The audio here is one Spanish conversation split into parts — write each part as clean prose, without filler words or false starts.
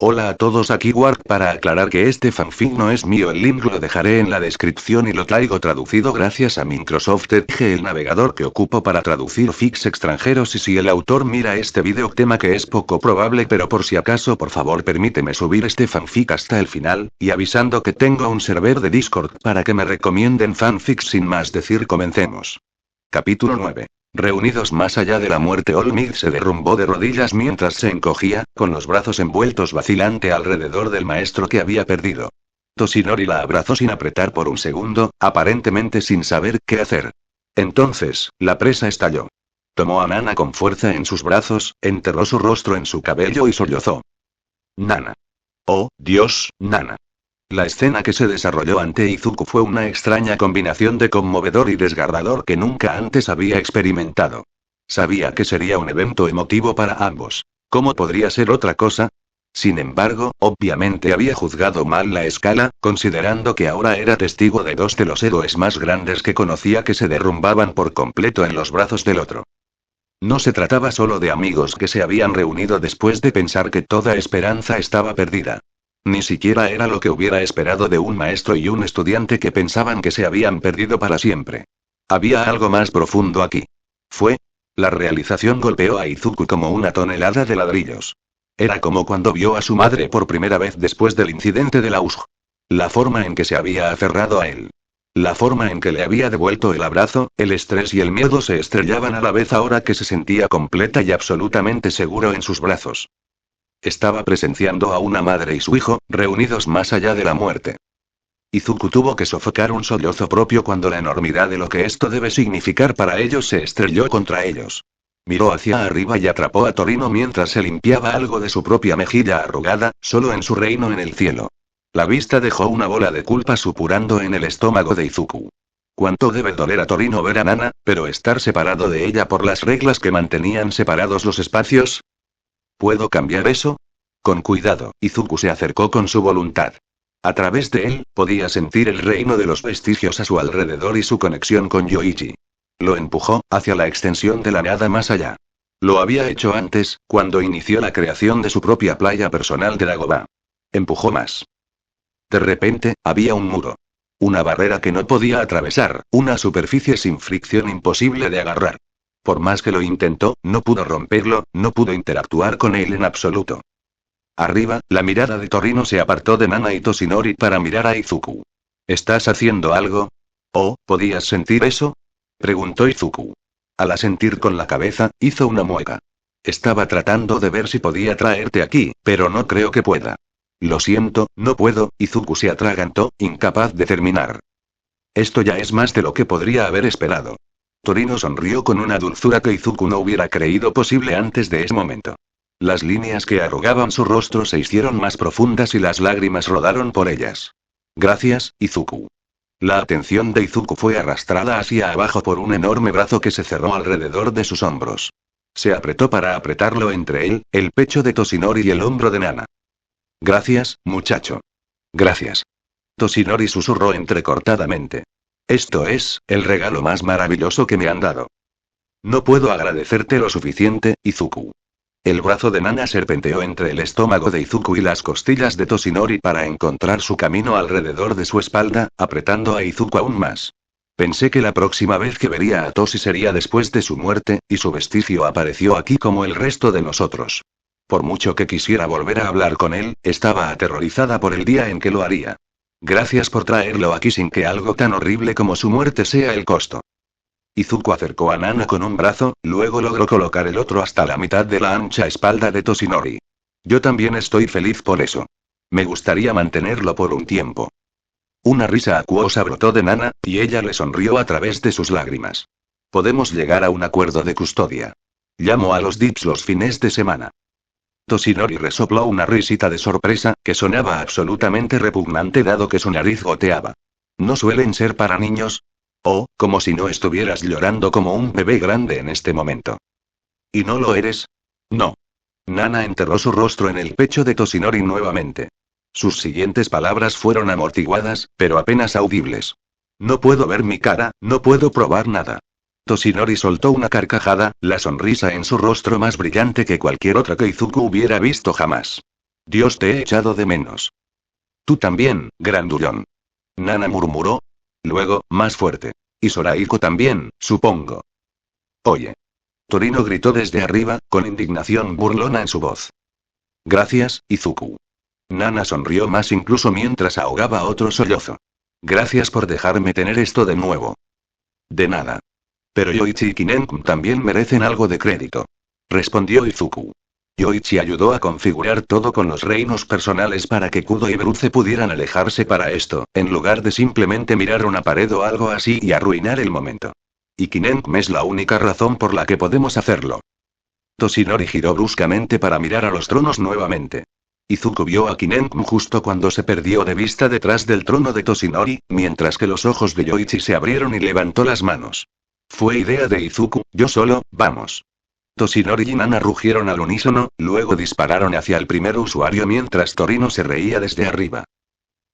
Hola a todos, aquí Warp para aclarar que este fanfic no es mío, el link lo dejaré en la descripción y lo traigo traducido gracias a Microsoft Edge, el navegador que ocupo para traducir fics extranjeros, y si el autor mira este video, tema que es poco probable, pero por si acaso por favor permíteme subir este fanfic hasta el final, y avisando que tengo un server de Discord para que me recomienden fanfics. Sin más decir, comencemos. Capítulo 9. Reunidos más allá de la muerte. Olmid se derrumbó de rodillas mientras se encogía, con los brazos envueltos vacilante alrededor del maestro que había perdido. Toshinori la abrazó sin apretar por un segundo, aparentemente sin saber qué hacer. Entonces, la presa estalló. Tomó a Nana con fuerza en sus brazos, enterró su rostro en su cabello y sollozó. Nana. Oh, Dios, Nana. La escena que se desarrolló ante Izuku fue una extraña combinación de conmovedor y desgarrador que nunca antes había experimentado. Sabía que sería un evento emotivo para ambos. ¿Cómo podría ser otra cosa? Sin embargo, obviamente había juzgado mal la escala, considerando que ahora era testigo de dos de los héroes más grandes que conocía que se derrumbaban por completo en los brazos del otro. No se trataba solo de amigos que se habían reunido después de pensar que toda esperanza estaba perdida. Ni siquiera era lo que hubiera esperado de un maestro y un estudiante que pensaban que se habían perdido para siempre. Había algo más profundo aquí. La realización golpeó a Izuku como una tonelada de ladrillos. Era como cuando vio a su madre por primera vez después del incidente de la USG. La forma en que se había aferrado a él. La forma en que le había devuelto el abrazo, el estrés y el miedo se estrellaban a la vez ahora que se sentía completa y absolutamente seguro en sus brazos. Estaba presenciando a una madre y su hijo, reunidos más allá de la muerte. Izuku tuvo que sofocar un sollozo propio cuando la enormidad de lo que esto debe significar para ellos se estrelló contra ellos. Miró hacia arriba y atrapó a Torino mientras se limpiaba algo de su propia mejilla arrugada, solo en su reino en el cielo. La vista dejó una bola de culpa supurando en el estómago de Izuku. Cuánto debe doler a Torino ver a Nana, pero estar separado de ella por las reglas que mantenían separados los espacios. ¿Puedo cambiar eso? Con cuidado, Izuku se acercó con su voluntad. A través de él, podía sentir el reino de los vestigios a su alrededor y su conexión con Yoichi. Lo empujó, hacia la extensión de la nada más allá. Lo había hecho antes, cuando inició la creación de su propia playa personal de Dagobah. Empujó más. De repente, había un muro. Una barrera que no podía atravesar, una superficie sin fricción imposible de agarrar. Por más que lo intentó, no pudo romperlo, no pudo interactuar con él en absoluto. Arriba, la mirada de Torino se apartó de Nana y Toshinori para mirar a Izuku. ¿Estás haciendo algo? ¿Oh, podías sentir eso? Preguntó Izuku. Al asentir con la cabeza, hizo una mueca. Estaba tratando de ver si podía traerte aquí, pero no creo que pueda. Lo siento, no puedo. Izuku se atragantó, incapaz de terminar. Esto ya es más de lo que podría haber esperado. Torino sonrió con una dulzura que Izuku no hubiera creído posible antes de ese momento. Las líneas que arrugaban su rostro se hicieron más profundas y las lágrimas rodaron por ellas. Gracias, Izuku. La atención de Izuku fue arrastrada hacia abajo por un enorme brazo que se cerró alrededor de sus hombros. Se apretó para apretarlo entre él, el pecho de Toshinori y el hombro de Nana. Gracias, muchacho. Gracias. Toshinori susurró entrecortadamente. Esto es, el regalo más maravilloso que me han dado. No puedo agradecerte lo suficiente, Izuku. El brazo de Nana serpenteó entre el estómago de Izuku y las costillas de Toshinori para encontrar su camino alrededor de su espalda, apretando a Izuku aún más. Pensé que la próxima vez que vería a Toshi sería después de su muerte, y su vestigio apareció aquí como el resto de nosotros. Por mucho que quisiera volver a hablar con él, estaba aterrorizada por el día en que lo haría. Gracias por traerlo aquí sin que algo tan horrible como su muerte sea el costo. Izuku acercó a Nana con un brazo, luego logró colocar el otro hasta la mitad de la ancha espalda de Toshinori. Yo también estoy feliz por eso. Me gustaría mantenerlo por un tiempo. Una risa acuosa brotó de Nana, y ella le sonrió a través de sus lágrimas. Podemos llegar a un acuerdo de custodia. Llamo a los dips los fines de semana. Toshinori resopló una risita de sorpresa, que sonaba absolutamente repugnante dado que su nariz goteaba. ¿No suelen ser para niños? Oh, como si no estuvieras llorando como un bebé grande en este momento. ¿Y no lo eres? No. Nana enterró su rostro en el pecho de Toshinori nuevamente. Sus siguientes palabras fueron amortiguadas, pero apenas audibles. No puedo ver mi cara, no puedo probar nada. Toshinori soltó una carcajada, la sonrisa en su rostro más brillante que cualquier otra que Izuku hubiera visto jamás. Dios, te he echado de menos. Tú también, grandullón. Nana murmuró. Luego, más fuerte. Y Sorahiko también, supongo. Oye. Torino gritó desde arriba, con indignación burlona en su voz. Gracias, Izuku. Nana sonrió más incluso mientras ahogaba otro sollozo. Gracias por dejarme tener esto de nuevo. De nada. Pero Yoichi y Kinenku también merecen algo de crédito. Respondió Izuku. Yoichi ayudó a configurar todo con los reinos personales para que Kudo y Bruce pudieran alejarse para esto, en lugar de simplemente mirar una pared o algo así y arruinar el momento. Y Kinenku es la única razón por la que podemos hacerlo. Toshinori giró bruscamente para mirar a los tronos nuevamente. Izuku vio a Kinenku justo cuando se perdió de vista detrás del trono de Toshinori, mientras que los ojos de Yoichi se abrieron y levantó las manos. Fue idea de Izuku, yo solo, vamos. Toshinori y Nana rugieron al unísono, luego dispararon hacia el primer usuario mientras Torino se reía desde arriba.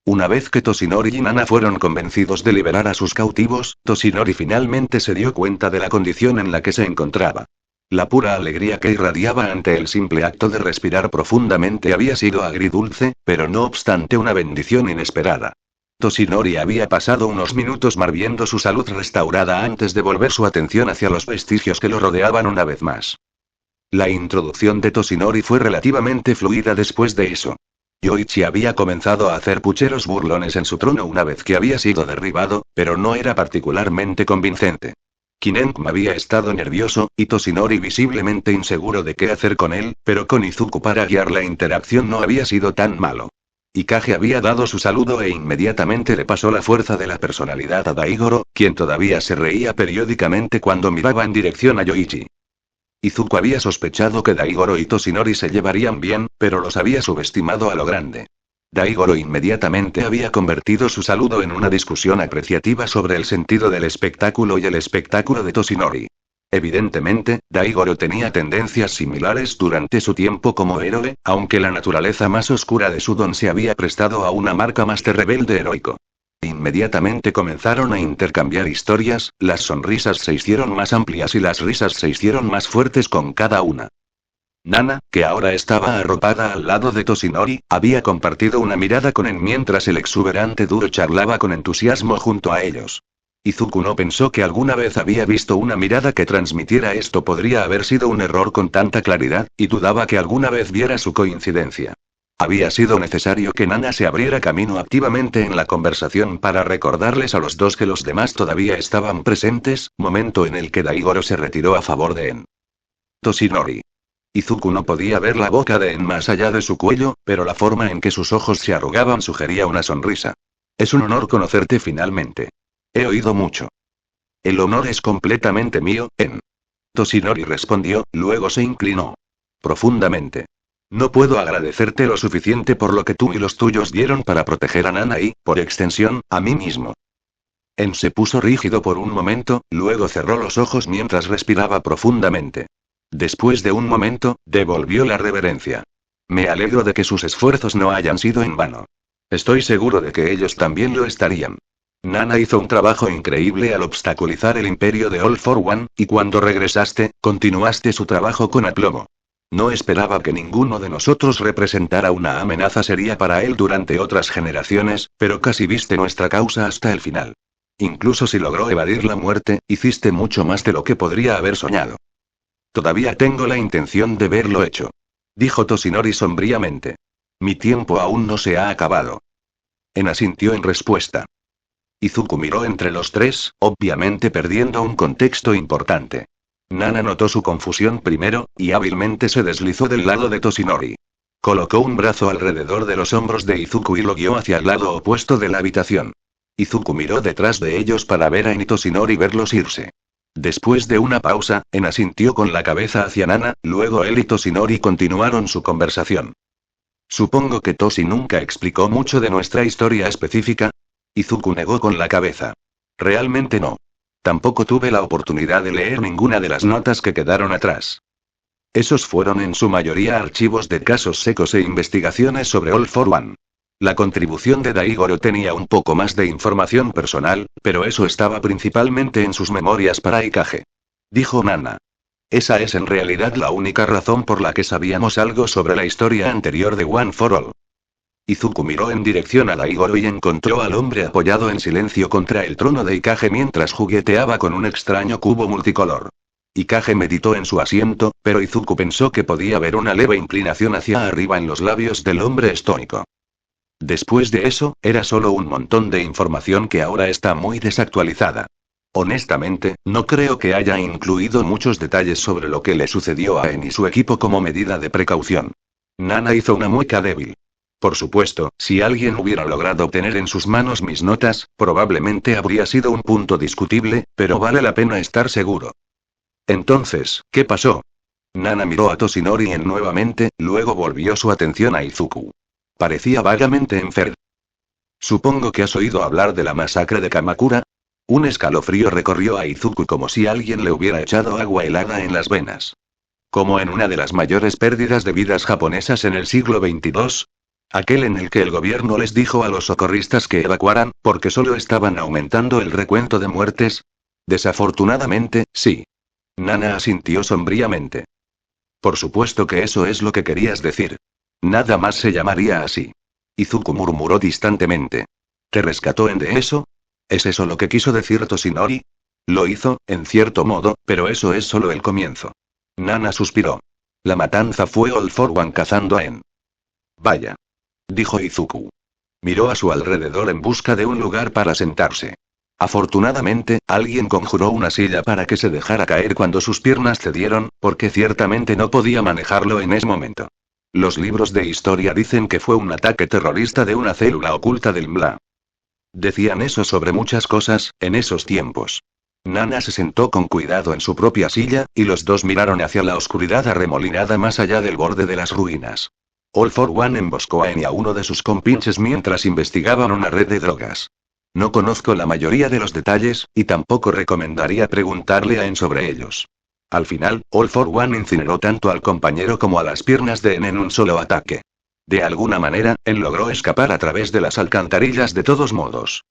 Una vez que Toshinori y Nana fueron convencidos de liberar a sus cautivos, Toshinori finalmente se dio cuenta de la condición en la que se encontraba. La pura alegría que irradiaba ante el simple acto de respirar profundamente había sido agridulce, pero no obstante una bendición inesperada. Toshinori había pasado unos minutos más viendo su salud restaurada antes de volver su atención hacia los vestigios que lo rodeaban una vez más. La introducción de Toshinori fue relativamente fluida después de eso. Yoichi había comenzado a hacer pucheros burlones en su trono una vez que había sido derribado, pero no era particularmente convincente. Kinenku había estado nervioso, y Toshinori visiblemente inseguro de qué hacer con él, pero con Izuku para guiar la interacción no había sido tan malo. Ikage había dado su saludo e inmediatamente le pasó la fuerza de la personalidad a Daigoro, quien todavía se reía periódicamente cuando miraba en dirección a Yoichi. Izuku había sospechado que Daigoro y Toshinori se llevarían bien, pero los había subestimado a lo grande. Daigoro inmediatamente había convertido su saludo en una discusión apreciativa sobre el sentido del espectáculo y el espectáculo de Toshinori. Evidentemente, Daigoro tenía tendencias similares durante su tiempo como héroe, aunque la naturaleza más oscura de su don se había prestado a una marca más de rebelde heroico. Inmediatamente comenzaron a intercambiar historias, las sonrisas se hicieron más amplias y las risas se hicieron más fuertes con cada una. Nana, que ahora estaba arropada al lado de Toshinori, había compartido una mirada con él mientras el exuberante duro charlaba con entusiasmo junto a ellos. Izuku no pensó que alguna vez había visto una mirada que transmitiera esto podría haber sido un error con tanta claridad, y dudaba que alguna vez viera su coincidencia. Había sido necesario que Nana se abriera camino activamente en la conversación para recordarles a los dos que los demás todavía estaban presentes, momento en el que Daigoro se retiró a favor de En. Toshinori. Izuku no podía ver la boca de En más allá de su cuello, pero la forma en que sus ojos se arrugaban sugería una sonrisa. Es un honor conocerte finalmente. He oído mucho. El honor es completamente mío, En. Toshinori respondió, luego se inclinó. Profundamente. No puedo agradecerte lo suficiente por lo que tú y los tuyos dieron para proteger a Nana y, por extensión, a mí mismo. En se puso rígido por un momento, luego cerró los ojos mientras respiraba profundamente. Después de un momento, devolvió la reverencia. Me alegro de que sus esfuerzos no hayan sido en vano. Estoy seguro de que ellos también lo estarían. Nana hizo un trabajo increíble al obstaculizar el imperio de All for One, y cuando regresaste, continuaste su trabajo con aplomo. No esperaba que ninguno de nosotros representara una amenaza seria para él durante otras generaciones, pero casi viste nuestra causa hasta el final. Incluso si logró evadir la muerte, hiciste mucho más de lo que podría haber soñado. Todavía tengo la intención de verlo hecho. Dijo Toshinori sombríamente. Mi tiempo aún no se ha acabado. En asintió en respuesta. Izuku miró entre los tres, obviamente perdiendo un contexto importante. Nana notó su confusión primero, y hábilmente se deslizó del lado de Toshinori. Colocó un brazo alrededor de los hombros de Izuku y lo guió hacia el lado opuesto de la habitación. Izuku miró detrás de ellos para ver a En y Toshinori verlos irse. Después de una pausa, En asintió con la cabeza hacia Nana, luego él y Toshinori continuaron su conversación. Supongo que Toshi nunca explicó mucho de nuestra historia específica. Izuku negó con la cabeza. Realmente no. Tampoco tuve la oportunidad de leer ninguna de las notas que quedaron atrás. Esos fueron en su mayoría archivos de casos secos e investigaciones sobre All for One. La contribución de Daigoro tenía un poco más de información personal, pero eso estaba principalmente en sus memorias para Ikage. Dijo Nana. Esa es en realidad la única razón por la que sabíamos algo sobre la historia anterior de One for All. Izuku miró en dirección a Daigoro y encontró al hombre apoyado en silencio contra el trono de Ikage mientras jugueteaba con un extraño cubo multicolor. Ikage meditó en su asiento, pero Izuku pensó que podía ver una leve inclinación hacia arriba en los labios del hombre estoico. Después de eso, era solo un montón de información que ahora está muy desactualizada. Honestamente, no creo que haya incluido muchos detalles sobre lo que le sucedió a En y su equipo como medida de precaución. Nana hizo una mueca débil. Por supuesto, si alguien hubiera logrado obtener en sus manos mis notas, probablemente habría sido un punto discutible, pero vale la pena estar seguro. Entonces, ¿qué pasó? Nana miró a Toshinori nuevamente, luego volvió su atención a Izuku. Parecía vagamente enfermo. Supongo que has oído hablar de la masacre de Kamakura. Un escalofrío recorrió a Izuku como si alguien le hubiera echado agua helada en las venas. Como en una de las mayores pérdidas de vidas japonesas en el siglo XXII. Aquel en el que el gobierno les dijo a los socorristas que evacuaran, porque solo estaban aumentando el recuento de muertes. Desafortunadamente, sí. Nana asintió sombríamente. Por supuesto que eso es lo que querías decir. Nada más se llamaría así. Izuku murmuró distantemente. ¿Te rescató de eso? ¿Es eso lo que quiso decir Toshinori? Lo hizo, en cierto modo, pero eso es solo el comienzo. Nana suspiró. La matanza fue All for One cazando a En. Vaya. Dijo Izuku. Miró a su alrededor en busca de un lugar para sentarse. Afortunadamente, alguien conjuró una silla para que se dejara caer cuando sus piernas cedieron, porque ciertamente no podía manejarlo en ese momento. Los libros de historia dicen que fue un ataque terrorista de una célula oculta del MLA. Decían eso sobre muchas cosas, en esos tiempos. Nana se sentó con cuidado en su propia silla, y los dos miraron hacia la oscuridad arremolinada más allá del borde de las ruinas. All for One emboscó a En y a uno de sus compinches mientras investigaban una red de drogas. No conozco la mayoría de los detalles, y tampoco recomendaría preguntarle a En sobre ellos. Al final, All for One incineró tanto al compañero como a las piernas de En un solo ataque. De alguna manera, En logró escapar a través de las alcantarillas de todos modos.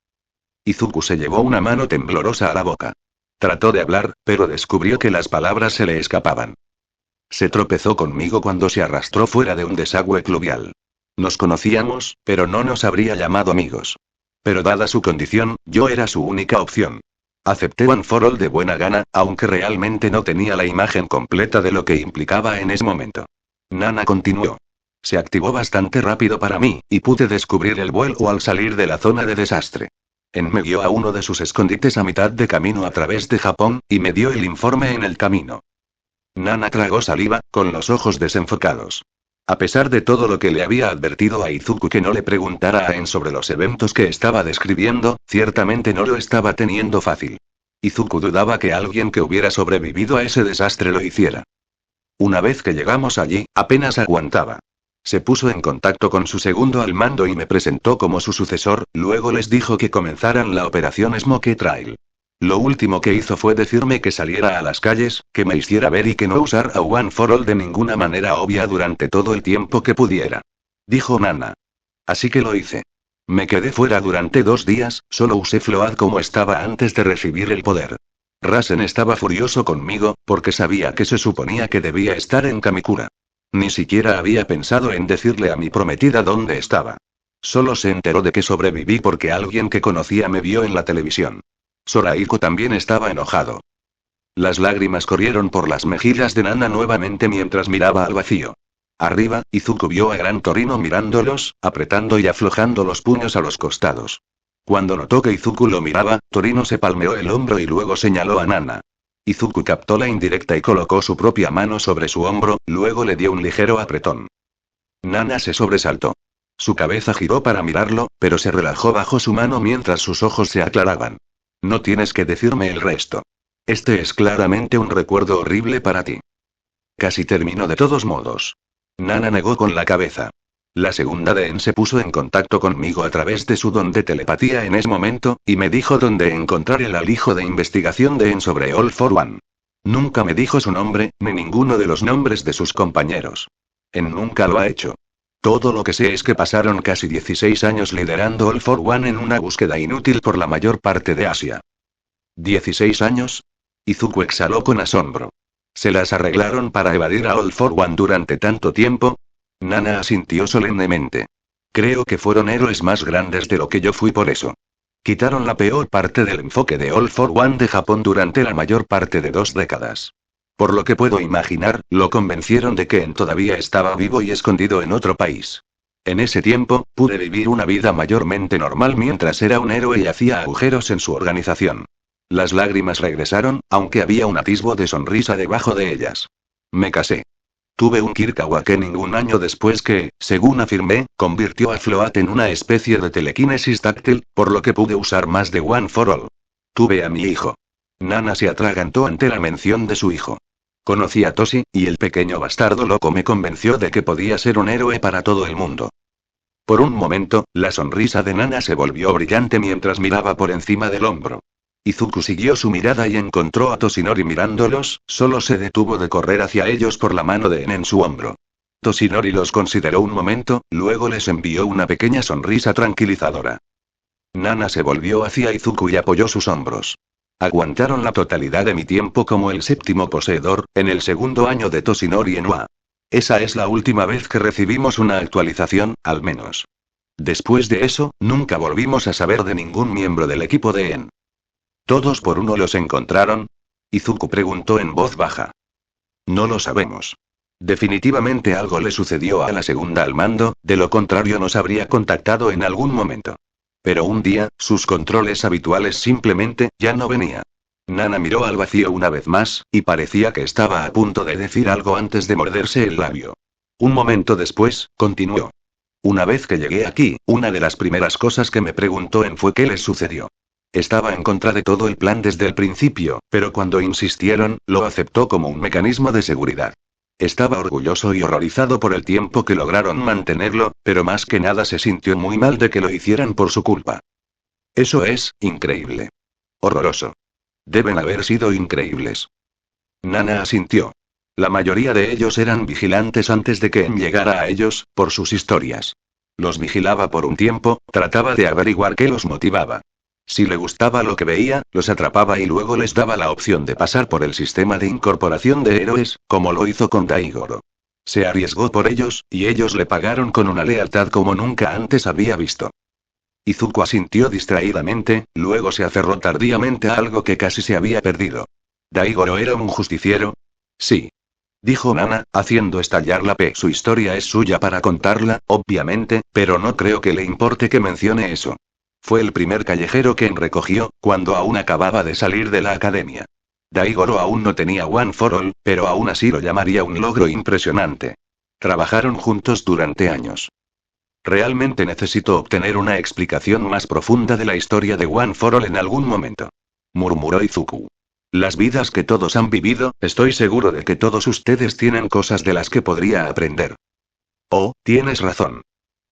Izuku se llevó una mano temblorosa a la boca. Trató de hablar, pero descubrió que las palabras se le escapaban. Se tropezó conmigo cuando se arrastró fuera de un desagüe pluvial. Nos conocíamos, pero no nos habría llamado amigos. Pero dada su condición, yo era su única opción. Acepté One for All de buena gana, aunque realmente no tenía la imagen completa de lo que implicaba en ese momento. Nana continuó. Se activó bastante rápido para mí, y pude descubrir el vuelo al salir de la zona de desastre. En me guió a uno de sus escondites a mitad de camino a través de Japón, y me dio el informe en el camino. Nana tragó saliva, con los ojos desenfocados. A pesar de todo lo que le había advertido a Izuku que no le preguntara a En sobre los eventos que estaba describiendo, ciertamente no lo estaba teniendo fácil. Izuku dudaba que alguien que hubiera sobrevivido a ese desastre lo hiciera. Una vez que llegamos allí, apenas aguantaba. Se puso en contacto con su segundo al mando y me presentó como su sucesor, luego les dijo que comenzaran la operación Smoke Trail. Lo último que hizo fue decirme que saliera a las calles, que me hiciera ver y que no usara One for All de ninguna manera obvia durante todo el tiempo que pudiera. Dijo Nana. Así que lo hice. Me quedé fuera durante 2 días, solo usé Flood como estaba antes de recibir el poder. Rasen estaba furioso conmigo, porque sabía que se suponía que debía estar en Kamikura. Ni siquiera había pensado en decirle a mi prometida dónde estaba. Solo se enteró de que sobreviví porque alguien que conocía me vio en la televisión. Soraiko también estaba enojado. Las lágrimas corrieron por las mejillas de Nana nuevamente mientras miraba al vacío. Arriba, Izuku vio a Gran Torino mirándolos, apretando y aflojando los puños a los costados. Cuando notó que Izuku lo miraba, Torino se palmeó el hombro y luego señaló a Nana. Izuku captó la indirecta y colocó su propia mano sobre su hombro, luego le dio un ligero apretón. Nana se sobresaltó. Su cabeza giró para mirarlo, pero se relajó bajo su mano mientras sus ojos se aclaraban. No tienes que decirme el resto. Este es claramente un recuerdo horrible para ti. Casi terminó de todos modos. Nana negó con la cabeza. La segunda de En se puso en contacto conmigo a través de su don de telepatía en ese momento, y me dijo dónde encontrar el alijo de investigación de En sobre All for One. Nunca me dijo su nombre, ni ninguno de los nombres de sus compañeros. En nunca lo ha hecho. Todo lo que sé es que pasaron casi 16 años liderando All for One en una búsqueda inútil por la mayor parte de Asia. ¿16 años? Izuku exhaló con asombro. ¿Se las arreglaron para evadir a All for One durante tanto tiempo? Nana asintió solemnemente. Creo que fueron héroes más grandes de lo que yo fui por eso. Quitaron la peor parte del enfoque de All for One de Japón durante la mayor parte de 2 décadas. Por lo que puedo imaginar, lo convencieron de que En todavía estaba vivo y escondido en otro país. En ese tiempo, pude vivir una vida mayormente normal mientras era un héroe y hacía agujeros en su organización. Las lágrimas regresaron, aunque había un atisbo de sonrisa debajo de ellas. Me casé. Tuve un Kirk Awakening un año después que, según afirmé, convirtió a Float en una especie de telequinesis táctil, por lo que pude usar más de One for All. Tuve a mi hijo. Nana se atragantó ante la mención de su hijo. Conocí a Toshi, y el pequeño bastardo loco me convenció de que podía ser un héroe para todo el mundo. Por un momento, la sonrisa de Nana se volvió brillante mientras miraba por encima del hombro. Izuku siguió su mirada y encontró a Toshinori mirándolos, solo se detuvo de correr hacia ellos por la mano de En en su hombro. Toshinori los consideró un momento, luego les envió una pequeña sonrisa tranquilizadora. Nana se volvió hacia Izuku y apoyó sus hombros. Aguantaron la totalidad de mi tiempo como el séptimo poseedor, en el segundo año de Toshinori en UA. Esa es la última vez que recibimos una actualización, al menos. Después de eso, nunca volvimos a saber de ningún miembro del equipo de En. ¿Todos por uno los encontraron? Izuku preguntó en voz baja. No lo sabemos. Definitivamente algo le sucedió a la segunda al mando, de lo contrario nos habría contactado en algún momento. Pero un día, sus controles habituales simplemente, ya no venía. Nana miró al vacío una vez más, y parecía que estaba a punto de decir algo antes de morderse el labio. Un momento después, continuó. Una vez que llegué aquí, una de las primeras cosas que me preguntó En fue qué les sucedió. Estaba en contra de todo el plan desde el principio, pero cuando insistieron, lo aceptó como un mecanismo de seguridad. Estaba orgulloso y horrorizado por el tiempo que lograron mantenerlo, pero más que nada se sintió muy mal de que lo hicieran por su culpa. Eso es, increíble. Horroroso. Deben haber sido increíbles. Nana asintió. La mayoría de ellos eran vigilantes antes de que En llegara a ellos, por sus historias. Los vigilaba por un tiempo, trataba de averiguar qué los motivaba. Si le gustaba lo que veía, los atrapaba y luego les daba la opción de pasar por el sistema de incorporación de héroes, como lo hizo con Daigoro. Se arriesgó por ellos, y ellos le pagaron con una lealtad como nunca antes había visto. Izuku asintió distraídamente, luego se aferró tardíamente a algo que casi se había perdido. ¿Daigoro era un justiciero? Sí. Dijo Nana, haciendo estallar la P. Su historia es suya para contarla, obviamente, pero no creo que le importe que mencione eso. Fue el primer callejero que En recogió, cuando aún acababa de salir de la academia. Daigoro aún no tenía One for All, pero aún así lo llamaría un logro impresionante. Trabajaron juntos durante años. Realmente necesito obtener una explicación más profunda de la historia de One for All en algún momento. Murmuró Izuku. Las vidas que todos han vivido, estoy seguro de que todos ustedes tienen cosas de las que podría aprender. Oh, tienes razón.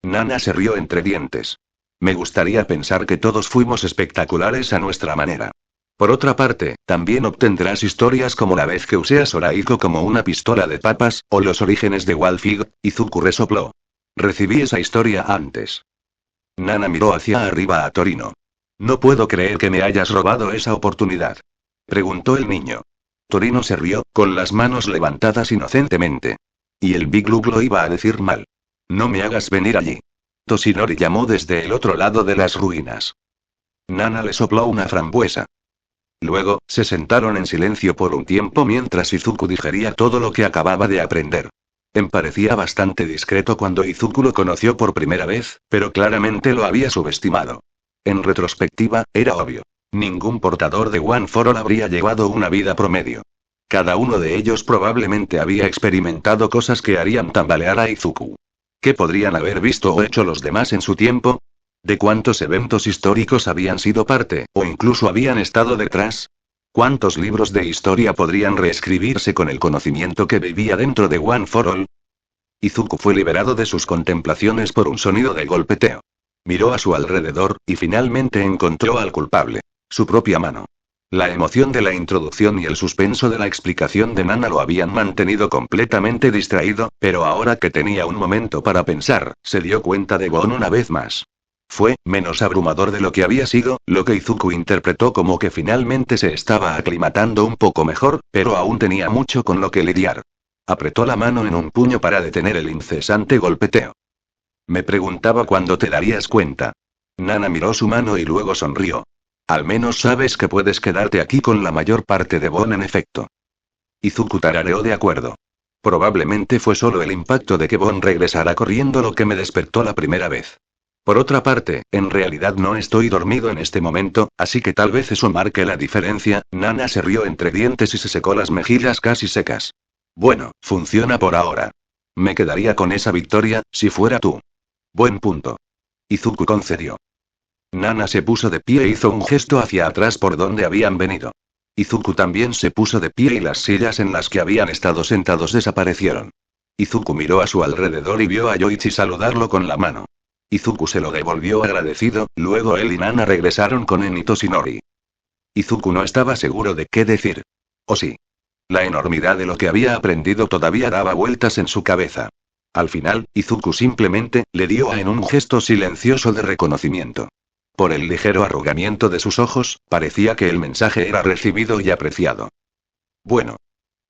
Nana se rió entre dientes. Me gustaría pensar que todos fuimos espectaculares a nuestra manera. Por otra parte, también obtendrás historias como la vez que usé a Soraiko como una pistola de papas, o los orígenes de Walfig. Izuku resopló. Recibí esa historia antes. Nana miró hacia arriba a Torino. No puedo creer que me hayas robado esa oportunidad. Preguntó el niño. Torino se rió, con las manos levantadas inocentemente. Y el Big Lug lo iba a decir mal. No me hagas venir allí. Toshinori llamó desde el otro lado de las ruinas. Nana le sopló una frambuesa. Luego, se sentaron en silencio por un tiempo mientras Izuku digería todo lo que acababa de aprender. En parecía bastante discreto cuando Izuku lo conoció por primera vez, pero claramente lo había subestimado. En retrospectiva, era obvio. Ningún portador de One for All habría llevado una vida promedio. Cada uno de ellos probablemente había experimentado cosas que harían tambalear a Izuku. ¿Qué podrían haber visto o hecho los demás en su tiempo? ¿De cuántos eventos históricos habían sido parte, o incluso habían estado detrás? ¿Cuántos libros de historia podrían reescribirse con el conocimiento que vivía dentro de One for All? Izuku fue liberado de sus contemplaciones por un sonido de golpeteo. Miró a su alrededor, y finalmente encontró al culpable. Su propia mano. La emoción de la introducción y el suspenso de la explicación de Nana lo habían mantenido completamente distraído, pero ahora que tenía un momento para pensar, se dio cuenta de Gon una vez más. Fue menos abrumador de lo que había sido, lo que Izuku interpretó como que finalmente se estaba aclimatando un poco mejor, pero aún tenía mucho con lo que lidiar. Apretó la mano en un puño para detener el incesante golpeteo. Me preguntaba cuándo te darías cuenta. Nana miró su mano y luego sonrió. Al menos sabes que puedes quedarte aquí con la mayor parte de Bon en efecto. Izuku tarareó de acuerdo. Probablemente fue solo el impacto de que Bon regresara corriendo lo que me despertó la primera vez. Por otra parte, en realidad no estoy dormido en este momento, así que tal vez eso marque la diferencia. Nana se rió entre dientes y se secó las mejillas casi secas. Bueno, funciona por ahora. Me quedaría con esa victoria, si fuera tú. Buen punto. Izuku concedió. Nana se puso de pie e hizo un gesto hacia atrás por donde habían venido. Izuku también se puso de pie y las sillas en las que habían estado sentados desaparecieron. Izuku miró a su alrededor y vio a Yoichi saludarlo con la mano. Izuku se lo devolvió agradecido, luego él y Nana regresaron con En y Toshinori. Izuku no estaba seguro de qué decir. ¿O sí? La enormidad de lo que había aprendido todavía daba vueltas en su cabeza. Al final, Izuku simplemente le dio a En un gesto silencioso de reconocimiento. Por el ligero arrugamiento de sus ojos, parecía que el mensaje era recibido y apreciado. Bueno.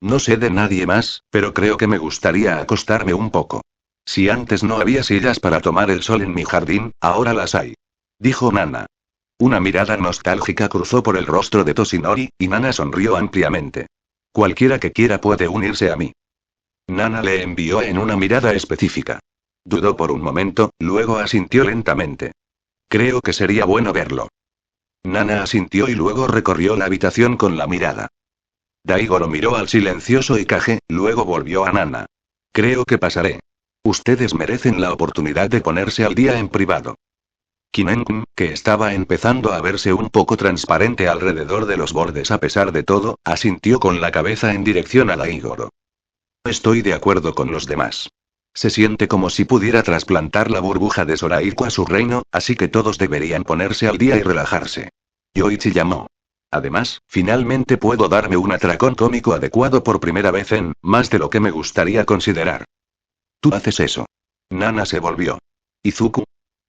No sé de nadie más, pero creo que me gustaría acostarme un poco. Si antes no había sillas para tomar el sol en mi jardín, ahora las hay. Dijo Nana. Una mirada nostálgica cruzó por el rostro de Toshinori, y Nana sonrió ampliamente. Cualquiera que quiera puede unirse a mí. Nana le envió en una mirada específica. Dudó por un momento, luego asintió lentamente. Creo que sería bueno verlo. Nana asintió y luego recorrió la habitación con la mirada. Daigoro miró al silencioso Ikage, luego volvió a Nana. Creo que pasaré. Ustedes merecen la oportunidad de ponerse al día en privado. Kinenkun, que estaba empezando a verse un poco transparente alrededor de los bordes a pesar de todo, asintió con la cabeza en dirección a Daigoro. Estoy de acuerdo con los demás. Se siente como si pudiera trasplantar la burbuja de Soraiku a su reino, así que todos deberían ponerse al día y relajarse. Yoichi llamó. Además, finalmente puedo darme un atracón cómico adecuado por primera vez en, más de lo que me gustaría considerar. Tú haces eso. Nana se volvió. ¿Izuku?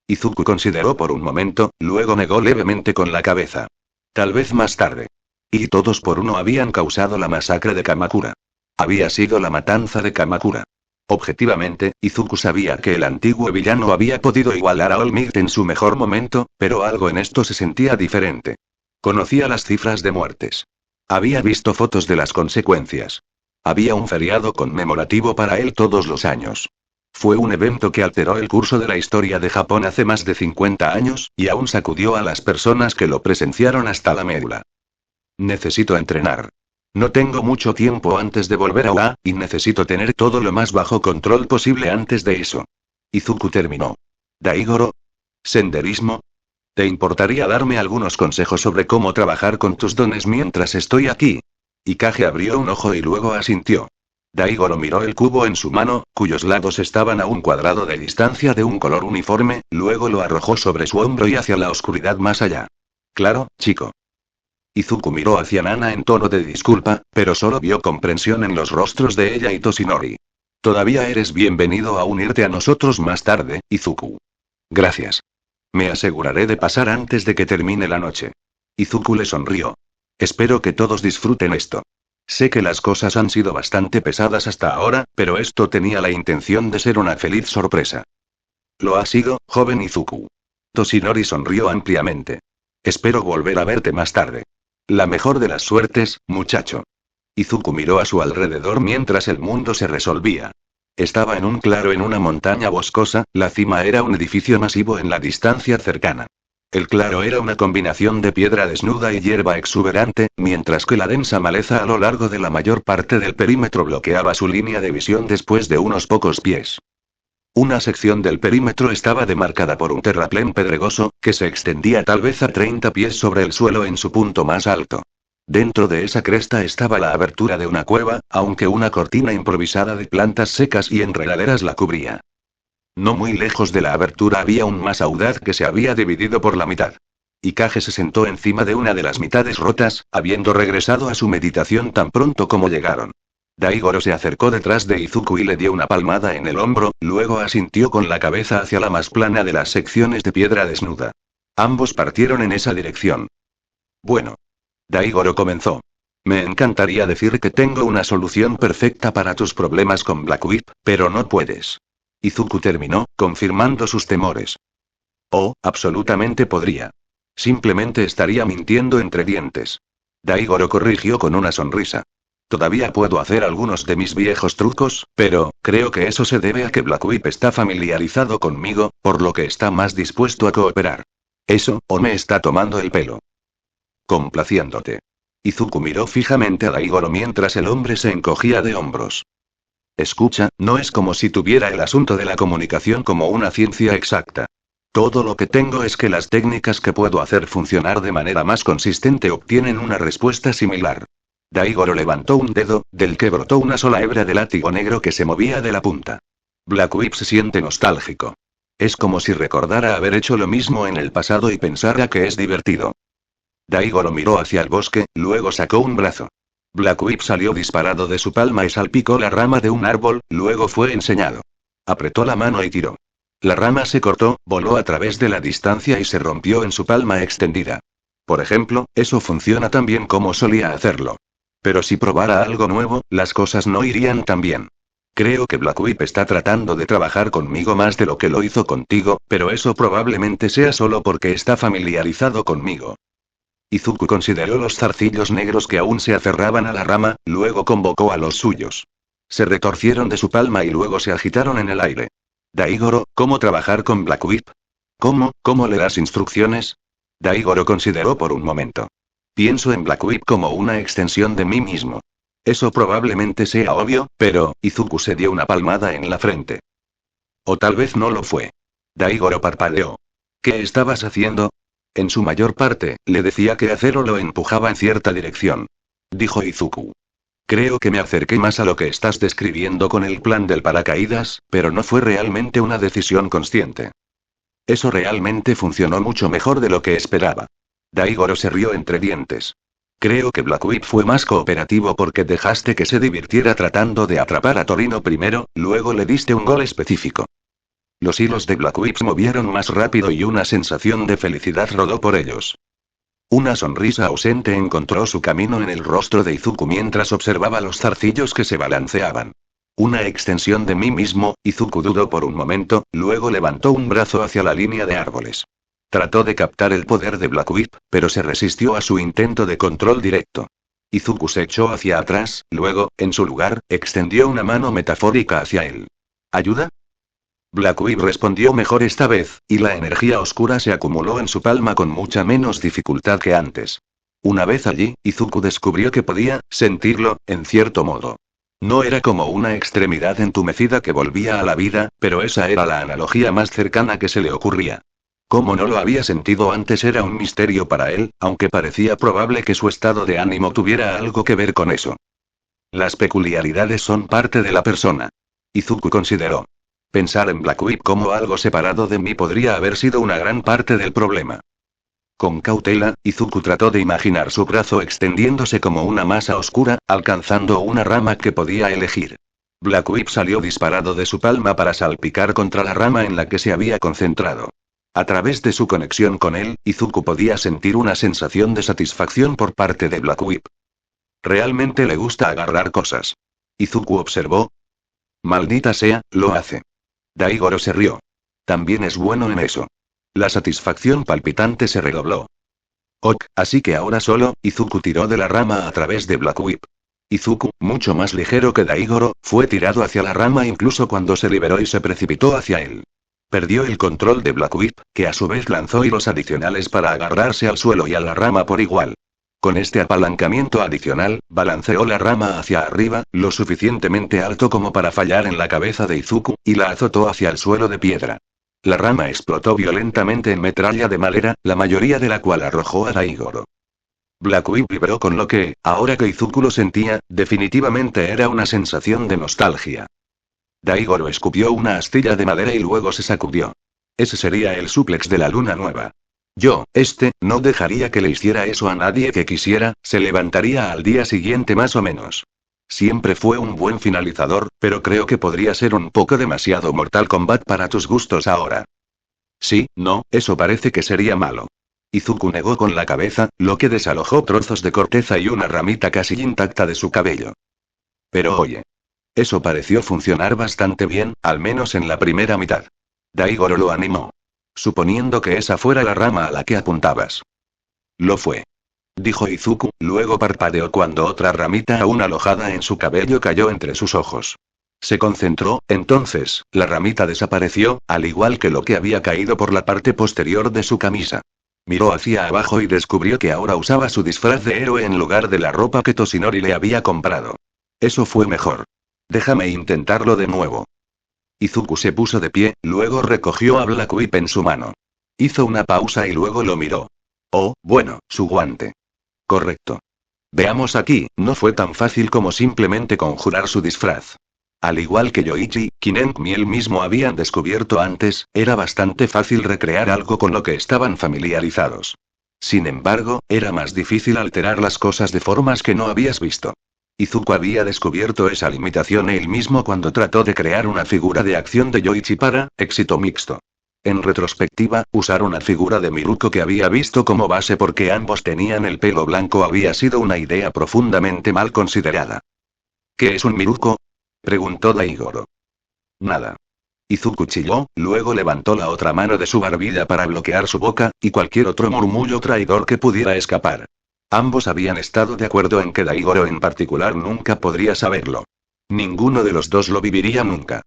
Izuku consideró por un momento, luego negó levemente con la cabeza. Tal vez más tarde. Y todos por uno habían causado la masacre de Kamakura. Había sido la matanza de Kamakura. Objetivamente, Izuku sabía que el antiguo villano había podido igualar a All Might en su mejor momento, pero algo en esto se sentía diferente. Conocía las cifras de muertes. Había visto fotos de las consecuencias. Había un feriado conmemorativo para él todos los años. Fue un evento que alteró el curso de la historia de Japón hace más de 50 años, y aún sacudió a las personas que lo presenciaron hasta la médula. Necesito entrenar. No tengo mucho tiempo antes de volver a UA, y necesito tener todo lo más bajo control posible antes de eso. Izuku terminó. Daigoro. ¿Senderismo? ¿Te importaría darme algunos consejos sobre cómo trabajar con tus dones mientras estoy aquí? Ikage abrió un ojo y luego asintió. Daigoro miró el cubo en su mano, cuyos lados estaban a un cuadrado de distancia de un color uniforme, luego lo arrojó sobre su hombro y hacia la oscuridad más allá. Claro, chico. Izuku miró hacia Nana en tono de disculpa, pero solo vio comprensión en los rostros de ella y Toshinori. Todavía eres bienvenido a unirte a nosotros más tarde, Izuku. Gracias. Me aseguraré de pasar antes de que termine la noche. Izuku le sonrió. Espero que todos disfruten esto. Sé que las cosas han sido bastante pesadas hasta ahora, pero esto tenía la intención de ser una feliz sorpresa. Lo ha sido, joven Izuku. Toshinori sonrió ampliamente. Espero volver a verte más tarde. La mejor de las suertes, muchacho. Izuku miró a su alrededor mientras el mundo se resolvía. Estaba en un claro en una montaña boscosa, la cima era un edificio masivo en la distancia cercana. El claro era una combinación de piedra desnuda y hierba exuberante, mientras que la densa maleza a lo largo de la mayor parte del perímetro bloqueaba su línea de visión después de unos pocos pies. Una sección del perímetro estaba demarcada por un terraplén pedregoso, que se extendía tal vez a 30 pies sobre el suelo en su punto más alto. Dentro de esa cresta estaba la abertura de una cueva, aunque una cortina improvisada de plantas secas y enredaderas la cubría. No muy lejos de la abertura había un más audaz que se había dividido por la mitad. Ikage se sentó encima de una de las mitades rotas, habiendo regresado a su meditación tan pronto como llegaron. Daigoro se acercó detrás de Izuku y le dio una palmada en el hombro, luego asintió con la cabeza hacia la más plana de las secciones de piedra desnuda. Ambos partieron en esa dirección. Bueno. Daigoro comenzó. Me encantaría decir que tengo una solución perfecta para tus problemas con Black Whip, pero no puedes. Izuku terminó, confirmando sus temores. Oh, absolutamente podría. Simplemente estaría mintiendo entre dientes. Daigoro corrigió con una sonrisa. Todavía puedo hacer algunos de mis viejos trucos, pero, creo que eso se debe a que Black Whip está familiarizado conmigo, por lo que está más dispuesto a cooperar. Eso, o me está tomando el pelo. Complaciéndote. Izuku miró fijamente a Daigoro mientras el hombre se encogía de hombros. Escucha, no es como si tuviera el asunto de la comunicación como una ciencia exacta. Todo lo que tengo es que las técnicas que puedo hacer funcionar de manera más consistente obtienen una respuesta similar. Daigoro levantó un dedo, del que brotó una sola hebra de látigo negro que se movía de la punta. Black Whip se siente nostálgico. Es como si recordara haber hecho lo mismo en el pasado y pensara que es divertido. Daigoro miró hacia el bosque, luego sacó un brazo. Black Whip salió disparado de su palma y salpicó la rama de un árbol, luego fue enseñado. Apretó la mano y tiró. La rama se cortó, voló a través de la distancia y se rompió en su palma extendida. Por ejemplo, eso funciona tan bien como solía hacerlo. Pero si probara algo nuevo, las cosas no irían tan bien. Creo que Black Whip está tratando de trabajar conmigo más de lo que lo hizo contigo, pero eso probablemente sea solo porque está familiarizado conmigo. Izuku consideró los zarcillos negros que aún se aferraban a la rama, luego convocó a los suyos. Se retorcieron de su palma y luego se agitaron en el aire. Daigoro, ¿cómo trabajar con Black Whip? ¿Cómo le das instrucciones? Daigoro consideró por un momento. Pienso en Black Whip como una extensión de mí mismo. Eso probablemente sea obvio, pero, Izuku se dio una palmada en la frente. O tal vez no lo fue. Daigoro parpadeó. ¿Qué estabas haciendo? En su mayor parte, le decía que hacer o lo empujaba en cierta dirección. Dijo Izuku. Creo que me acerqué más a lo que estás describiendo con el plan del paracaídas, pero no fue realmente una decisión consciente. Eso realmente funcionó mucho mejor de lo que esperaba. Daigoro se rió entre dientes. Creo que Black Whip fue más cooperativo porque dejaste que se divirtiera tratando de atrapar a Torino primero, luego le diste un gol específico. Los hilos de Black Whip se movieron más rápido y una sensación de felicidad rodó por ellos. Una sonrisa ausente encontró su camino en el rostro de Izuku mientras observaba los zarcillos que se balanceaban. Una extensión de mí mismo, Izuku dudó por un momento, luego levantó un brazo hacia la línea de árboles. Trató de captar el poder de Black Whip, pero se resistió a su intento de control directo. Izuku se echó hacia atrás, luego, en su lugar, extendió una mano metafórica hacia él. ¿Ayuda? Black Whip respondió mejor esta vez, y la energía oscura se acumuló en su palma con mucha menos dificultad que antes. Una vez allí, Izuku descubrió que podía sentirlo, en cierto modo. No era como una extremidad entumecida que volvía a la vida, pero esa era la analogía más cercana que se le ocurría. Como no lo había sentido antes era un misterio para él, aunque parecía probable que su estado de ánimo tuviera algo que ver con eso. Las peculiaridades son parte de la persona. Izuku consideró. Pensar en Black Whip como algo separado de mí podría haber sido una gran parte del problema. Con cautela, Izuku trató de imaginar su brazo extendiéndose como una masa oscura, alcanzando una rama que podía elegir. Black Whip salió disparado de su palma para salpicar contra la rama en la que se había concentrado. A través de su conexión con él, Izuku podía sentir una sensación de satisfacción por parte de Black Whip. Realmente le gusta agarrar cosas. Izuku observó. Maldita sea, lo hace. Daigoro se rió. También es bueno en eso. La satisfacción palpitante se redobló. Ok, así que ahora solo, Izuku tiró de la rama a través de Black Whip. Izuku, mucho más ligero que Daigoro, fue tirado hacia la rama incluso cuando se liberó y se precipitó hacia él. Perdió el control de Black Whip, que a su vez lanzó hilos adicionales para agarrarse al suelo y a la rama por igual. Con este apalancamiento adicional, balanceó la rama hacia arriba, lo suficientemente alto como para fallar en la cabeza de Izuku, y la azotó hacia el suelo de piedra. La rama explotó violentamente en metralla de madera, la mayoría de la cual arrojó a Daigoro. Black Whip vibró con lo que, ahora que Izuku lo sentía, definitivamente era una sensación de nostalgia. Daigoro escupió una astilla de madera y luego se sacudió. Ese sería el súplex de la luna nueva. Yo, no dejaría que le hiciera eso a nadie que quisiera, se levantaría al día siguiente más o menos. Siempre fue un buen finalizador, pero creo que podría ser un poco demasiado Mortal Kombat para tus gustos ahora. Sí, no, eso parece que sería malo. Izuku negó con la cabeza, lo que desalojó trozos de corteza y una ramita casi intacta de su cabello. Pero oye. Eso pareció funcionar bastante bien, al menos en la primera mitad. Daigoro lo animó. Suponiendo que esa fuera la rama a la que apuntabas. Lo fue. Dijo Izuku, luego parpadeó cuando otra ramita aún alojada en su cabello cayó entre sus ojos. Se concentró, entonces, la ramita desapareció, al igual que lo que había caído por la parte posterior de su camisa. Miró hacia abajo y descubrió que ahora usaba su disfraz de héroe en lugar de la ropa que Toshinori le había comprado. Eso fue mejor. Déjame intentarlo de nuevo. Izuku se puso de pie, luego recogió a Black Whip en su mano. Hizo una pausa y luego lo miró. Oh, bueno, su guante. Correcto. Veamos aquí, no fue tan fácil como simplemente conjurar su disfraz. Al igual que Yoichi, Kinenk y él mismo habían descubierto antes, era bastante fácil recrear algo con lo que estaban familiarizados. Sin embargo, era más difícil alterar las cosas de formas que no habías visto. Izuku había descubierto esa limitación él mismo cuando trató de crear una figura de acción de Yoichi para éxito mixto. En retrospectiva, usar una figura de Miruko que había visto como base porque ambos tenían el pelo blanco había sido una idea profundamente mal considerada. ¿Qué es un Miruko? Preguntó Daigoro. Nada. Izuku chilló, luego levantó la otra mano de su barbilla para bloquear su boca, y cualquier otro murmullo traidor que pudiera escapar. Ambos habían estado de acuerdo en que Daigoro en particular nunca podría saberlo. Ninguno de los dos lo viviría nunca.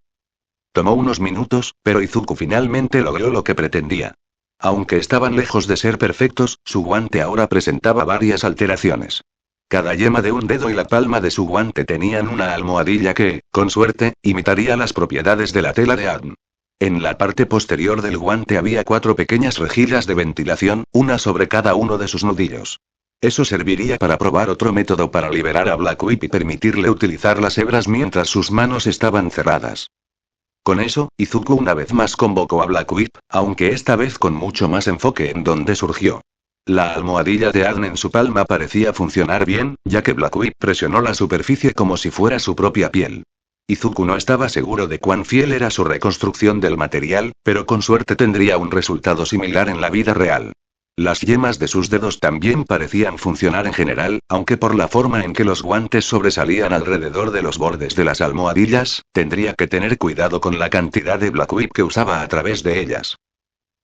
Tomó unos minutos, pero Izuku finalmente logró lo que pretendía. Aunque estaban lejos de ser perfectos, su guante ahora presentaba varias alteraciones. Cada yema de un dedo y la palma de su guante tenían una almohadilla que, con suerte, imitaría las propiedades de la tela de Adn. En la parte posterior del guante había 4 pequeñas rejillas de ventilación, una sobre cada uno de sus nudillos. Eso serviría para probar otro método para liberar a Black Whip y permitirle utilizar las hebras mientras sus manos estaban cerradas. Con eso, Izuku una vez más convocó a Black Whip, aunque esta vez con mucho más enfoque en donde surgió. La almohadilla de Adn en su palma parecía funcionar bien, ya que Black Whip presionó la superficie como si fuera su propia piel. Izuku no estaba seguro de cuán fiel era su reconstrucción del material, pero con suerte tendría un resultado similar en la vida real. Las yemas de sus dedos también parecían funcionar en general, aunque por la forma en que los guantes sobresalían alrededor de los bordes de las almohadillas, tendría que tener cuidado con la cantidad de Black Whip que usaba a través de ellas.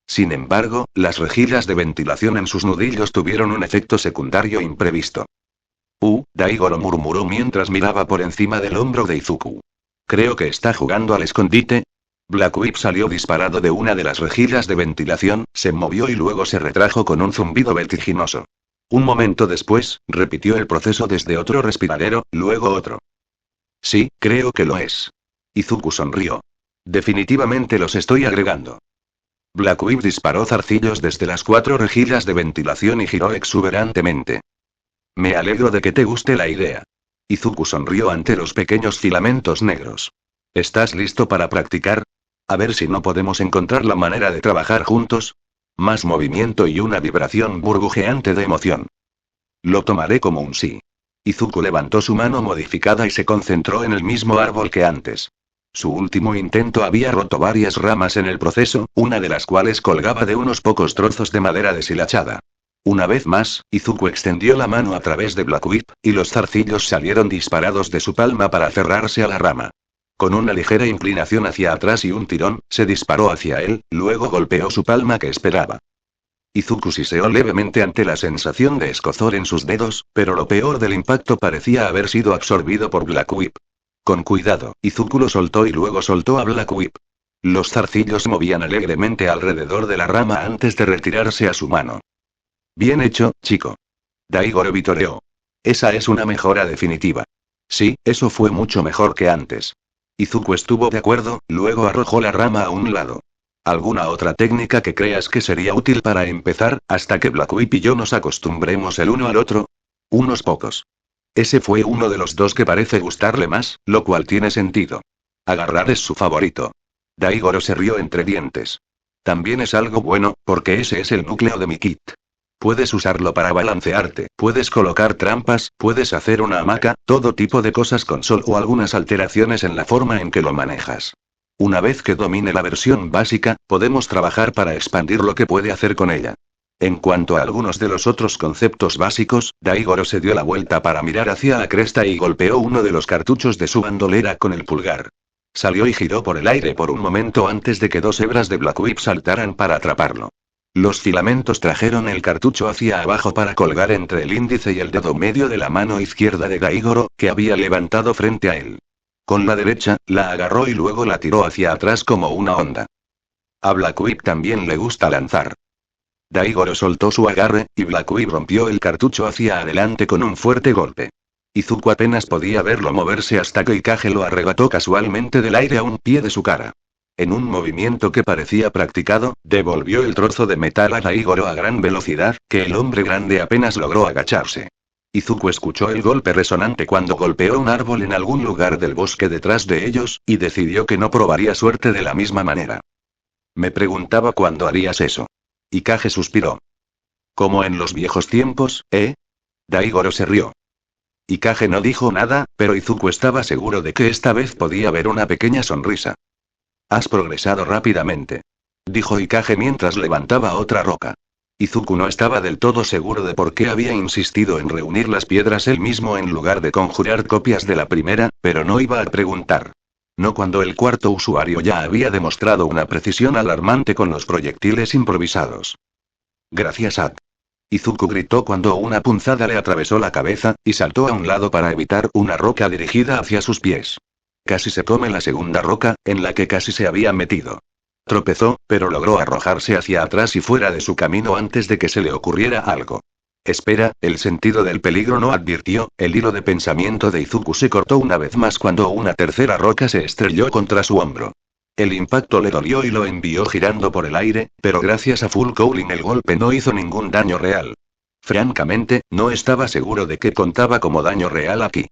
Sin embargo, las rejillas de ventilación en sus nudillos tuvieron un efecto secundario imprevisto. Daigoro murmuró mientras miraba por encima del hombro de Izuku. Creo que está jugando al escondite. Black Whip salió disparado de una de las rejillas de ventilación, se movió y luego se retrajo con un zumbido vertiginoso. Un momento después, repitió el proceso desde otro respiradero, luego otro. Sí, creo que lo es. Izuku sonrió. Definitivamente los estoy agregando. Black Whip disparó zarcillos desde las 4 rejillas de ventilación y giró exuberantemente. Me alegro de que te guste la idea. Izuku sonrió ante los pequeños filamentos negros. ¿Estás listo para practicar? A ver si no podemos encontrar la manera de trabajar juntos. Más movimiento y una vibración burbujeante de emoción. Lo tomaré como un sí. Izuku levantó su mano modificada y se concentró en el mismo árbol que antes. Su último intento había roto varias ramas en el proceso, una de las cuales colgaba de unos pocos trozos de madera deshilachada. Una vez más, Izuku extendió la mano a través de Black Whip, y los zarcillos salieron disparados de su palma para aferrarse a la rama. Con una ligera inclinación hacia atrás y un tirón, se disparó hacia él, luego golpeó su palma que esperaba. Izuku siseó levemente ante la sensación de escozor en sus dedos, pero lo peor del impacto parecía haber sido absorbido por Black Whip. Con cuidado, Izuku lo soltó y luego soltó a Black Whip. Los zarcillos movían alegremente alrededor de la rama antes de retirarse a su mano. Bien hecho, chico. Daigoro vitoreó. Esa es una mejora definitiva. Sí, eso fue mucho mejor que antes. Izuku estuvo de acuerdo, luego arrojó la rama a un lado. ¿Alguna otra técnica que creas que sería útil para empezar, hasta que Black Whip y yo nos acostumbremos el uno al otro? Unos pocos. Ese fue uno de los dos que parece gustarle más, lo cual tiene sentido. Agarrar es su favorito. Daigoro se rió entre dientes. También es algo bueno, porque ese es el núcleo de mi kit. Puedes usarlo para balancearte, puedes colocar trampas, puedes hacer una hamaca, todo tipo de cosas con sol o algunas alteraciones en la forma en que lo manejas. Una vez que domine la versión básica, podemos trabajar para expandir lo que puede hacer con ella. En cuanto a algunos de los otros conceptos básicos, Daigoro se dio la vuelta para mirar hacia la cresta y golpeó uno de los cartuchos de su bandolera con el pulgar. Salió y giró por el aire por un momento antes de que dos hebras de Black Whip saltaran para atraparlo. Los filamentos trajeron el cartucho hacia abajo para colgar entre el índice y el dedo medio de la mano izquierda de Daigoro, que había levantado frente a él. Con la derecha, la agarró y luego la tiró hacia atrás como una onda. A Black Whip también le gusta lanzar. Daigoro soltó su agarre, y Black Whip rompió el cartucho hacia adelante con un fuerte golpe. Izuku apenas podía verlo moverse hasta que Ikage lo arrebató casualmente del aire a un pie de su cara. En un movimiento que parecía practicado, devolvió el trozo de metal a Daigoro a gran velocidad, que el hombre grande apenas logró agacharse. Izuku escuchó el golpe resonante cuando golpeó un árbol en algún lugar del bosque detrás de ellos, y decidió que no probaría suerte de la misma manera. Me preguntaba cuándo harías eso. Ikage suspiró. Como en los viejos tiempos, ¿eh? Daigoro se rió. Ikage no dijo nada, pero Izuku estaba seguro de que esta vez podía ver una pequeña sonrisa. Has progresado rápidamente, dijo Ikage mientras levantaba otra roca. Izuku no estaba del todo seguro de por qué había insistido en reunir las piedras él mismo en lugar de conjurar copias de la primera, pero no iba a preguntar. No cuando el cuarto usuario ya había demostrado una precisión alarmante con los proyectiles improvisados. Gracias a... Izuku gritó cuando una punzada le atravesó la cabeza, y saltó a un lado para evitar una roca dirigida hacia sus pies. Casi se come la segunda roca, en la que casi se había metido. Tropezó, pero logró arrojarse hacia atrás y fuera de su camino antes de que se le ocurriera algo. Espera, el sentido del peligro no advirtió, el hilo de pensamiento de Izuku se cortó una vez más cuando una tercera roca se estrelló contra su hombro. El impacto le dolió y lo envió girando por el aire, pero gracias a Full Cowling el golpe no hizo ningún daño real. Francamente, no estaba seguro de que contaba como daño real aquí.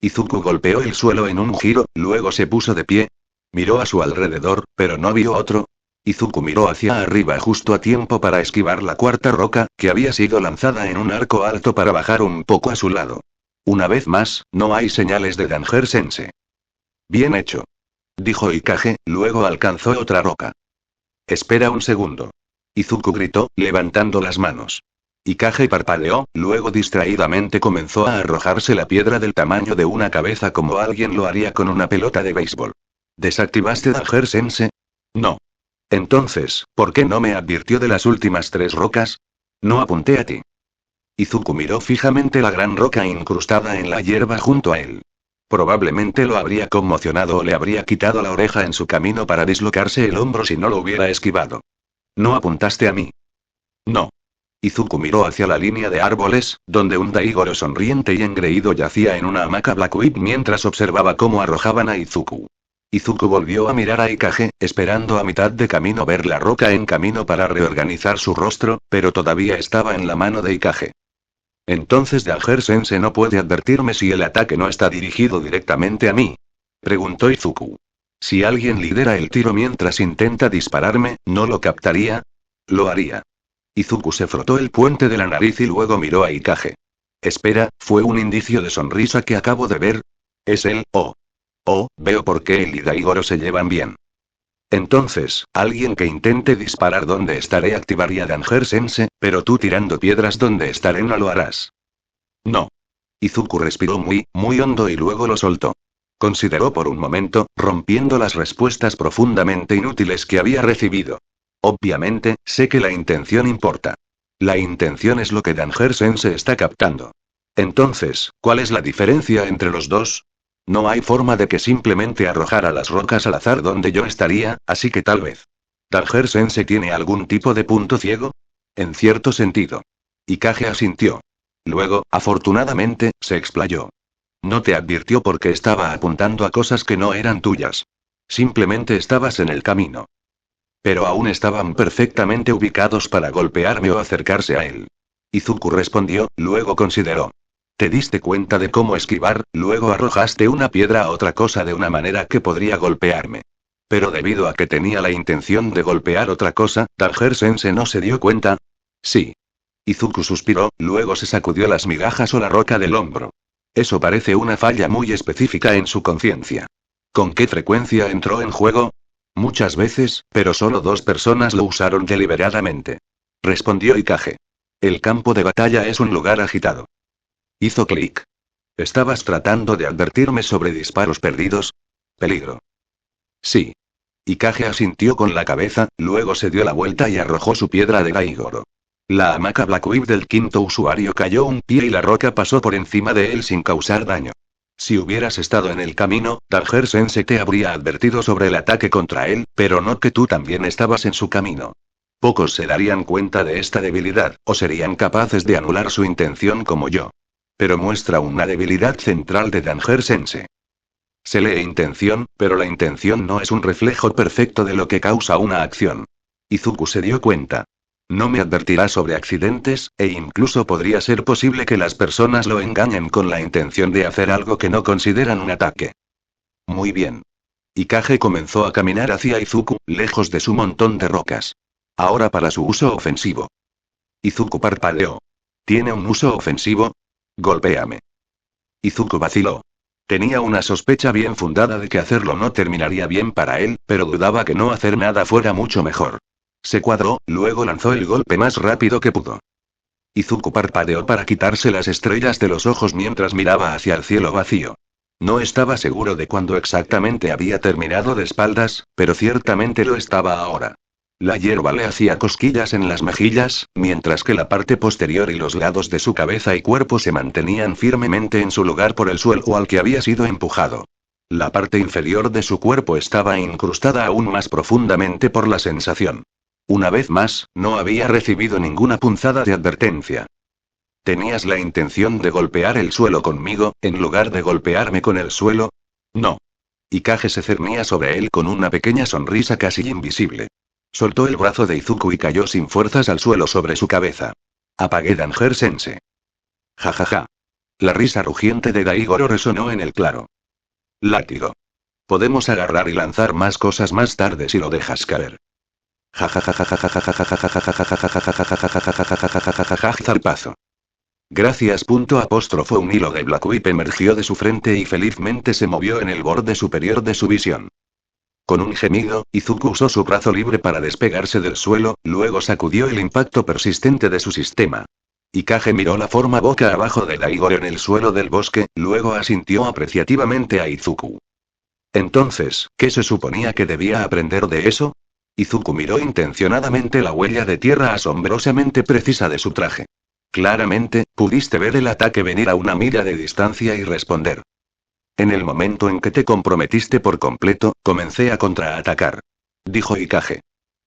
Izuku golpeó el suelo en un giro, luego se puso de pie. Miró a su alrededor, pero no vio otro. Izuku miró hacia arriba justo a tiempo para esquivar la cuarta roca, que había sido lanzada en un arco alto para bajar un poco a su lado. Una vez más, no hay señales de Danger-sensei. Bien hecho, dijo Ikage, luego alcanzó otra roca. Espera un segundo. Izuku gritó, levantando las manos. Ikage parpadeó, luego distraídamente comenzó a arrojarse la piedra del tamaño de una cabeza como alguien lo haría con una pelota de béisbol. ¿Desactivaste Danger-sensei? No. Entonces, ¿por qué no me advirtió de las últimas 3 rocas? No apunté a ti. Izuku miró fijamente la gran roca incrustada en la hierba junto a él. Probablemente lo habría conmocionado o le habría quitado la oreja en su camino para dislocarse el hombro si no lo hubiera esquivado. ¿No apuntaste a mí? No. Izuku miró hacia la línea de árboles, donde un Daigoro sonriente y engreído yacía en una hamaca Black Whip mientras observaba cómo arrojaban a Izuku. Izuku volvió a mirar a Ikage, esperando a mitad de camino ver la roca en camino para reorganizar su rostro, pero todavía estaba en la mano de Ikage. Entonces Danger-sensei no puede advertirme si el ataque no está dirigido directamente a mí, preguntó Izuku. Si alguien lidera el tiro mientras intenta dispararme, ¿no lo captaría? Lo haría. Izuku se frotó el puente de la nariz y luego miró a Ikage. Espera, ¿fue un indicio de sonrisa que acabo de ver? ¿Es él? Oh, veo por qué él y Daigoro se llevan bien. Entonces, alguien que intente disparar donde estaré activaría Danger-sensei, pero tú tirando piedras donde estaré no lo harás. No. Izuku respiró muy hondo y luego lo soltó. Consideró por un momento, rompiendo las respuestas profundamente inútiles que había recibido. Obviamente, sé que la intención importa. La intención es lo que Danger-sensei está captando. Entonces, ¿cuál es la diferencia entre los dos? No hay forma de que simplemente arrojara las rocas al azar donde yo estaría, así que tal vez. ¿Danger-sensei tiene algún tipo de punto ciego? En cierto sentido. Ikage asintió. Luego, afortunadamente, se explayó. No te advirtió porque estaba apuntando a cosas que no eran tuyas. Simplemente estabas en el camino. Pero aún estaban perfectamente ubicados para golpearme o acercarse a él. Izuku respondió, luego consideró. Te diste cuenta de cómo esquivar, luego arrojaste una piedra a otra cosa de una manera que podría golpearme. Pero debido a que tenía la intención de golpear otra cosa, Danger-sensei no se dio cuenta. Sí. Izuku suspiró, luego se sacudió las migajas o la roca del hombro. Eso parece una falla muy específica en su conciencia. ¿Con qué frecuencia entró en juego? Muchas veces, pero solo 2 personas lo usaron deliberadamente. Respondió Ikage. El campo de batalla es un lugar agitado. Hizo clic. ¿Estabas tratando de advertirme sobre disparos perdidos? Peligro. Sí. Ikage asintió con la cabeza, luego se dio la vuelta y arrojó su piedra de Daigoro. La hamaca Black Whip del 5.º usuario cayó un pie y la roca pasó por encima de él sin causar daño. Si hubieras estado en el camino, Danger Sensei te habría advertido sobre el ataque contra él, pero no que tú también estabas en su camino. Pocos se darían cuenta de esta debilidad, o serían capaces de anular su intención como yo. Pero muestra una debilidad central de Danger Sensei. Se lee intención, pero la intención no es un reflejo perfecto de lo que causa una acción. Izuku se dio cuenta. No me advertirá sobre accidentes, e incluso podría ser posible que las personas lo engañen con la intención de hacer algo que no consideran un ataque. Muy bien. Ikage comenzó a caminar hacia Izuku, lejos de su montón de rocas. Ahora para su uso ofensivo. Izuku parpadeó. ¿Tiene un uso ofensivo? Golpéame. Izuku vaciló. Tenía una sospecha bien fundada de que hacerlo no terminaría bien para él, pero dudaba que no hacer nada fuera mucho mejor. Se cuadró, luego lanzó el golpe más rápido que pudo. Izuku parpadeó para quitarse las estrellas de los ojos mientras miraba hacia el cielo vacío. No estaba seguro de cuándo exactamente había terminado de espaldas, pero ciertamente lo estaba ahora. La hierba le hacía cosquillas en las mejillas, mientras que la parte posterior y los lados de su cabeza y cuerpo se mantenían firmemente en su lugar por el suelo al que había sido empujado. La parte inferior de su cuerpo estaba incrustada aún más profundamente por la sensación. Una vez más, no había recibido ninguna punzada de advertencia. ¿Tenías la intención de golpear el suelo conmigo, en lugar de golpearme con el suelo? No. Ikage se cernía sobre él con una pequeña sonrisa casi invisible. Soltó el brazo de Izuku y cayó sin fuerzas al suelo sobre su cabeza. Apagué Danger Sensei. Jajaja. La risa rugiente de Daigoro resonó en el claro. Látigo. Podemos agarrar y lanzar más cosas más tarde si lo dejas caer. Zarpazo. Gracias. Un hilo de Black Whip emergió de su frente y felizmente se movió en el borde superior de su visión. Con un gemido, Izuku usó su brazo libre para despegarse del suelo, luego sacudió el impacto persistente de su sistema. Ikage miró la forma boca abajo de Daigoro en el suelo del bosque, luego asintió apreciativamente a Izuku. Entonces, ¿qué se suponía que debía aprender de eso? Izuku miró intencionadamente la huella de tierra asombrosamente precisa de su traje. Claramente, pudiste ver el ataque venir a una milla de distancia y responder. En el momento en que te comprometiste por completo, comencé a contraatacar. Dijo Ikage.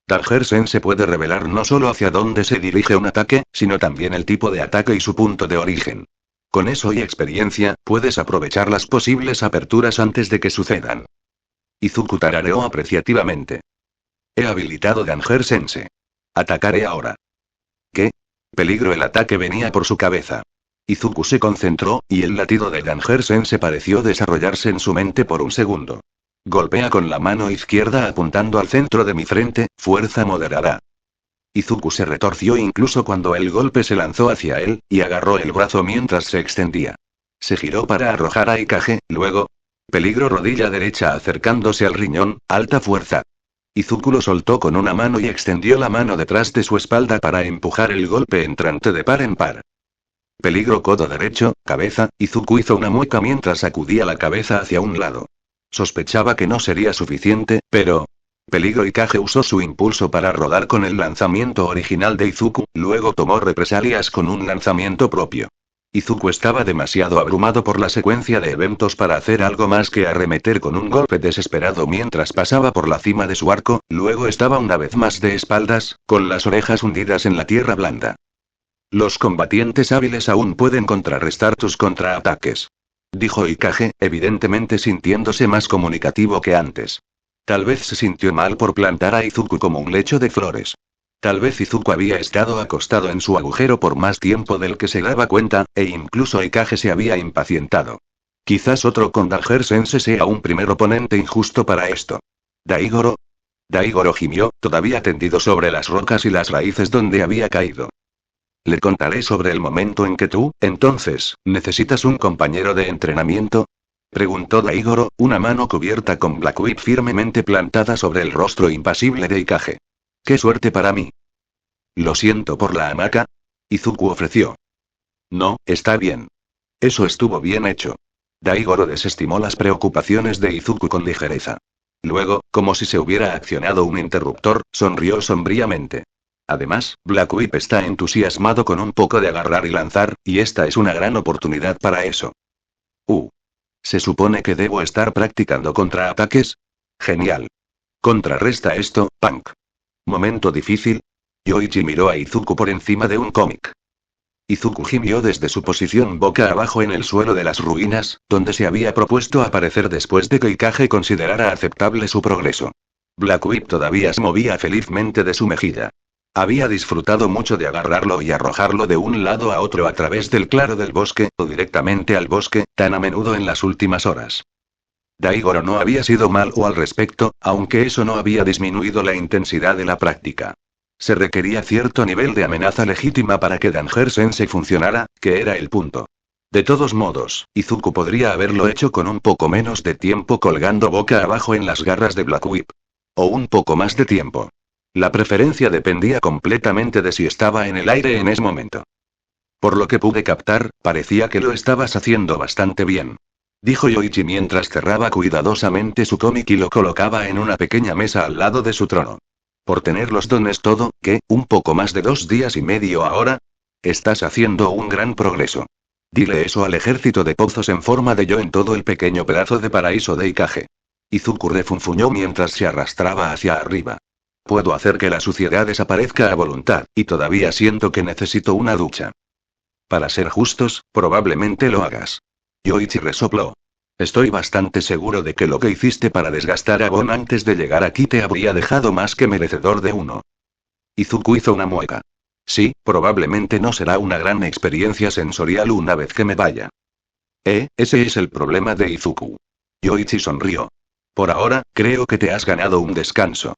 Danger Sensei puede revelar no solo hacia dónde se dirige un ataque, sino también el tipo de ataque y su punto de origen. Con eso y experiencia, puedes aprovechar las posibles aperturas antes de que sucedan. Izuku tarareó apreciativamente. He habilitado Danger Sensei. Atacaré ahora. ¿Qué? Peligro. El ataque venía por su cabeza. Izuku se concentró, y el latido de Danger Sensei pareció desarrollarse en su mente por un segundo. Golpea con la mano izquierda apuntando al centro de mi frente, fuerza moderada. Izuku se retorció incluso cuando el golpe se lanzó hacia él, y agarró el brazo mientras se extendía. Se giró para arrojar a Ikage, luego. Peligro. Rodilla derecha acercándose al riñón, alta fuerza. Izuku lo soltó con una mano y extendió la mano detrás de su espalda para empujar el golpe entrante de par en par. Peligro. Codo derecho, cabeza. Izuku hizo una mueca mientras sacudía la cabeza hacia un lado. Sospechaba que no sería suficiente, pero... Peligro. Ikage usó su impulso para rodar con el lanzamiento original de Izuku, luego tomó represalias con un lanzamiento propio. Izuku estaba demasiado abrumado por la secuencia de eventos para hacer algo más que arremeter con un golpe desesperado mientras pasaba por la cima de su arco, luego estaba una vez más de espaldas, con las orejas hundidas en la tierra blanda. Los combatientes hábiles aún pueden contrarrestar tus contraataques. Dijo Ikage, evidentemente sintiéndose más comunicativo que antes. Tal vez se sintió mal por plantar a Izuku como un lecho de flores. Tal vez Izuku había estado acostado en su agujero por más tiempo del que se daba cuenta, e incluso Ikage se había impacientado. Quizás otro con Danger Sensei sea un primer oponente injusto para esto. ¿Daigoro? Daigoro gimió, todavía tendido sobre las rocas y las raíces donde había caído. Le contaré sobre el momento en que tú, entonces, necesitas un compañero de entrenamiento. Preguntó Daigoro, una mano cubierta con Black Whip firmemente plantada sobre el rostro impasible de Ikage. ¡Qué suerte para mí! Lo siento por la hamaca. Izuku ofreció. No, está bien. Eso estuvo bien hecho. Daigoro desestimó las preocupaciones de Izuku con ligereza. Luego, como si se hubiera accionado un interruptor, sonrió sombríamente. Además, Black Whip está entusiasmado con un poco de agarrar y lanzar, y esta es una gran oportunidad para eso. ¿Se supone que debo estar practicando contraataques? Genial. Contrarresta esto, Punk. Momento difícil. Yoichi miró a Izuku por encima de un cómic. Izuku gimió desde su posición boca abajo en el suelo de las ruinas, donde se había propuesto aparecer después de que Ikage considerara aceptable su progreso. Black Whip todavía se movía felizmente de su mejilla. Había disfrutado mucho de agarrarlo y arrojarlo de un lado a otro a través del claro del bosque, o directamente al bosque, tan a menudo en las últimas horas. Daigoro no había sido malo al respecto, aunque eso no había disminuido la intensidad de la práctica. Se requería cierto nivel de amenaza legítima para que Danger-sensei funcionara, que era el punto. De todos modos, Izuku podría haberlo hecho con un poco menos de tiempo colgando boca abajo en las garras de Black Whip. O un poco más de tiempo. La preferencia dependía completamente de si estaba en el aire en ese momento. Por lo que pude captar, parecía que lo estabas haciendo bastante bien. Dijo Yoichi mientras cerraba cuidadosamente su cómic y lo colocaba en una pequeña mesa al lado de su trono. Por tener los dones todo, ¿qué? ¿Un poco más de 2 días y medio ahora? Estás haciendo un gran progreso. Dile eso al ejército de pozos en forma de yo en todo el pequeño pedazo de paraíso de Ikage. Izuku refunfuñó mientras se arrastraba hacia arriba. Puedo hacer que la suciedad desaparezca a voluntad, y todavía siento que necesito una ducha. Para ser justos, probablemente lo hagas. Yoichi resopló. Estoy bastante seguro de que lo que hiciste para desgastar a Bon antes de llegar aquí te habría dejado más que merecedor de uno. Izuku hizo una mueca. Sí, probablemente no será una gran experiencia sensorial una vez que me vaya. Ese es el problema de Izuku. Yoichi sonrió. Por ahora, creo que te has ganado un descanso.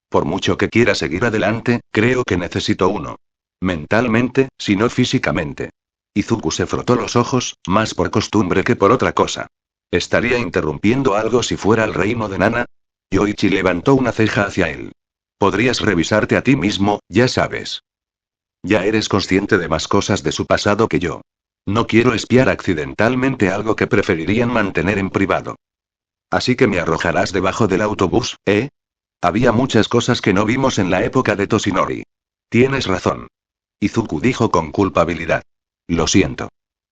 Por mucho que quiera seguir adelante, creo que necesito uno. Mentalmente, si no físicamente. Izuku se frotó los ojos, más por costumbre que por otra cosa. ¿Estaría interrumpiendo algo si fuera el reino de Nana? Yoichi levantó una ceja hacia él. Podrías revisarte a ti mismo, ya sabes. Ya eres consciente de más cosas de su pasado que yo. No quiero espiar accidentalmente algo que preferirían mantener en privado. Así que me arrojarás debajo del autobús, ¿eh? Había muchas cosas que no vimos en la época de Toshinori. Tienes razón. Izuku dijo con culpabilidad. Lo siento.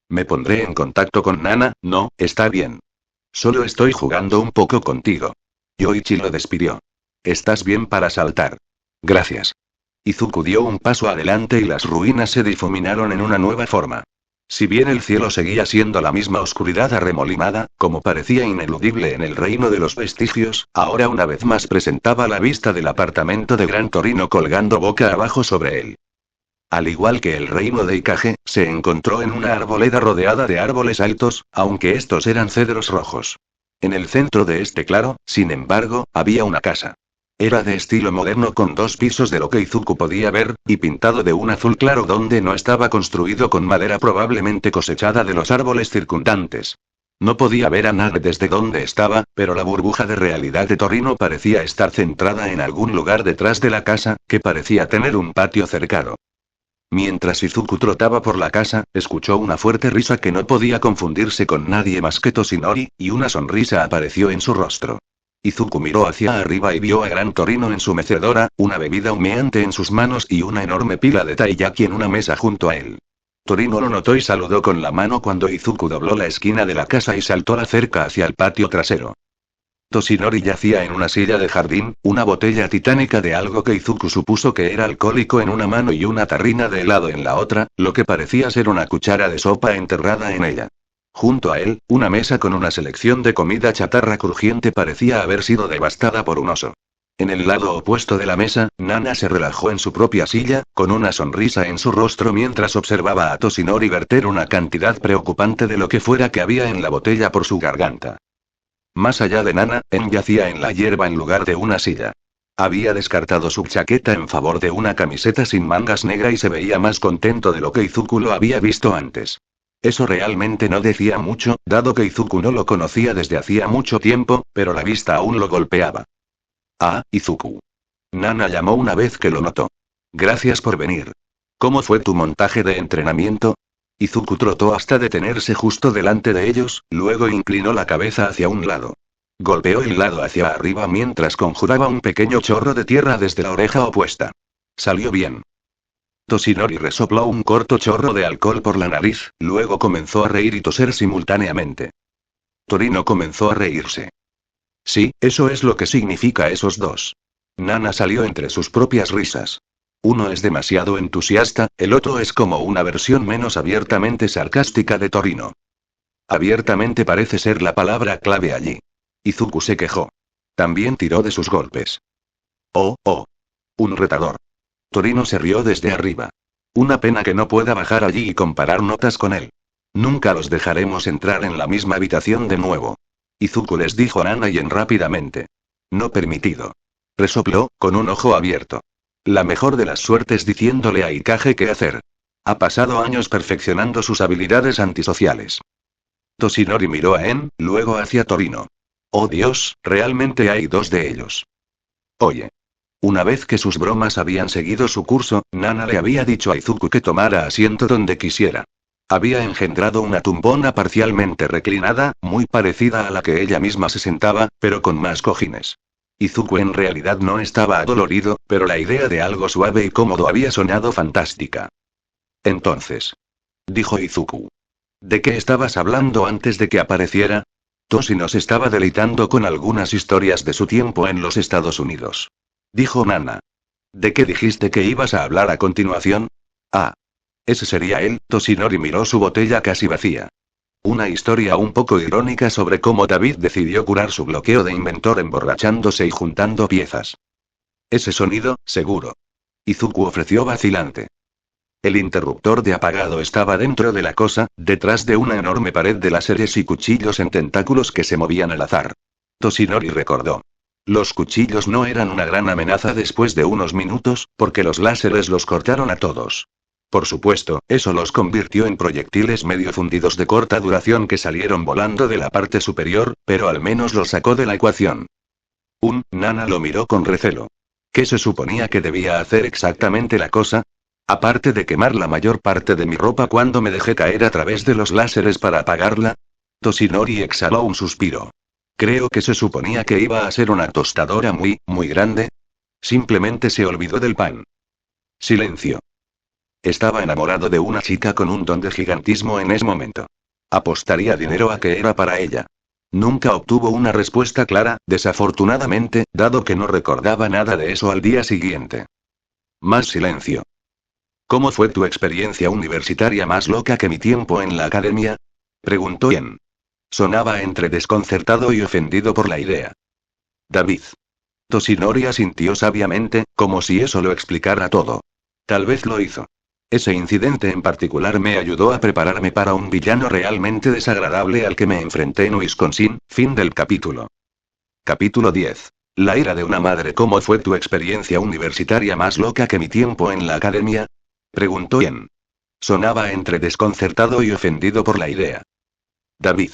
Me pondré en contacto con Nana, no, está bien. Solo estoy jugando un poco contigo. Yoichi lo despidió. Estás bien para saltar. Gracias. Izuku dio un paso adelante y las ruinas se difuminaron en una nueva forma. Si bien el cielo seguía siendo la misma oscuridad arremolinada, como parecía ineludible en el reino de los vestigios, ahora una vez más presentaba la vista del apartamento de Gran Torino colgando boca abajo sobre él. Al igual que el reino de Ikage, se encontró en una arboleda rodeada de árboles altos, aunque estos eran cedros rojos. En el centro de este claro, sin embargo, había una casa. Era de estilo moderno con 2 pisos de lo que Izuku podía ver, y pintado de un azul claro donde no estaba construido con madera probablemente cosechada de los árboles circundantes. No podía ver a nadie desde donde estaba, pero la burbuja de realidad de Torino parecía estar centrada en algún lugar detrás de la casa, que parecía tener un patio cercado. Mientras Izuku trotaba por la casa, escuchó una fuerte risa que no podía confundirse con nadie más que Toshinori, y una sonrisa apareció en su rostro. Izuku miró hacia arriba y vio a Gran Torino en su mecedora, una bebida humeante en sus manos y una enorme pila de taiyaki en una mesa junto a él. Torino lo notó y saludó con la mano cuando Izuku dobló la esquina de la casa y saltó la cerca hacia el patio trasero. Toshinori yacía en una silla de jardín, una botella titánica de algo que Izuku supuso que era alcohólico en una mano y una tarrina de helado en la otra, lo que parecía ser una cuchara de sopa enterrada en ella. Junto a él, una mesa con una selección de comida chatarra crujiente parecía haber sido devastada por un oso. En el lado opuesto de la mesa, Nana se relajó en su propia silla, con una sonrisa en su rostro mientras observaba a Toshinori verter una cantidad preocupante de lo que fuera que había en la botella por su garganta. Más allá de Nana, En yacía en la hierba en lugar de una silla. Había descartado su chaqueta en favor de una camiseta sin mangas negra y se veía más contento de lo que Izuku lo había visto antes. Eso realmente no decía mucho, dado que Izuku no lo conocía desde hacía mucho tiempo, pero la vista aún lo golpeaba. Ah, Izuku. Nana llamó una vez que lo notó. Gracias por venir. ¿Cómo fue tu montaje de entrenamiento? Izuku trotó hasta detenerse justo delante de ellos, luego inclinó la cabeza hacia un lado. Golpeó el lado hacia arriba mientras conjuraba un pequeño chorro de tierra desde la oreja opuesta. Salió bien. Toshinori resopló un corto chorro de alcohol por la nariz, luego comenzó a reír y toser simultáneamente. Torino comenzó a reírse. Sí, eso es lo que significa esos dos. Nana salió entre sus propias risas. Uno es demasiado entusiasta, el otro es como una versión menos abiertamente sarcástica de Torino. Abiertamente parece ser la palabra clave allí. Izuku se quejó. También tiró de sus golpes. Oh, oh. Un retador. Torino se rió desde arriba. Una pena que no pueda bajar allí y comparar notas con él. Nunca los dejaremos entrar en la misma habitación de nuevo. Izuku les dijo a Nana y en rápidamente. No permitido. Resopló, con un ojo abierto. La mejor de las suertes diciéndole a Ikage qué hacer. Ha pasado años perfeccionando sus habilidades antisociales. Toshinori miró a En, luego hacia Torino. Oh Dios, realmente hay dos de ellos. Oye. Una vez que sus bromas habían seguido su curso, Nana le había dicho a Izuku que tomara asiento donde quisiera. Había engendrado una tumbona parcialmente reclinada, muy parecida a la que ella misma se sentaba, pero con más cojines. Izuku en realidad no estaba adolorido, pero la idea de algo suave y cómodo había sonado fantástica. Entonces. Dijo Izuku. ¿De qué estabas hablando antes de que apareciera? Toshi nos estaba deleitando con algunas historias de su tiempo en los Estados Unidos. Dijo Nana. ¿De qué dijiste que ibas a hablar a continuación? Ah. Ese sería él. Toshinori miró su botella casi vacía. Una historia un poco irónica sobre cómo David decidió curar su bloqueo de inventor emborrachándose y juntando piezas. Ese sonido, seguro. Izuku ofreció vacilante. El interruptor de apagado estaba dentro de la cosa, detrás de una enorme pared de láseres y cuchillos en tentáculos que se movían al azar. Toshinori recordó. Los cuchillos no eran una gran amenaza después de unos minutos, porque los láseres los cortaron a todos. Por supuesto, eso los convirtió en proyectiles medio fundidos de corta duración que salieron volando de la parte superior, pero al menos los sacó de la ecuación. Nana lo miró con recelo. ¿Qué se suponía que debía hacer exactamente la cosa? Aparte de quemar la mayor parte de mi ropa cuando me dejé caer a través de los láseres para apagarla. Toshinori exhaló un suspiro. Creo que se suponía que iba a ser una tostadora muy, muy grande. Simplemente se olvidó del pan. Silencio. Estaba enamorado de una chica con un don de gigantismo en ese momento. Apostaría dinero a que era para ella. Nunca obtuvo una respuesta clara, desafortunadamente, dado que no recordaba nada de eso al día siguiente. Más silencio. ¿Cómo fue tu experiencia universitaria más loca que mi tiempo en la academia? Preguntó Ian. Sonaba entre desconcertado y ofendido por la idea. David. Toshinori asintió sabiamente, como si eso lo explicara todo. Tal vez lo hizo. Ese incidente en particular me ayudó a prepararme para un villano realmente desagradable al que me enfrenté en Wisconsin. Fin del capítulo. Capítulo 10. La ira de una madre. ¿Cómo fue tu experiencia universitaria más loca que mi tiempo en la academia? Preguntó Ian. Sonaba entre desconcertado y ofendido por la idea. David.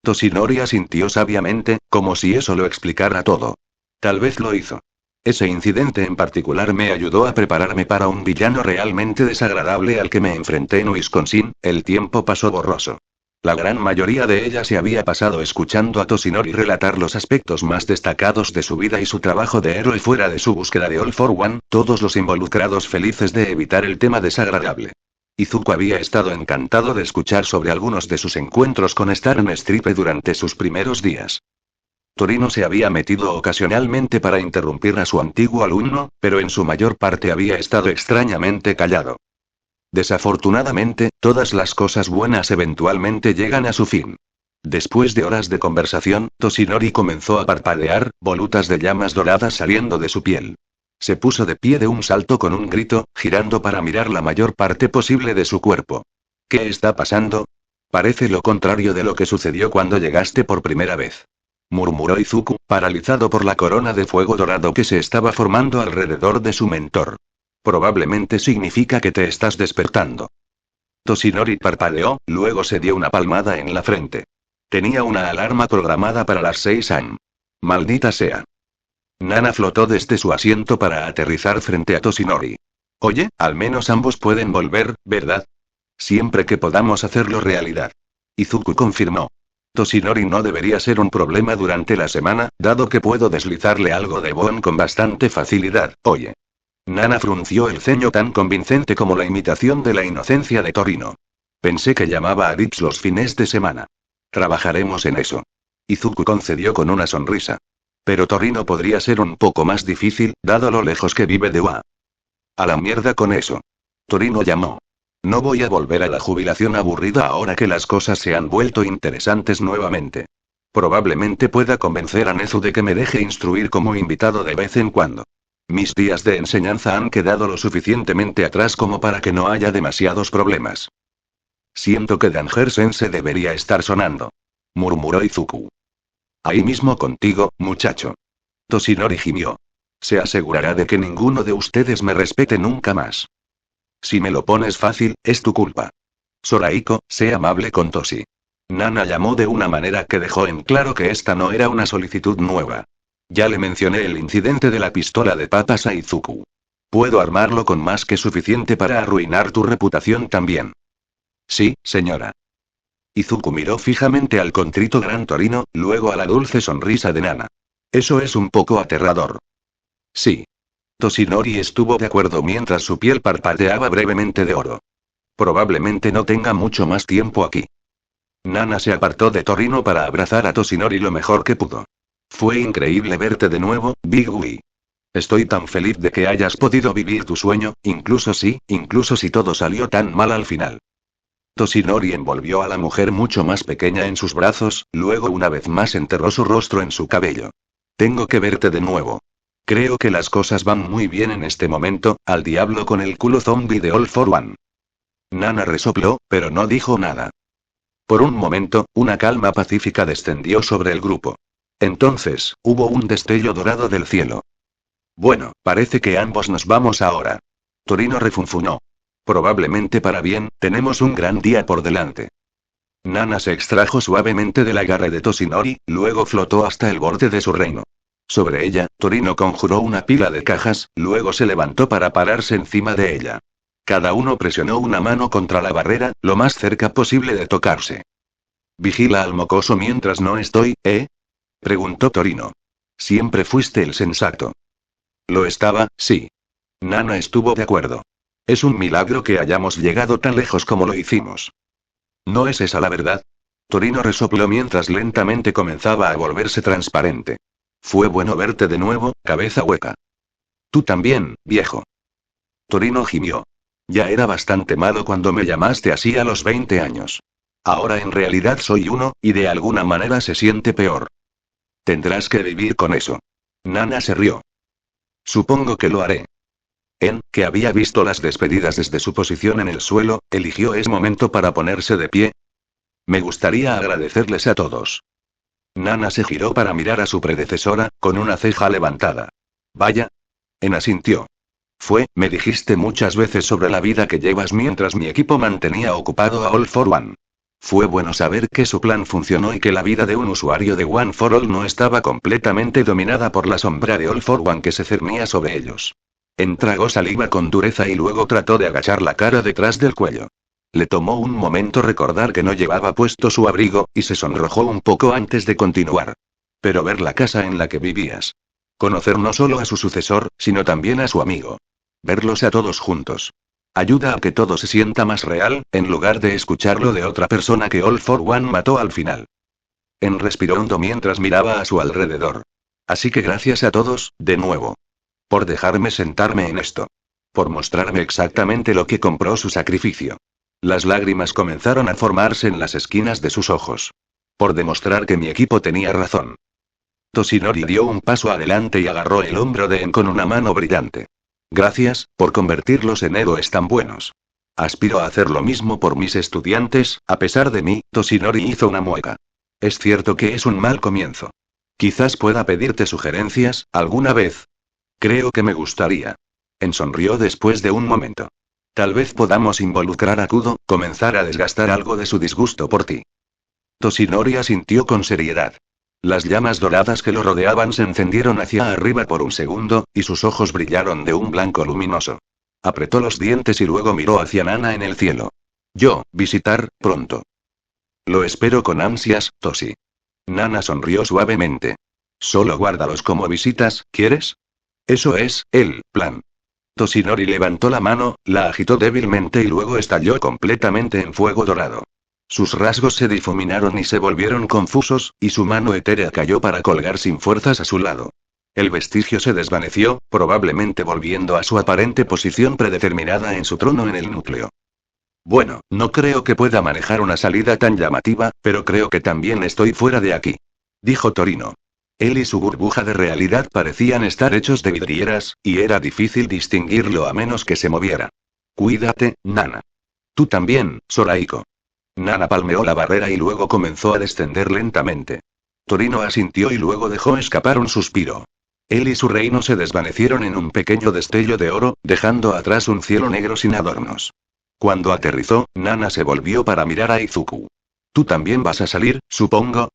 Toshinori asintió sabiamente, como si eso lo explicara todo. Tal vez lo hizo. Ese incidente en particular me ayudó a prepararme para un villano realmente desagradable al que me enfrenté en Wisconsin. El tiempo pasó borroso. La gran mayoría de ella se había pasado escuchando a Toshinori relatar los aspectos más destacados de su vida y su trabajo de héroe fuera de su búsqueda de All for One, todos los involucrados felices de evitar el tema desagradable. Izuku había estado encantado de escuchar sobre algunos de sus encuentros con Stern Stripe durante sus primeros días. Torino se había metido ocasionalmente para interrumpir a su antiguo alumno, pero en su mayor parte había estado extrañamente callado. Desafortunadamente, todas las cosas buenas eventualmente llegan a su fin. Después de horas de conversación, Toshinori comenzó a parpadear, volutas de llamas doradas saliendo de su piel. Se puso de pie de un salto con un grito, girando para mirar la mayor parte posible de su cuerpo. ¿Qué está pasando? Parece lo contrario de lo que sucedió cuando llegaste por primera vez. murmuró Izuku, paralizado por la corona de fuego dorado que se estaba formando alrededor de su mentor. Probablemente significa que te estás despertando. Toshinori parpadeó, luego se dio una palmada en la frente. Tenía una alarma programada para las 6 am. Maldita sea. Nana flotó desde su asiento para aterrizar frente a Toshinori. Oye, al menos ambos pueden volver, ¿verdad? Siempre que podamos hacerlo realidad. Izuku confirmó. Toshinori no debería ser un problema durante la semana, dado que puedo deslizarle algo de Bon con bastante facilidad. Oye. Nana frunció el ceño tan convincente como la imitación de la inocencia de Torino. Pensé que llamaba a Dips los fines de semana. Trabajaremos en eso. Izuku concedió con una sonrisa. Pero Torino podría ser un poco más difícil, dado lo lejos que vive de Wa. A la mierda con eso. Torino llamó. No voy a volver a la jubilación aburrida ahora que las cosas se han vuelto interesantes nuevamente. Probablemente pueda convencer a Nezu de que me deje instruir como invitado de vez en cuando. Mis días de enseñanza han quedado lo suficientemente atrás como para que no haya demasiados problemas. Siento que Danger-sense debería estar sonando. Murmuró Izuku. Ahí mismo contigo, muchacho. Toshinori gimió. Se asegurará de que ninguno de ustedes me respete nunca más. Si me lo pones fácil, es tu culpa. Soraiko, sé amable con Toshi. Nana llamó de una manera que dejó en claro que esta no era una solicitud nueva. Ya le mencioné el incidente de la pistola de papas a Izuku. Puedo armarlo con más que suficiente para arruinar tu reputación también. Sí, señora. Izuku miró fijamente al contrito gran Torino, luego a la dulce sonrisa de Nana. Eso es un poco aterrador. Sí. Toshinori estuvo de acuerdo mientras su piel parpadeaba brevemente de oro. Probablemente no tenga mucho más tiempo aquí. Nana se apartó de Torino para abrazar a Toshinori lo mejor que pudo. Fue increíble verte de nuevo, Big Wii. Estoy tan feliz de que hayas podido vivir tu sueño, incluso si todo salió tan mal al final. Toshinori envolvió a la mujer mucho más pequeña en sus brazos, luego una vez más enterró su rostro en su cabello. Tengo que verte de nuevo. Creo que las cosas van muy bien en este momento, al diablo con el culo zombie de All for One. Nana resopló, pero no dijo nada. Por un momento, una calma pacífica descendió sobre el grupo. Entonces, hubo un destello dorado del cielo. Bueno, parece que ambos nos vamos ahora. Torino refunfuñó. Probablemente para bien, tenemos un gran día por delante. Nana se extrajo suavemente del agarre de Toshinori, luego flotó hasta el borde de su reino. Sobre ella, Torino conjuró una pila de cajas, luego se levantó para pararse encima de ella. Cada uno presionó una mano contra la barrera, lo más cerca posible de tocarse. Vigila al mocoso mientras no estoy, ¿eh? Preguntó Torino. Siempre fuiste el sensato. Lo estaba, sí. Nana estuvo de acuerdo. Es un milagro que hayamos llegado tan lejos como lo hicimos. ¿No es esa la verdad? Torino resopló mientras lentamente comenzaba a volverse transparente. Fue bueno verte de nuevo, cabeza hueca. Tú también, viejo. Torino gimió. Ya era bastante malo cuando me llamaste así a los 20 años. Ahora en realidad soy uno, y de alguna manera se siente peor. Tendrás que vivir con eso. Nana se rió. Supongo que lo haré. En, que había visto las despedidas desde su posición en el suelo, eligió ese momento para ponerse de pie. Me gustaría agradecerles a todos. Nana se giró para mirar a su predecesora, con una ceja levantada. Vaya. En asintió. Me dijiste muchas veces sobre la vida que llevas mientras mi equipo mantenía ocupado a All for One. Fue bueno saber que su plan funcionó y que la vida de un usuario de One for All no estaba completamente dominada por la sombra de All for One que se cernía sobre ellos. Entragó saliva con dureza y luego trató de agachar la cara detrás del cuello. Le tomó un momento recordar que no llevaba puesto su abrigo, y se sonrojó un poco antes de continuar. Pero ver la casa en la que vivías. Conocer no solo a su sucesor, sino también a su amigo. Verlos a todos juntos. Ayuda a que todo se sienta más real, en lugar de escucharlo de otra persona que All for One mató al final. Respiró hondo mientras miraba a su alrededor. Así que gracias a todos, de nuevo. Por dejarme sentarme en esto. Por mostrarme exactamente lo que compró su sacrificio. Las lágrimas comenzaron a formarse en las esquinas de sus ojos. Por demostrar que mi equipo tenía razón. Toshinori dio un paso adelante y agarró el hombro de En con una mano brillante. Gracias, por convertirlos en héroes tan buenos. Aspiro a hacer lo mismo por mis estudiantes, a pesar de mí. Toshinori hizo una mueca. Es cierto que es un mal comienzo. Quizás pueda pedirte sugerencias, alguna vez. Creo que me gustaría. Sonrió después de un momento. Tal vez podamos involucrar a Kudo, comenzar a desgastar algo de su disgusto por ti. Toshinori asintió con seriedad. Las llamas doradas que lo rodeaban se encendieron hacia arriba por un segundo, y sus ojos brillaron de un blanco luminoso. Apretó los dientes y luego miró hacia Nana en el cielo. Yo, visitar, pronto. Lo espero con ansias, Toshi. Nana sonrió suavemente. Solo guárdalos como visitas, ¿quieres? Eso es, el plan. Toshinori levantó la mano, la agitó débilmente y luego estalló completamente en fuego dorado. Sus rasgos se difuminaron y se volvieron confusos, y su mano etérea cayó para colgar sin fuerzas a su lado. El vestigio se desvaneció, probablemente volviendo a su aparente posición predeterminada en su trono en el núcleo. Bueno, no creo que pueda manejar una salida tan llamativa, pero creo que también estoy fuera de aquí. Dijo Torino. Él y su burbuja de realidad parecían estar hechos de vidrieras, y era difícil distinguirlo a menos que se moviera. Cuídate, Nana. Tú también, Soraiko. Nana palmeó la barrera y luego comenzó a descender lentamente. Torino asintió y luego dejó escapar un suspiro. Él y su reino se desvanecieron en un pequeño destello de oro, dejando atrás un cielo negro sin adornos. Cuando aterrizó, Nana se volvió para mirar a Izuku. ¿Tú también vas a salir, supongo?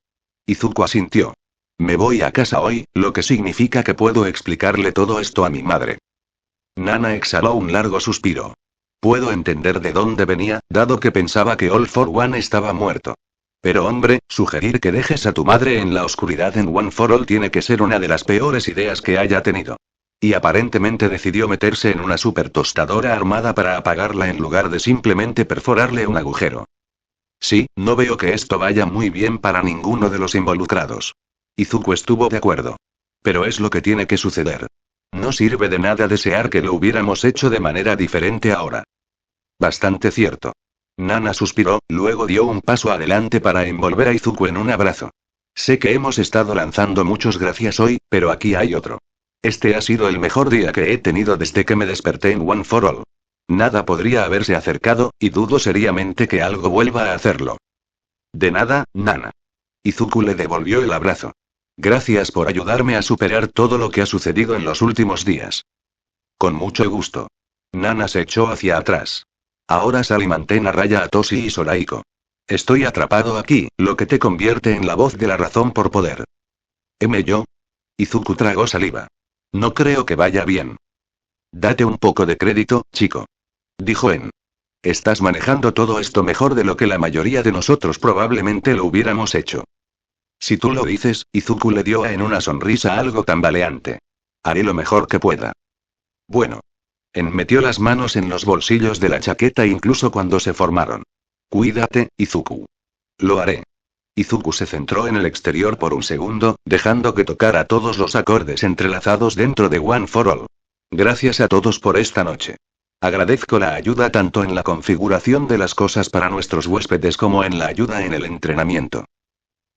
Izuku asintió. Me voy a casa hoy, lo que significa que puedo explicarle todo esto a mi madre. Nana exhaló un largo suspiro. Puedo entender de dónde venía, dado que pensaba que All for One estaba muerto. Pero hombre, sugerir que dejes a tu madre en la oscuridad en One for All tiene que ser una de las peores ideas que haya tenido. Y aparentemente decidió meterse en una super tostadora armada para apagarla en lugar de simplemente perforarle un agujero. Sí, no veo que esto vaya muy bien para ninguno de los involucrados. Izuku estuvo de acuerdo. Pero es lo que tiene que suceder. No sirve de nada desear que lo hubiéramos hecho de manera diferente ahora. Bastante cierto. Nana suspiró, luego dio un paso adelante para envolver a Izuku en un abrazo. Sé que hemos estado lanzando muchos gracias hoy, pero aquí hay otro. Este ha sido el mejor día que he tenido desde que me desperté en One for All. Nada podría haberse acercado, y dudo seriamente que algo vuelva a hacerlo. De nada, Nana. Izuku le devolvió el abrazo. Gracias por ayudarme a superar todo lo que ha sucedido en los últimos días. Con mucho gusto. Nana se echó hacia atrás. Ahora sal y mantén a raya a Toshi y Soraiko. Estoy atrapado aquí, lo que te convierte en la voz de la razón por poder. ¿Yo? Izuku tragó saliva. No creo que vaya bien. Date un poco de crédito, chico. Dijo En. Estás manejando todo esto mejor de lo que la mayoría de nosotros probablemente lo hubiéramos hecho. Si tú lo dices, Izuku le dio a En una sonrisa algo tambaleante. Haré lo mejor que pueda. Bueno. En metió las manos en los bolsillos de la chaqueta incluso cuando se formaron. Cuídate, Izuku. Lo haré. Izuku se centró en el exterior por un segundo, dejando que tocara todos los acordes entrelazados dentro de One for All. Gracias a todos por esta noche. Agradezco la ayuda tanto en la configuración de las cosas para nuestros huéspedes como en la ayuda en el entrenamiento.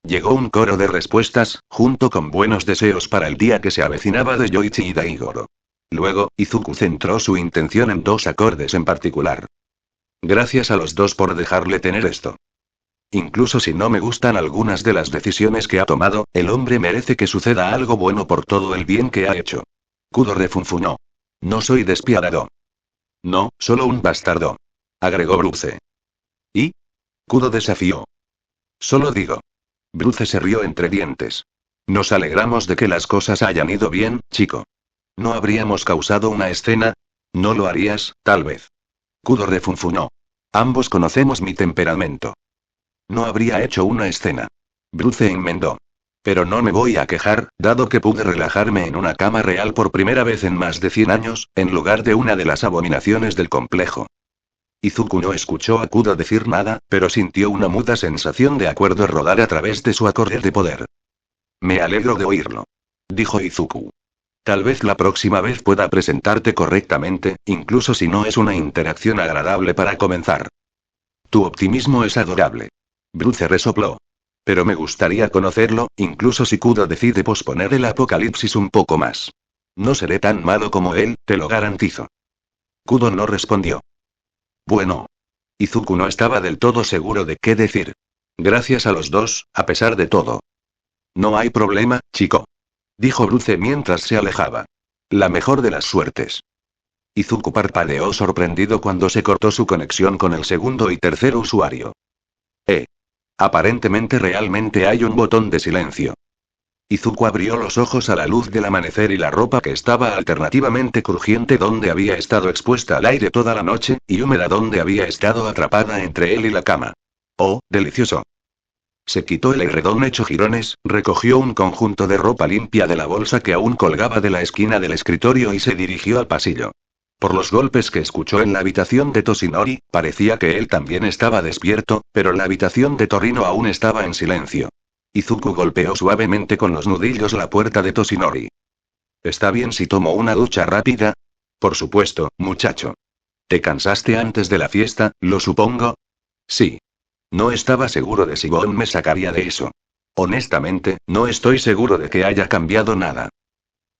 Llegó un coro de respuestas, junto con buenos deseos para el día que se avecinaba de Yoichi y Daigoro. Luego, Izuku centró su intención en dos acordes en particular. Gracias a los dos por dejarle tener esto. Incluso si no me gustan algunas de las decisiones que ha tomado, el hombre merece que suceda algo bueno por todo el bien que ha hecho. Kudo refunfuñó. No soy despiadado. No, solo un bastardo. Agregó Bruce. ¿Y? Kudo desafió. Solo digo. Bruce se rió entre dientes. Nos alegramos de que las cosas hayan ido bien, chico. ¿No habríamos causado una escena? No lo harías, tal vez. Kudo refunfuñó. Ambos conocemos mi temperamento. No habría hecho una escena. Bruce enmendó. Pero no me voy a quejar, dado que pude relajarme en una cama real por primera vez en más de 100 años, en lugar de una de las abominaciones del complejo. Izuku no escuchó a Kudo decir nada, pero sintió una muda sensación de acuerdo rodar a través de su acorde de poder. Me alegro de oírlo. Dijo Izuku. Tal vez la próxima vez pueda presentarte correctamente, incluso si no es una interacción agradable para comenzar. Tu optimismo es adorable. Bruce resopló. Pero me gustaría conocerlo, incluso si Kudo decide posponer el apocalipsis un poco más. No seré tan malo como él, te lo garantizo. Kudo no respondió. Bueno. Izuku no estaba del todo seguro de qué decir. Gracias a los dos, a pesar de todo. No hay problema, chico. Dijo Bruce mientras se alejaba. La mejor de las suertes. Izuku parpadeó sorprendido cuando se cortó su conexión con el segundo y tercer usuario. Aparentemente realmente hay un botón de silencio. Izuku abrió los ojos a la luz del amanecer y la ropa que estaba alternativamente crujiente donde había estado expuesta al aire toda la noche, y húmeda donde había estado atrapada entre él y la cama. ¡Oh, delicioso! Se quitó el edredón hecho jirones, recogió un conjunto de ropa limpia de la bolsa que aún colgaba de la esquina del escritorio y se dirigió al pasillo. Por los golpes que escuchó en la habitación de Toshinori, parecía que él también estaba despierto, pero la habitación de Torino aún estaba en silencio. Izuku golpeó suavemente con los nudillos la puerta de Toshinori. ¿Está bien si tomo una ducha rápida? Por supuesto, muchacho. ¿Te cansaste antes de la fiesta, lo supongo? Sí. No estaba seguro de si Gon me sacaría de eso. Honestamente, no estoy seguro de que haya cambiado nada.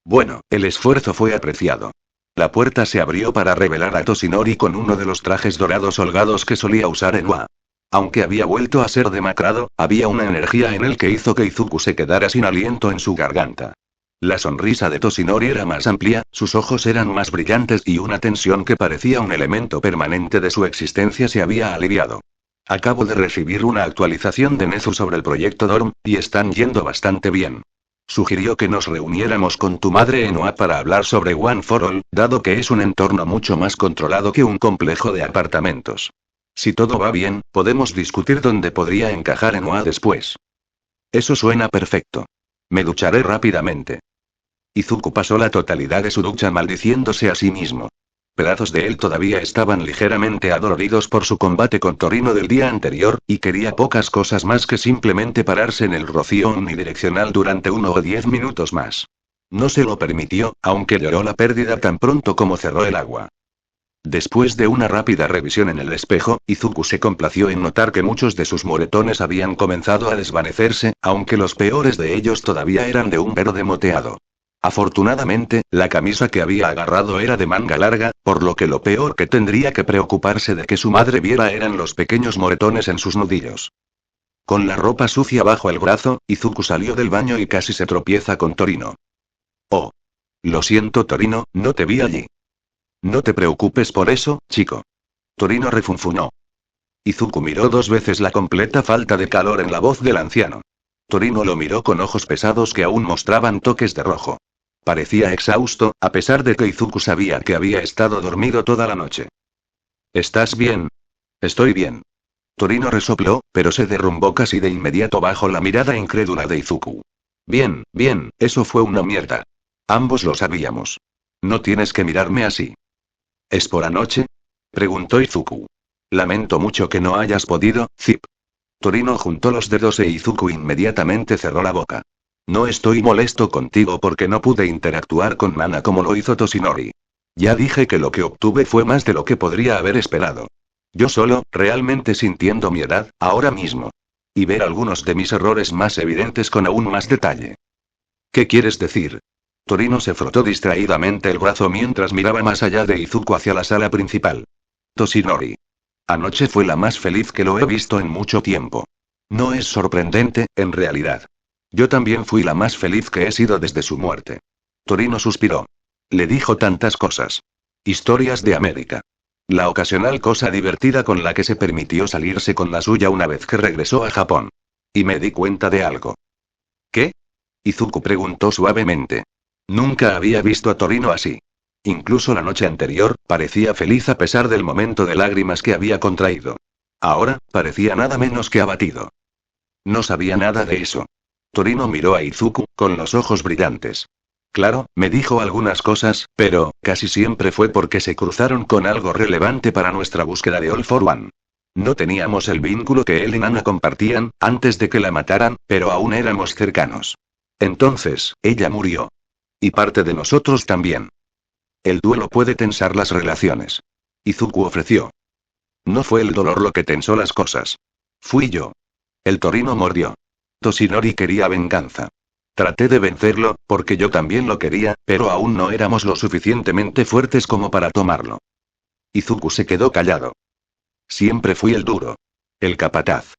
Bueno, el esfuerzo fue apreciado. La puerta se abrió para revelar a Toshinori con uno de los trajes dorados holgados que solía usar en Wa. Aunque había vuelto a ser demacrado, había una energía en él que hizo que Izuku se quedara sin aliento en su garganta. La sonrisa de Toshinori era más amplia, sus ojos eran más brillantes y una tensión que parecía un elemento permanente de su existencia se había aliviado. Acabo de recibir una actualización de Nezu sobre el proyecto Dorm, y están yendo bastante bien. Sugirió que nos reuniéramos con tu madre en OA para hablar sobre One for All, dado que es un entorno mucho más controlado que un complejo de apartamentos. Si todo va bien, podemos discutir dónde podría encajar en OA después. Eso suena perfecto. Me ducharé rápidamente. Izuku pasó la totalidad de su ducha maldiciéndose a sí mismo. Pedazos de él todavía estaban ligeramente adoloridos por su combate con Torino del día anterior, y quería pocas cosas más que simplemente pararse en el rocío unidireccional durante 1 o 10 minutos más. No se lo permitió, aunque lloró la pérdida tan pronto como cerró el agua. Después de una rápida revisión en el espejo, Izuku se complació en notar que muchos de sus moretones habían comenzado a desvanecerse, aunque los peores de ellos todavía eran de un verde moteado. Afortunadamente, la camisa que había agarrado era de manga larga, por lo que lo peor que tendría que preocuparse de que su madre viera eran los pequeños moretones en sus nudillos. Con la ropa sucia bajo el brazo, Izuku salió del baño y casi se tropieza con Torino. Oh. Lo siento, Torino, no te vi allí. No te preocupes por eso, chico. Torino refunfuñó. Izuku miró 2 veces la completa falta de calor en la voz del anciano. Torino lo miró con ojos pesados que aún mostraban toques de rojo. Parecía exhausto, a pesar de que Izuku sabía que había estado dormido toda la noche. ¿Estás bien? Estoy bien. Torino resopló, pero se derrumbó casi de inmediato bajo la mirada incrédula de Izuku. Bien, bien, eso fue una mierda. Ambos lo sabíamos. No tienes que mirarme así. ¿Es por anoche? Preguntó Izuku. Lamento mucho que no hayas podido, Zip. Torino juntó los dedos e Izuku inmediatamente cerró la boca. No estoy molesto contigo porque no pude interactuar con Mana como lo hizo Toshinori. Ya dije que lo que obtuve fue más de lo que podría haber esperado. Yo solo, realmente sintiendo mi edad, ahora mismo. Y ver algunos de mis errores más evidentes con aún más detalle. ¿Qué quieres decir? Torino se frotó distraídamente el brazo mientras miraba más allá de Izuku hacia la sala principal. Toshinori. Anoche fue la más feliz que lo he visto en mucho tiempo. No es sorprendente, en realidad. Yo también fui la más feliz que he sido desde su muerte. Torino suspiró. Le dijo tantas cosas. Historias de América. La ocasional cosa divertida con la que se permitió salirse con la suya una vez que regresó a Japón. Y me di cuenta de algo. ¿Qué? Izuku preguntó suavemente. Nunca había visto a Torino así. Incluso la noche anterior, parecía feliz a pesar del momento de lágrimas que había contraído. Ahora, parecía nada menos que abatido. No sabía nada de eso. Torino miró a Izuku, con los ojos brillantes. Claro, me dijo algunas cosas, pero, casi siempre fue porque se cruzaron con algo relevante para nuestra búsqueda de All for One. No teníamos el vínculo que él y Nana compartían, antes de que la mataran, pero aún éramos cercanos. Entonces, ella murió. Y parte de nosotros también. El duelo puede tensar las relaciones. Izuku ofreció. No fue el dolor lo que tensó las cosas. Fui yo. El Torino mordió. Toshinori quería venganza. Traté de vencerlo, porque yo también lo quería, pero aún no éramos lo suficientemente fuertes como para tomarlo. Izuku se quedó callado. Siempre fui el duro. El capataz.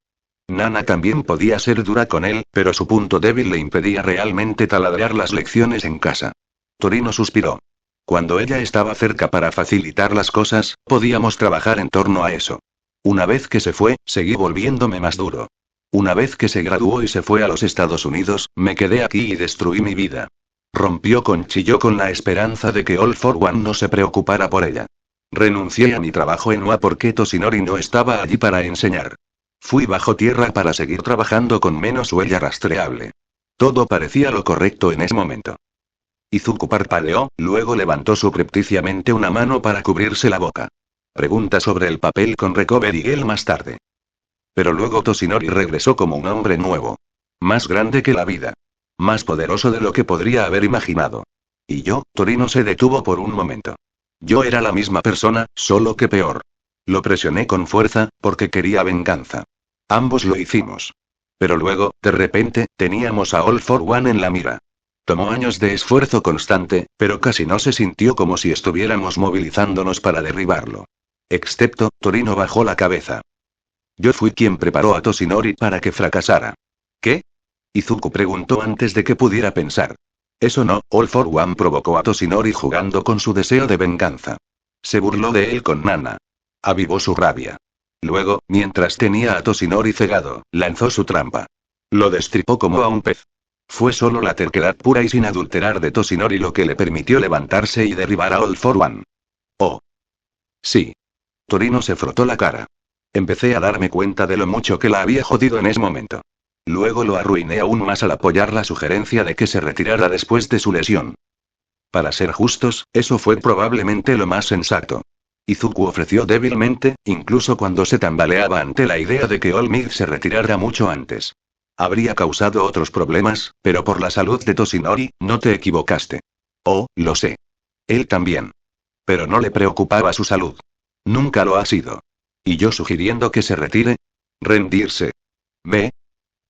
Nana también podía ser dura con él, pero su punto débil le impedía realmente taladrar las lecciones en casa. Torino suspiró. Cuando ella estaba cerca para facilitar las cosas, podíamos trabajar en torno a eso. Una vez que se fue, seguí volviéndome más duro. Una vez que se graduó y se fue a los Estados Unidos, me quedé aquí y destruí mi vida. Chilló con la esperanza de que All for One no se preocupara por ella. Renuncié a mi trabajo en UA porque Toshinori no estaba allí para enseñar. Fui bajo tierra para seguir trabajando con menos huella rastreable. Todo parecía lo correcto en ese momento. Izuku parpadeó, luego levantó subrepticiamente una mano para cubrirse la boca. Pregunta sobre el papel con Recovery Girl más tarde. Pero luego Toshinori regresó como un hombre nuevo. Más grande que la vida. Más poderoso de lo que podría haber imaginado. Y yo, Torino se detuvo por un momento. Yo era la misma persona, solo que peor. Lo presioné con fuerza, porque quería venganza. Ambos lo hicimos. Pero luego, de repente, teníamos a All for One en la mira. Tomó años de esfuerzo constante, pero casi no se sintió como si estuviéramos movilizándonos para derribarlo. Excepto, Torino bajó la cabeza. Yo fui quien preparó a Toshinori para que fracasara. ¿Qué? Izuku preguntó antes de que pudiera pensar. Eso no, All for One provocó a Toshinori jugando con su deseo de venganza. Se burló de él con Nana. Avivó su rabia. Luego, mientras tenía a Toshinori cegado, lanzó su trampa. Lo destripó como a un pez. Fue solo la terquedad pura y sin adulterar de Toshinori lo que le permitió levantarse y derribar a All for One. Oh. Sí. Torino se frotó la cara. Empecé a darme cuenta de lo mucho que la había jodido en ese momento. Luego lo arruiné aún más al apoyar la sugerencia de que se retirara después de su lesión. Para ser justos, eso fue probablemente lo más sensato. Izuku ofreció débilmente, incluso cuando se tambaleaba ante la idea de que All Might se retirara mucho antes. Habría causado otros problemas, pero por la salud de Toshinori, no te equivocaste. Oh, lo sé. Él también. Pero no le preocupaba su salud. Nunca lo ha sido. ¿Y yo sugiriendo que se retire? Rendirse. ¿Ve?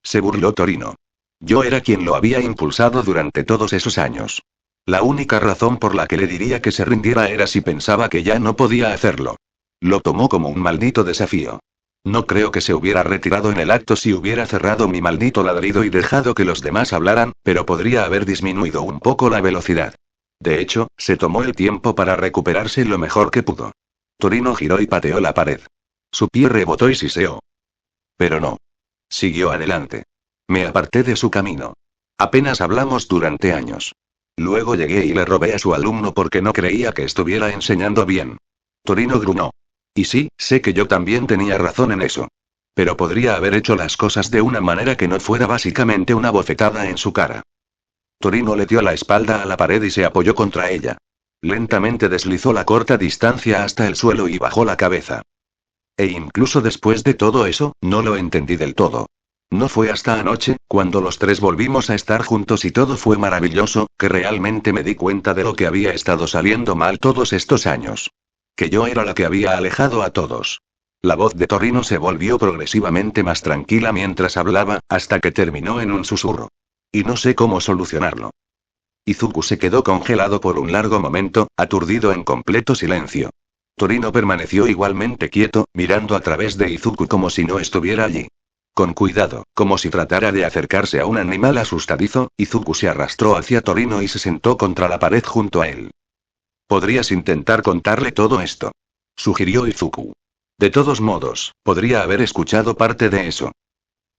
Se burló Torino. Yo era quien lo había impulsado durante todos esos años. La única razón por la que le diría que se rindiera era si pensaba que ya no podía hacerlo. Lo tomó como un maldito desafío. No creo que se hubiera retirado en el acto si hubiera cerrado mi maldito ladrido y dejado que los demás hablaran, pero podría haber disminuido un poco la velocidad. De hecho, se tomó el tiempo para recuperarse lo mejor que pudo. Torino giró y pateó la pared. Su pie rebotó y siseó. Pero no. Siguió adelante. Me aparté de su camino. Apenas hablamos durante años. Luego llegué y le robé a su alumno porque no creía que estuviera enseñando bien. Torino gruñó. Y sí, sé que yo también tenía razón en eso. Pero podría haber hecho las cosas de una manera que no fuera básicamente una bofetada en su cara. Torino le dio la espalda a la pared y se apoyó contra ella. Lentamente deslizó la corta distancia hasta el suelo y bajó la cabeza. E incluso después de todo eso, no lo entendí del todo. No fue hasta anoche, cuando los tres volvimos a estar juntos y todo fue maravilloso, que realmente me di cuenta de lo que había estado saliendo mal todos estos años. Que yo era la que había alejado a todos. La voz de Torino se volvió progresivamente más tranquila mientras hablaba, hasta que terminó en un susurro. Y no sé cómo solucionarlo. Izuku se quedó congelado por un largo momento, aturdido en completo silencio. Torino permaneció igualmente quieto, mirando a través de Izuku como si no estuviera allí. Con cuidado, como si tratara de acercarse a un animal asustadizo, Izuku se arrastró hacia Torino y se sentó contra la pared junto a él. Podrías intentar contarle todo esto, sugirió Izuku. De todos modos, podría haber escuchado parte de eso.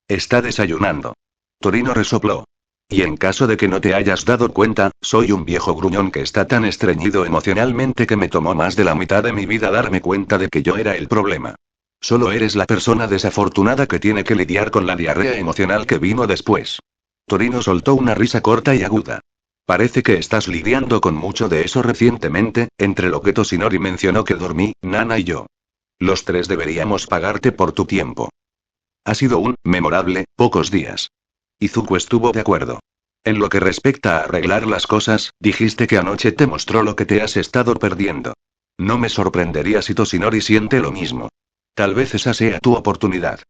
Está desayunando. Torino resopló. Y en caso de que no te hayas dado cuenta, soy un viejo gruñón que está tan estreñido emocionalmente que me tomó más de la mitad de mi vida darme cuenta de que yo era el problema. Solo eres la persona desafortunada que tiene que lidiar con la diarrea emocional que vino después. Torino soltó una risa corta y aguda. Parece que estás lidiando con mucho de eso recientemente, entre lo que Toshinori mencionó que dormí, Nana y yo. Los tres deberíamos pagarte por tu tiempo. Ha sido un memorable pocos días. Izuku estuvo de acuerdo. En lo que respecta a arreglar las cosas, dijiste que anoche te mostró lo que te has estado perdiendo. No me sorprendería si Toshinori siente lo mismo. Tal vez esa sea tu oportunidad.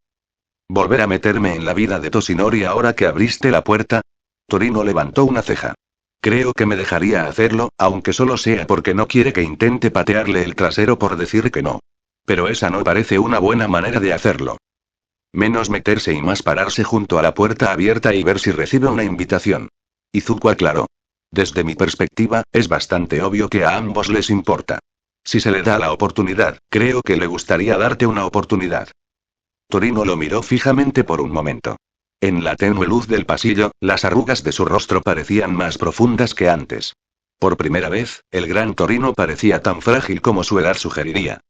¿Volver a meterme en la vida de Toshinori ahora que abriste la puerta? Torino levantó una ceja. Creo que me dejaría hacerlo, aunque solo sea porque no quiere que intente patearle el trasero por decir que no. Pero esa no parece una buena manera de hacerlo. Menos meterse y más pararse junto a la puerta abierta y ver si recibe una invitación. Izuku aclaró. Desde mi perspectiva, es bastante obvio que a ambos les importa. Si se le da la oportunidad, creo que le gustaría darte una oportunidad. Torino lo miró fijamente por un momento. En la tenue luz del pasillo, las arrugas de su rostro parecían más profundas que antes. Por primera vez, el gran Torino parecía tan frágil como su edad sugeriría.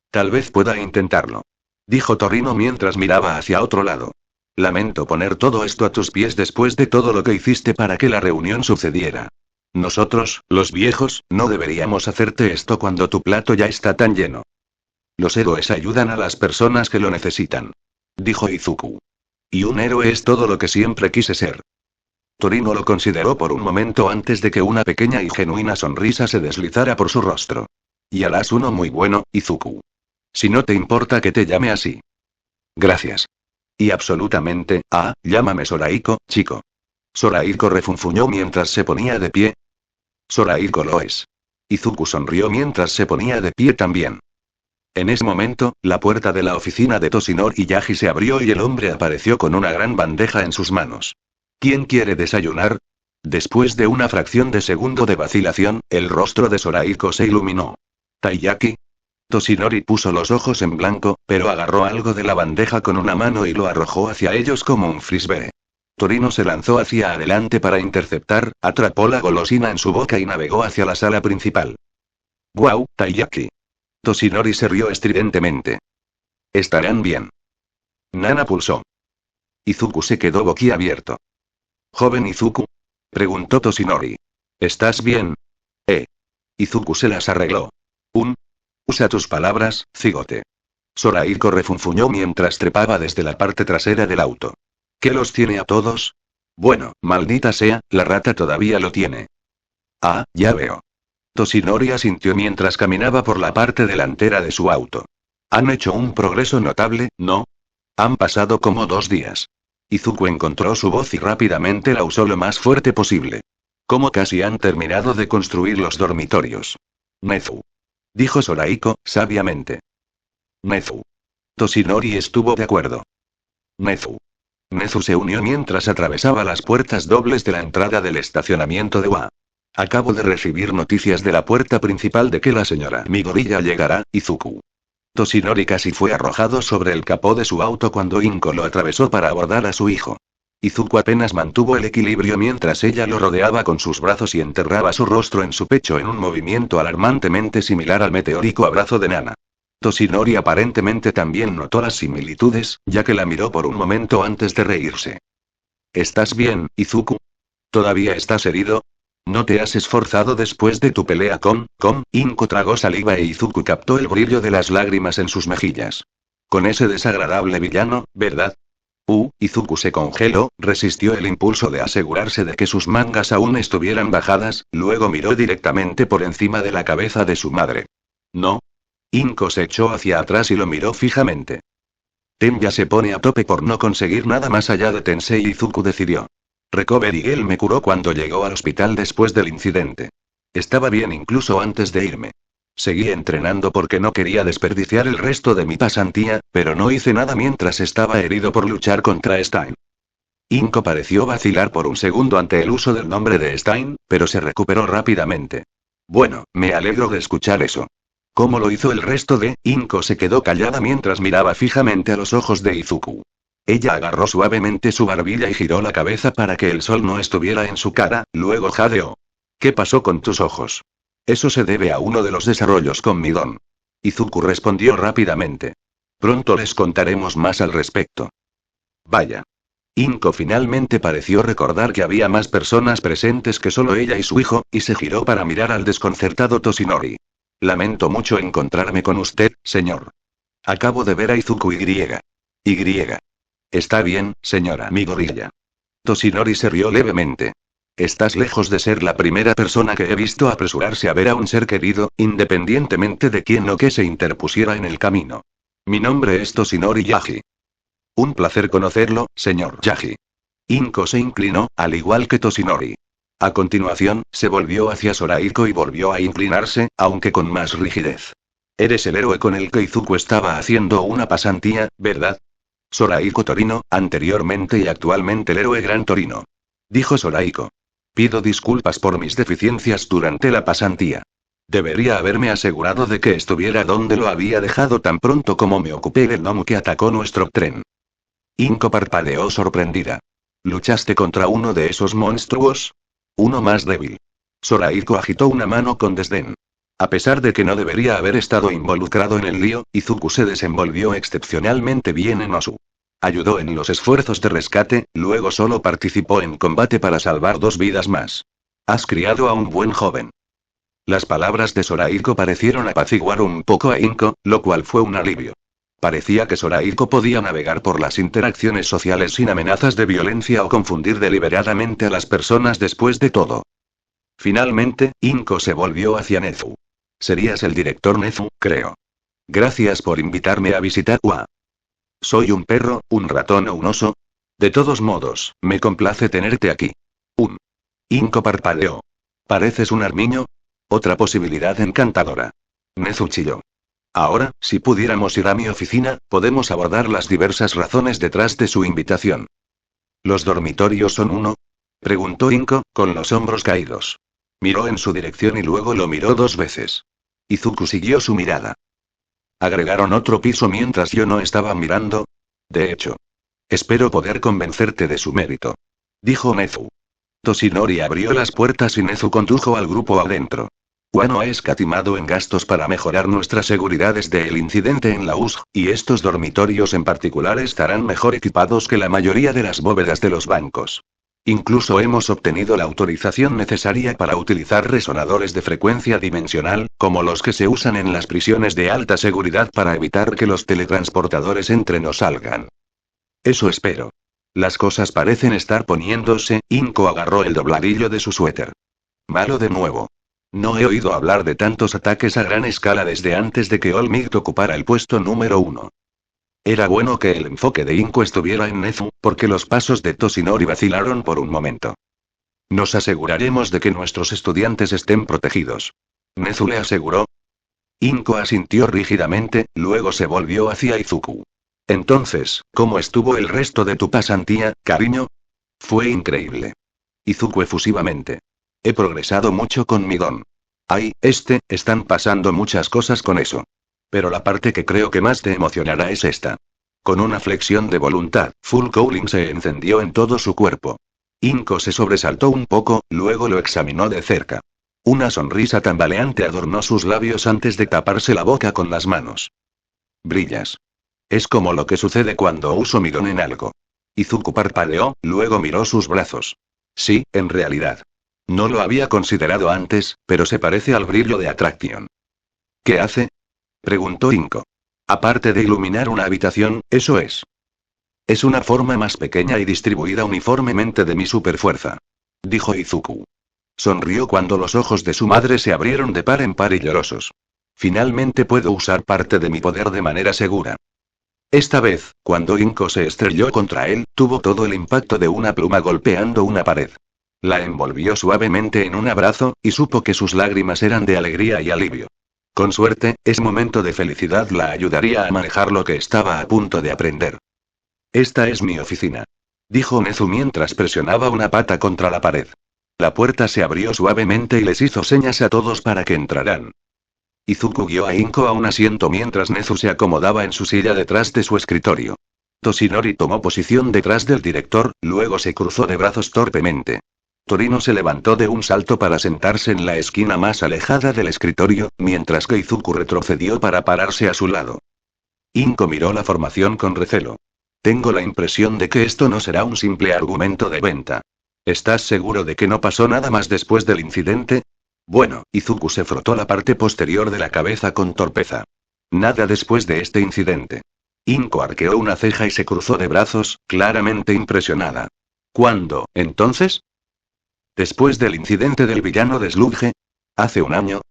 Tal vez pueda intentarlo. Dijo Torino mientras miraba hacia otro lado. Lamento poner todo esto a tus pies después de todo lo que hiciste para que la reunión sucediera. Nosotros, los viejos, no deberíamos hacerte esto cuando tu plato ya está tan lleno. Los héroes ayudan a las personas que lo necesitan. Dijo Izuku. Y un héroe es todo lo que siempre quise ser. Torino lo consideró por un momento antes de que una pequeña y genuina sonrisa se deslizara por su rostro. Y harás uno muy bueno, Izuku. Si no te importa que te llame así. Gracias. Y absolutamente, llámame Sorahiko, chico. Sorahiko refunfuñó mientras se ponía de pie. Sorahiko lo es. Izuku sonrió mientras se ponía de pie también. En ese momento, la puerta de la oficina de Toshinori Yaji se abrió y el hombre apareció con una gran bandeja en sus manos. ¿Quién quiere desayunar? Después de una fracción de segundo de vacilación, el rostro de Sorahiko se iluminó. ¿Taiyaki? Toshinori puso los ojos en blanco, pero agarró algo de la bandeja con una mano y lo arrojó hacia ellos como un frisbee. Torino se lanzó hacia adelante para interceptar, atrapó la golosina en su boca y navegó hacia la sala principal. ¡Guau, Taiyaki! Toshinori se rió estridentemente. Estarán bien. Nana pulsó. Izuku se quedó boquiabierto. ¿Joven Izuku? Preguntó Toshinori. ¿Estás bien? Izuku se las arregló. Usa tus palabras, cigote. Sorahiko refunfuñó mientras trepaba desde la parte trasera del auto. ¿Qué los tiene a todos? Bueno, maldita sea, la rata todavía lo tiene. Ya veo. Toshinori asintió mientras caminaba por la parte delantera de su auto. Han hecho un progreso notable, ¿no? Han pasado como 2 días. Izuku encontró su voz y rápidamente la usó lo más fuerte posible. Como casi han terminado de construir los dormitorios. Nezu. Dijo Sorahiko, sabiamente. Nezu. Toshinori estuvo de acuerdo. Nezu. Nezu se unió mientras atravesaba las puertas dobles de la entrada del estacionamiento de UA. Acabo de recibir noticias de la puerta principal de que la señora Midoriya llegará, Izuku. Toshinori casi fue arrojado sobre el capó de su auto cuando Inko lo atravesó para abordar a su hijo. Izuku apenas mantuvo el equilibrio mientras ella lo rodeaba con sus brazos y enterraba su rostro en su pecho en un movimiento alarmantemente similar al meteórico abrazo de Nana. Toshinori aparentemente también notó las similitudes, ya que la miró por un momento antes de reírse. ¿Estás bien, Izuku? ¿Todavía estás herido? ¿No te has esforzado después de tu pelea con Inko tragó saliva e Izuku captó el brillo de las lágrimas en sus mejillas? Con ese desagradable villano, ¿verdad? Izuku se congeló, resistió el impulso de asegurarse de que sus mangas aún estuvieran bajadas, luego miró directamente por encima de la cabeza de su madre. ¿No? Inko se echó hacia atrás y lo miró fijamente. Ten ya se pone a tope por no conseguir nada más allá de Tensei, Izuku decidió. Recovery Girl me curó cuando llegó al hospital después del incidente. Estaba bien incluso antes de irme. Seguí entrenando porque no quería desperdiciar el resto de mi pasantía, pero no hice nada mientras estaba herido por luchar contra Stein. Inko pareció vacilar por un segundo ante el uso del nombre de Stein, pero se recuperó rápidamente. Bueno, me alegro de escuchar eso. ¿Cómo lo hizo el resto de? Inko se quedó callada mientras miraba fijamente a los ojos de Izuku. Ella agarró suavemente su barbilla y giró la cabeza para que el sol no estuviera en su cara, luego jadeó. ¿Qué pasó con tus ojos? Eso se debe a uno de los desarrollos con mi don. Izuku respondió rápidamente. Pronto les contaremos más al respecto. Vaya. Inko finalmente pareció recordar que había más personas presentes que solo ella y su hijo, y se giró para mirar al desconcertado Toshinori. Lamento mucho encontrarme con usted, señor. Acabo de ver a Izuku Y. Está bien, señora Midoriya. Toshinori se rió levemente. Estás lejos de ser la primera persona que he visto apresurarse a ver a un ser querido, independientemente de quién o qué se interpusiera en el camino. Mi nombre es Toshinori Yaji. Un placer conocerlo, señor Yaji. Inko se inclinó, al igual que Toshinori. A continuación, se volvió hacia Sorahiko y volvió a inclinarse, aunque con más rigidez. Eres el héroe con el que Izuku estaba haciendo una pasantía, ¿verdad? Soraiko Torino, anteriormente y actualmente el héroe Gran Torino. Dijo Soraiko. Pido disculpas por mis deficiencias durante la pasantía. Debería haberme asegurado de que estuviera donde lo había dejado tan pronto como me ocupé del gnomo que atacó nuestro tren. Inko parpadeó sorprendida. ¿Luchaste contra uno de esos monstruos? Uno más débil. Soraiko agitó una mano con desdén. A pesar de que no debería haber estado involucrado en el lío, Izuku se desenvolvió excepcionalmente bien en Osu. Ayudó en los esfuerzos de rescate, luego solo participó en combate para salvar 2 vidas más. Has criado a un buen joven. Las palabras de Soraiko parecieron apaciguar un poco a Inko, lo cual fue un alivio. Parecía que Soraiko podía navegar por las interacciones sociales sin amenazas de violencia o confundir deliberadamente a las personas después de todo. Finalmente, Inko se volvió hacia Nezu. Serías el director Nezu, creo. Gracias por invitarme a visitar UA. ¿Soy un perro, un ratón o un oso? De todos modos, me complace tenerte aquí. Inko parpadeó. ¿Pareces un armiño? Otra posibilidad encantadora. Nezu chilló. Ahora, si pudiéramos ir a mi oficina, podemos abordar las diversas razones detrás de su invitación. ¿Los dormitorios son uno? Preguntó Inko, con los hombros caídos. Miró en su dirección y luego lo miró 2 veces. Izuku siguió su mirada. ¿Agregaron otro piso mientras yo no estaba mirando? De hecho. Espero poder convencerte de su mérito. Dijo Nezu. Toshinori abrió las puertas y Nezu condujo al grupo adentro. Wano ha escatimado en gastos para mejorar nuestra seguridad desde el incidente en la USG, y estos dormitorios en particular estarán mejor equipados que la mayoría de las bóvedas de los bancos. Incluso hemos obtenido la autorización necesaria para utilizar resonadores de frecuencia dimensional, como los que se usan en las prisiones de alta seguridad para evitar que los teletransportadores entren o salgan. Eso espero. Las cosas parecen estar poniéndose. Inko agarró el dobladillo de su suéter. Malo de nuevo. No he oído hablar de tantos ataques a gran escala desde antes de que All Might ocupara el puesto número 1. Era bueno que el enfoque de Inko estuviera en Nezu, porque los pasos de Toshinori vacilaron por un momento. Nos aseguraremos de que nuestros estudiantes estén protegidos. Nezu le aseguró. Inko asintió rígidamente, luego se volvió hacia Izuku. Entonces, ¿cómo estuvo el resto de tu pasantía, cariño? Fue increíble. Izuku efusivamente. He progresado mucho con mi don. Están pasando muchas cosas con eso. Pero la parte que creo que más te emocionará es esta. Con una flexión de voluntad, Full Cowling se encendió en todo su cuerpo. Inko se sobresaltó un poco, luego lo examinó de cerca. Una sonrisa tambaleante adornó sus labios antes de taparse la boca con las manos. Brillas. Es como lo que sucede cuando uso mi don en algo. Izuku parpadeó, luego miró sus brazos. Sí, en realidad. No lo había considerado antes, pero se parece al brillo de Attraction. ¿Qué hace? Preguntó Inko. Aparte de iluminar una habitación, eso es. Es una forma más pequeña y distribuida uniformemente de mi superfuerza. Dijo Izuku. Sonrió cuando los ojos de su madre se abrieron de par en par y llorosos. Finalmente puedo usar parte de mi poder de manera segura. Esta vez, cuando Inko se estrelló contra él, tuvo todo el impacto de una pluma golpeando una pared. La envolvió suavemente en un abrazo, y supo que sus lágrimas eran de alegría y alivio. Con suerte, ese momento de felicidad la ayudaría a manejar lo que estaba a punto de aprender. Esta es mi oficina. Dijo Nezu mientras presionaba una pata contra la pared. La puerta se abrió suavemente y les hizo señas a todos para que entraran. Izuku guió a Inko a un asiento mientras Nezu se acomodaba en su silla detrás de su escritorio. Toshinori tomó posición detrás del director, luego se cruzó de brazos torpemente. Torino se levantó de un salto para sentarse en la esquina más alejada del escritorio, mientras que Izuku retrocedió para pararse a su lado. Inko miró la formación con recelo. Tengo la impresión de que esto no será un simple argumento de venta. ¿Estás seguro de que no pasó nada más después del incidente? Bueno, Izuku se frotó la parte posterior de la cabeza con torpeza. Nada después de este incidente. Inko arqueó una ceja y se cruzó de brazos, claramente impresionada. ¿Cuándo, entonces? Después del incidente del villano de Sludge. ¿Hace un año?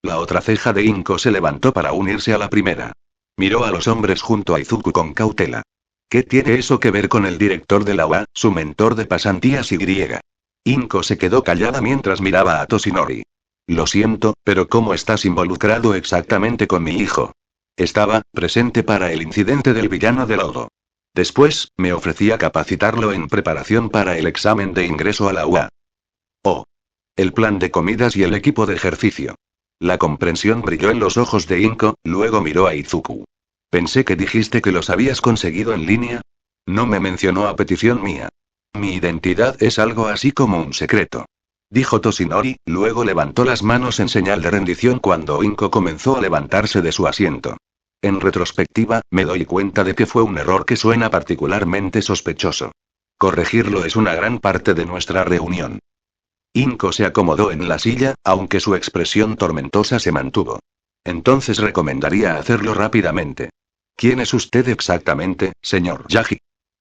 La otra ceja de Inko se levantó para unirse a la primera. Miró a los hombres junto a Izuku con cautela. ¿Qué tiene eso que ver con el director de la UA, su mentor de pasantías y griega? Inko se quedó callada mientras miraba a Toshinori. Lo siento, pero ¿cómo estás involucrado exactamente con mi hijo? Estaba presente para el incidente del villano de lodo. Después, me ofrecía capacitarlo en preparación para el examen de ingreso a la UA. Oh. El plan de comidas y el equipo de ejercicio. La comprensión brilló en los ojos de Inko, luego miró a Izuku. Pensé que dijiste que los habías conseguido en línea. No me mencionó a petición mía. Mi identidad es algo así como un secreto. Dijo Toshinori, luego levantó las manos en señal de rendición cuando Inko comenzó a levantarse de su asiento. En retrospectiva, me doy cuenta de que fue un error que suena particularmente sospechoso. Corregirlo es una gran parte de nuestra reunión. Inko se acomodó en la silla, aunque su expresión tormentosa se mantuvo. Entonces recomendaría hacerlo rápidamente. ¿Quién es usted exactamente, señor Yagi?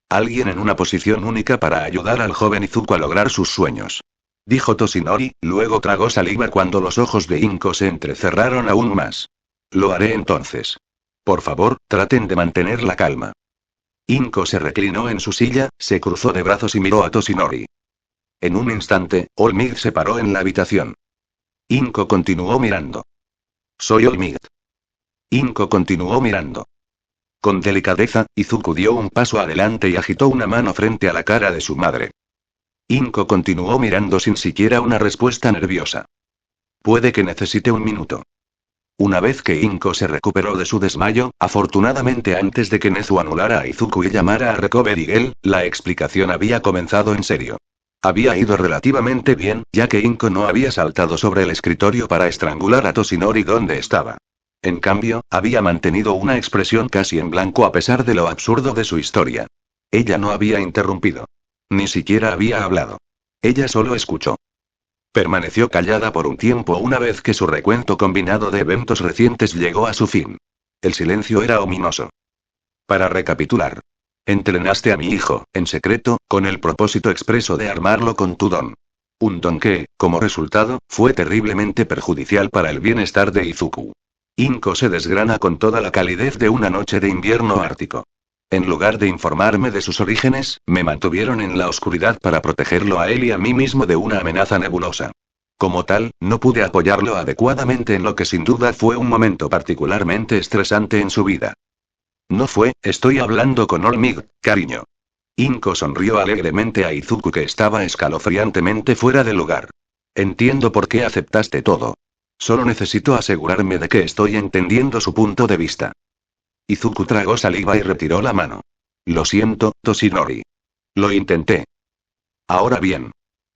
Alguien en una posición única para ayudar al joven Izuku a lograr sus sueños. Dijo Toshinori, luego tragó saliva cuando los ojos de Inko se entrecerraron aún más. Lo haré entonces. Por favor, traten de mantener la calma. Inko se reclinó en su silla, se cruzó de brazos y miró a Toshinori. En un instante, All Might se paró en la habitación. Inko continuó mirando. Soy All Might. Inko continuó mirando. Con delicadeza, Izuku dio un paso adelante y agitó una mano frente a la cara de su madre. Inko continuó mirando sin siquiera una respuesta nerviosa. Puede que necesite un minuto. Una vez que Inko se recuperó de su desmayo, afortunadamente antes de que Nezu anulara a Izuku y llamara a Recovery Girl, la explicación había comenzado en serio. Había ido relativamente bien, ya que Inko no había saltado sobre el escritorio para estrangular a Toshinori donde estaba. En cambio, había mantenido una expresión casi en blanco a pesar de lo absurdo de su historia. Ella no había interrumpido. Ni siquiera había hablado. Ella solo escuchó. Permaneció callada por un tiempo una vez que su recuento combinado de eventos recientes llegó a su fin. El silencio era ominoso. Para recapitular. Entrenaste a mi hijo, en secreto, con el propósito expreso de armarlo con tu don. Un don que, como resultado, fue terriblemente perjudicial para el bienestar de Izuku. Inko se desgrana con toda la calidez de una noche de invierno ártico. En lugar de informarme de sus orígenes, me mantuvieron en la oscuridad para protegerlo a él y a mí mismo de una amenaza nebulosa. Como tal, no pude apoyarlo adecuadamente en lo que sin duda fue un momento particularmente estresante en su vida. No fue, estoy hablando con All Might, cariño. Inko sonrió alegremente a Izuku que estaba escalofriantemente fuera de lugar. Entiendo por qué aceptaste todo. Solo necesito asegurarme de que estoy entendiendo su punto de vista. Izuku tragó saliva y retiró la mano. Lo siento, Toshinori. Lo intenté. Ahora bien.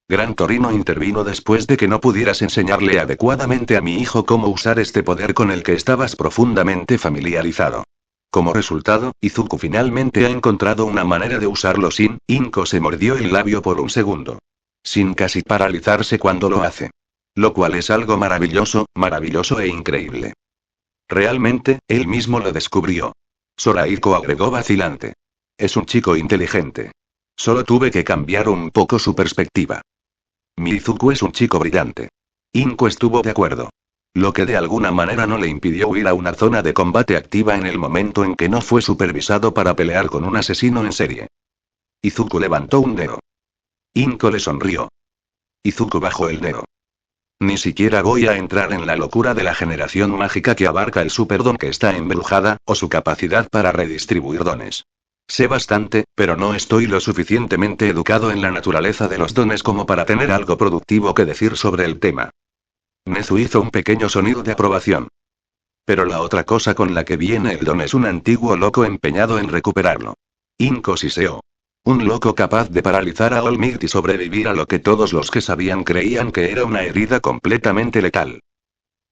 Gran Torino intervino después de que no pudieras enseñarle adecuadamente a mi hijo cómo usar este poder con el que estabas profundamente familiarizado. Como resultado, Izuku finalmente ha encontrado una manera de usarlo sin. Inko se mordió el labio por un segundo. Sin casi paralizarse cuando lo hace. Lo cual es algo maravilloso, maravilloso e increíble. Realmente, él mismo lo descubrió. Soraiko agregó vacilante. Es un chico inteligente. Solo tuve que cambiar un poco su perspectiva. Mi Izuku es un chico brillante. Inko estuvo de acuerdo. Lo que de alguna manera no le impidió huir a una zona de combate activa en el momento en que no fue supervisado para pelear con un asesino en serie. Izuku levantó un dedo. Inko le sonrió. Izuku bajó el dedo. Ni siquiera voy a entrar en la locura de la generación mágica que abarca el superdon que está embrujada, o su capacidad para redistribuir dones. Sé bastante, pero no estoy lo suficientemente educado en la naturaleza de los dones como para tener algo productivo que decir sobre el tema. Nezu hizo un pequeño sonido de aprobación. Pero la otra cosa con la que viene el don es un antiguo loco empeñado en recuperarlo. Inko siseó. Un loco capaz de paralizar a All Might y sobrevivir a lo que todos los que sabían creían que era una herida completamente letal.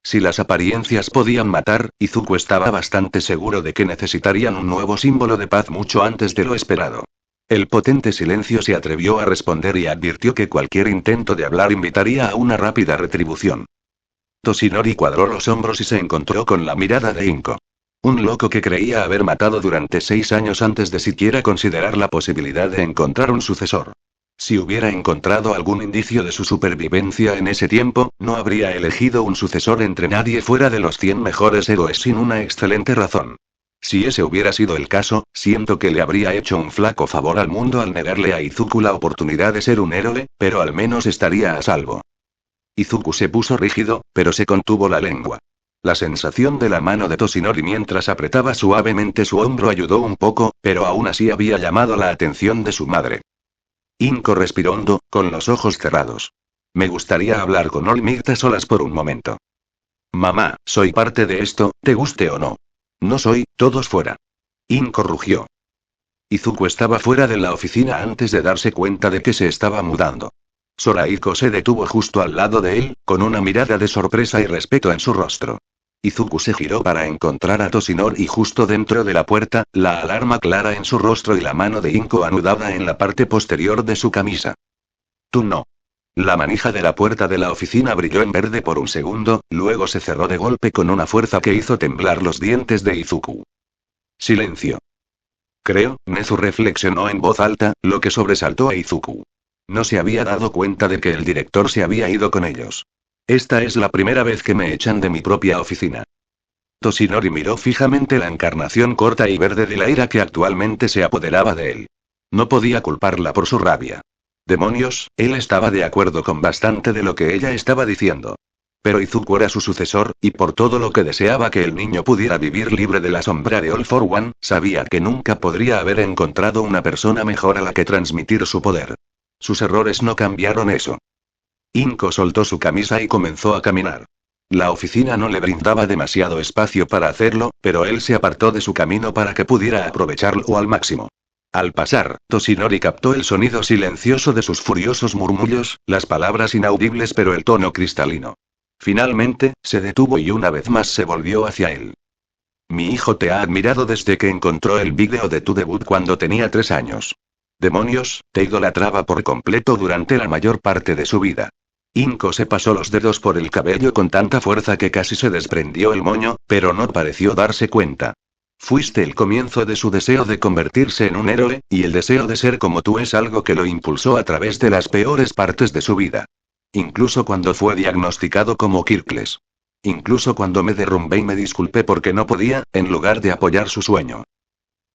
Si las apariencias podían matar, Izuku estaba bastante seguro de que necesitarían un nuevo símbolo de paz mucho antes de lo esperado. El potente silencio se atrevió a responder y advirtió que cualquier intento de hablar invitaría a una rápida retribución. Toshinori cuadró los hombros y se encontró con la mirada de Inko. Un loco que creía haber matado durante 6 años antes de siquiera considerar la posibilidad de encontrar un sucesor. Si hubiera encontrado algún indicio de su supervivencia en ese tiempo, no habría elegido un sucesor entre nadie fuera de los 100 mejores héroes sin una excelente razón. Si ese hubiera sido el caso, siento que le habría hecho un flaco favor al mundo al negarle a Izuku la oportunidad de ser un héroe, pero al menos estaría a salvo. Izuku se puso rígido, pero se contuvo la lengua. La sensación de la mano de Toshinori mientras apretaba suavemente su hombro ayudó un poco, pero aún así había llamado la atención de su madre. Inko respiró hondo, con los ojos cerrados. Me gustaría hablar con Olmigta solas por un momento. Mamá, soy parte de esto, te guste o no. No soy, todos fuera. Inko rugió. Izuku estaba fuera de la oficina antes de darse cuenta de que se estaba mudando. Sorahiko se detuvo justo al lado de él, con una mirada de sorpresa y respeto en su rostro. Izuku se giró para encontrar a Toshinori y justo dentro de la puerta, la alarma clara en su rostro y la mano de Inko anudada en la parte posterior de su camisa. Tú no. La manija de la puerta de la oficina brilló en verde por un segundo, luego se cerró de golpe con una fuerza que hizo temblar los dientes de Izuku. Silencio. Creo, Nezu reflexionó en voz alta, lo que sobresaltó a Izuku. No se había dado cuenta de que el director se había ido con ellos. Esta es la primera vez que me echan de mi propia oficina. Toshinori miró fijamente la encarnación corta y verde de la ira que actualmente se apoderaba de él. No podía culparla por su rabia. Demonios, él estaba de acuerdo con bastante de lo que ella estaba diciendo. Pero Izuku era su sucesor, y por todo lo que deseaba que el niño pudiera vivir libre de la sombra de All for One, sabía que nunca podría haber encontrado una persona mejor a la que transmitir su poder. Sus errores no cambiaron eso. Inko soltó su camisa y comenzó a caminar. La oficina no le brindaba demasiado espacio para hacerlo, pero él se apartó de su camino para que pudiera aprovecharlo al máximo. Al pasar, Toshinori captó el sonido silencioso de sus furiosos murmullos, las palabras inaudibles pero el tono cristalino. Finalmente, se detuvo y una vez más se volvió hacia él. Mi hijo te ha admirado desde que encontró el vídeo de tu debut cuando tenía 3 años. Demonios, te idolatraba por completo durante la mayor parte de su vida. Inko se pasó los dedos por el cabello con tanta fuerza que casi se desprendió el moño, pero no pareció darse cuenta. Fuiste el comienzo de su deseo de convertirse en un héroe, y el deseo de ser como tú es algo que lo impulsó a través de las peores partes de su vida. Incluso cuando fue diagnosticado como Kirkles. Incluso cuando me derrumbé y me disculpé porque no podía, en lugar de apoyar su sueño.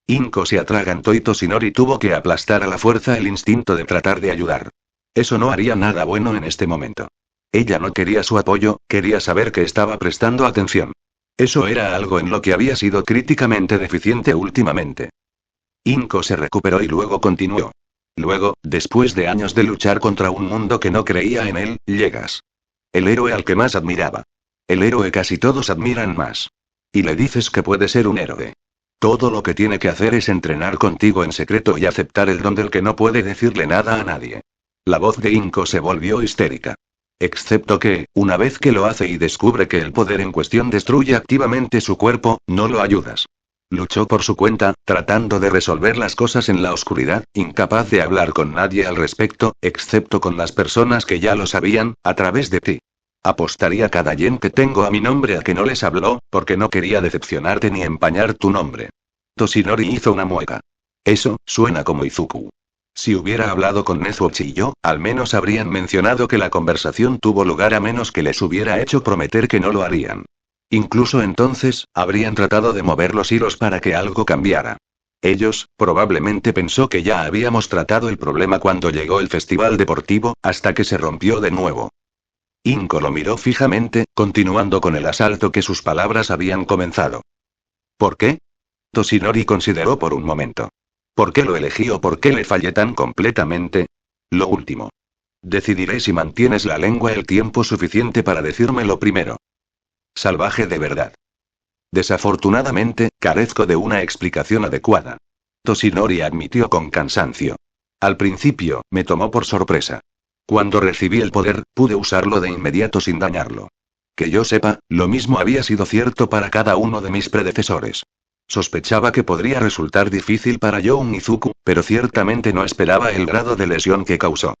Inko se atragantó y Toshinori tuvo que aplastar a la fuerza el instinto de tratar de ayudar. Eso no haría nada bueno en este momento. Ella no quería su apoyo, quería saber que estaba prestando atención. Eso era algo en lo que había sido críticamente deficiente últimamente. Inko se recuperó y luego continuó. Luego, después de años de luchar contra un mundo que no creía en él, llegas. El héroe al que más admiraba. El héroe casi todos admiran más. Y le dices que puede ser un héroe. Todo lo que tiene que hacer es entrenar contigo en secreto y aceptar el don del que no puede decirle nada a nadie. La voz de Inko se volvió histérica. Excepto que, una vez que lo hace y descubre que el poder en cuestión destruye activamente su cuerpo, no lo ayudas. Luchó por su cuenta, tratando de resolver las cosas en la oscuridad, incapaz de hablar con nadie al respecto, excepto con las personas que ya lo sabían, a través de ti. Apostaría cada yen que tengo a mi nombre a que no les habló, porque no quería decepcionarte ni empañar tu nombre. Toshinori hizo una mueca. Eso, suena como Izuku. Si hubiera hablado con Nezuochi y yo, al menos habrían mencionado que la conversación tuvo lugar a menos que les hubiera hecho prometer que no lo harían. Incluso entonces, habrían tratado de mover los hilos para que algo cambiara. Ellos, probablemente pensó que ya habíamos tratado el problema cuando llegó el festival deportivo, hasta que se rompió de nuevo. Inko lo miró fijamente, continuando con el asalto que sus palabras habían comenzado. ¿Por qué? Toshinori consideró por un momento. ¿Por qué lo elegí o por qué le fallé tan completamente? Lo último. Decidiré si mantienes la lengua el tiempo suficiente para decírmelo primero. Salvaje de verdad. Desafortunadamente, carezco de una explicación adecuada. Toshinori admitió con cansancio. Al principio, me tomó por sorpresa. Cuando recibí el poder, pude usarlo de inmediato sin dañarlo. Que yo sepa, lo mismo había sido cierto para cada uno de mis predecesores. Sospechaba que podría resultar difícil para Youn Izuku, pero ciertamente no esperaba el grado de lesión que causó.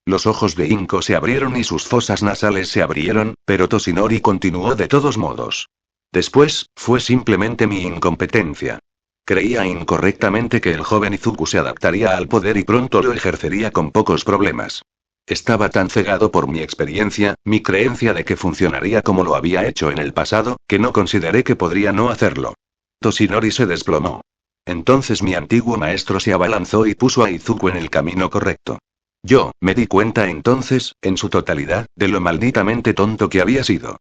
Los ojos de Inko se abrieron y sus fosas nasales se abrieron, pero Toshinori continuó de todos modos. Después, fue simplemente mi incompetencia. Creía incorrectamente que el joven Izuku se adaptaría al poder y pronto lo ejercería con pocos problemas. Estaba tan cegado por mi experiencia, mi creencia de que funcionaría como lo había hecho en el pasado, que no consideré que podría no hacerlo. Toshinori se desplomó. Entonces mi antiguo maestro se abalanzó y puso a Izuku en el camino correcto. Yo, me di cuenta entonces, en su totalidad, de lo malditamente tonto que había sido.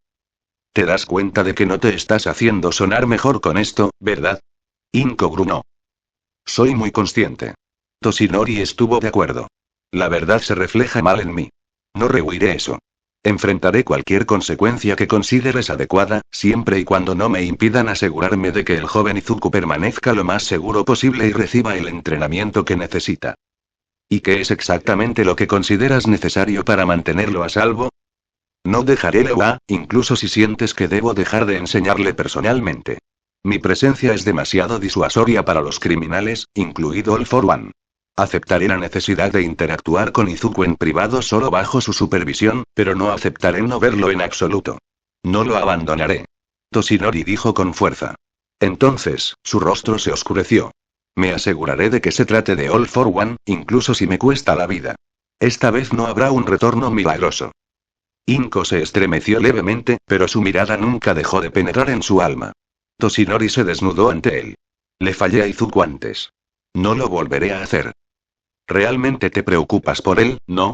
Te das cuenta de que no te estás haciendo sonar mejor con esto, ¿verdad? Inko gruñó. Soy muy consciente. Toshinori estuvo de acuerdo. La verdad se refleja mal en mí. No rehuiré eso. Enfrentaré cualquier consecuencia que consideres adecuada, siempre y cuando no me impidan asegurarme de que el joven Izuku permanezca lo más seguro posible y reciba el entrenamiento que necesita. ¿Y qué es exactamente lo que consideras necesario para mantenerlo a salvo? No dejaré Lewa, incluso si sientes que debo dejar de enseñarle personalmente. Mi presencia es demasiado disuasoria para los criminales, incluido All for One. Aceptaré la necesidad de interactuar con Izuku en privado solo bajo su supervisión, pero no aceptaré no verlo en absoluto. No lo abandonaré. Toshinori dijo con fuerza. Entonces, su rostro se oscureció. Me aseguraré de que se trate de All for One, incluso si me cuesta la vida. Esta vez no habrá un retorno milagroso. Inko se estremeció levemente, pero su mirada nunca dejó de penetrar en su alma. Toshinori se desnudó ante él. Le fallé a Izuku antes. No lo volveré a hacer. ¿Realmente te preocupas por él, no?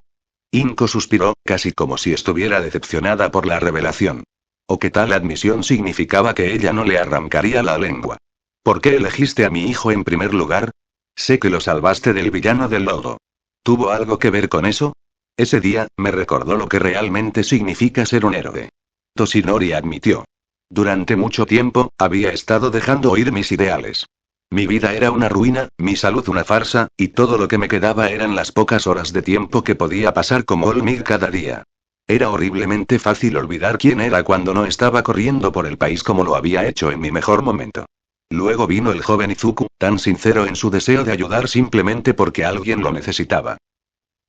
Inko suspiró, casi como si estuviera decepcionada por la revelación. O que tal admisión significaba que ella no le arrancaría la lengua. ¿Por qué elegiste a mi hijo en primer lugar? Sé que lo salvaste del villano del lodo. ¿Tuvo algo que ver con eso? Ese día, me recordó lo que realmente significa ser un héroe. Toshinori admitió. Durante mucho tiempo, había estado dejando oír mis ideales. Mi vida era una ruina, mi salud una farsa, y todo lo que me quedaba eran las pocas horas de tiempo que podía pasar como Olmig cada día. Era horriblemente fácil olvidar quién era cuando no estaba corriendo por el país como lo había hecho en mi mejor momento. Luego vino el joven Izuku, tan sincero en su deseo de ayudar simplemente porque alguien lo necesitaba.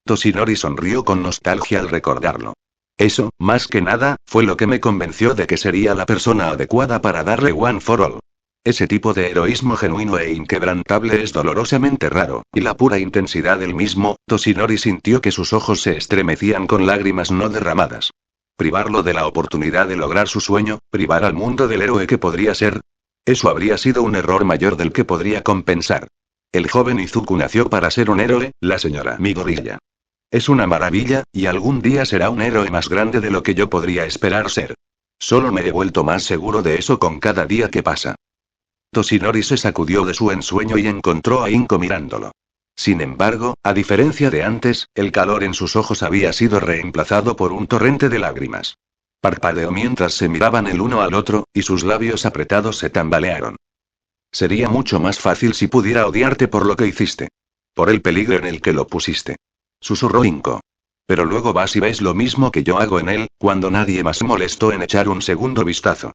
Toshinori sonrió con nostalgia al recordarlo. Eso, más que nada, fue lo que me convenció de que sería la persona adecuada para darle One for All. Ese tipo de heroísmo genuino e inquebrantable es dolorosamente raro, y la pura intensidad del mismo. Toshinori sintió que sus ojos se estremecían con lágrimas no derramadas. Privarlo de la oportunidad de lograr su sueño, privar al mundo del héroe que podría ser. Eso habría sido un error mayor del que podría compensar. El joven Izuku nació para ser un héroe, la señora Midoriya. Es una maravilla, y algún día será un héroe más grande de lo que yo podría esperar ser. Solo me he vuelto más seguro de eso con cada día que pasa. Toshinori se sacudió de su ensueño y encontró a Inko mirándolo. Sin embargo, a diferencia de antes, el calor en sus ojos había sido reemplazado por un torrente de lágrimas. Parpadeó mientras se miraban el uno al otro, y sus labios apretados se tambalearon. Sería mucho más fácil si pudiera odiarte por lo que hiciste. Por el peligro en el que lo pusiste. Susurró Inko. Pero luego vas y ves lo mismo que yo hago en él, cuando nadie más se molestó en echar un segundo vistazo.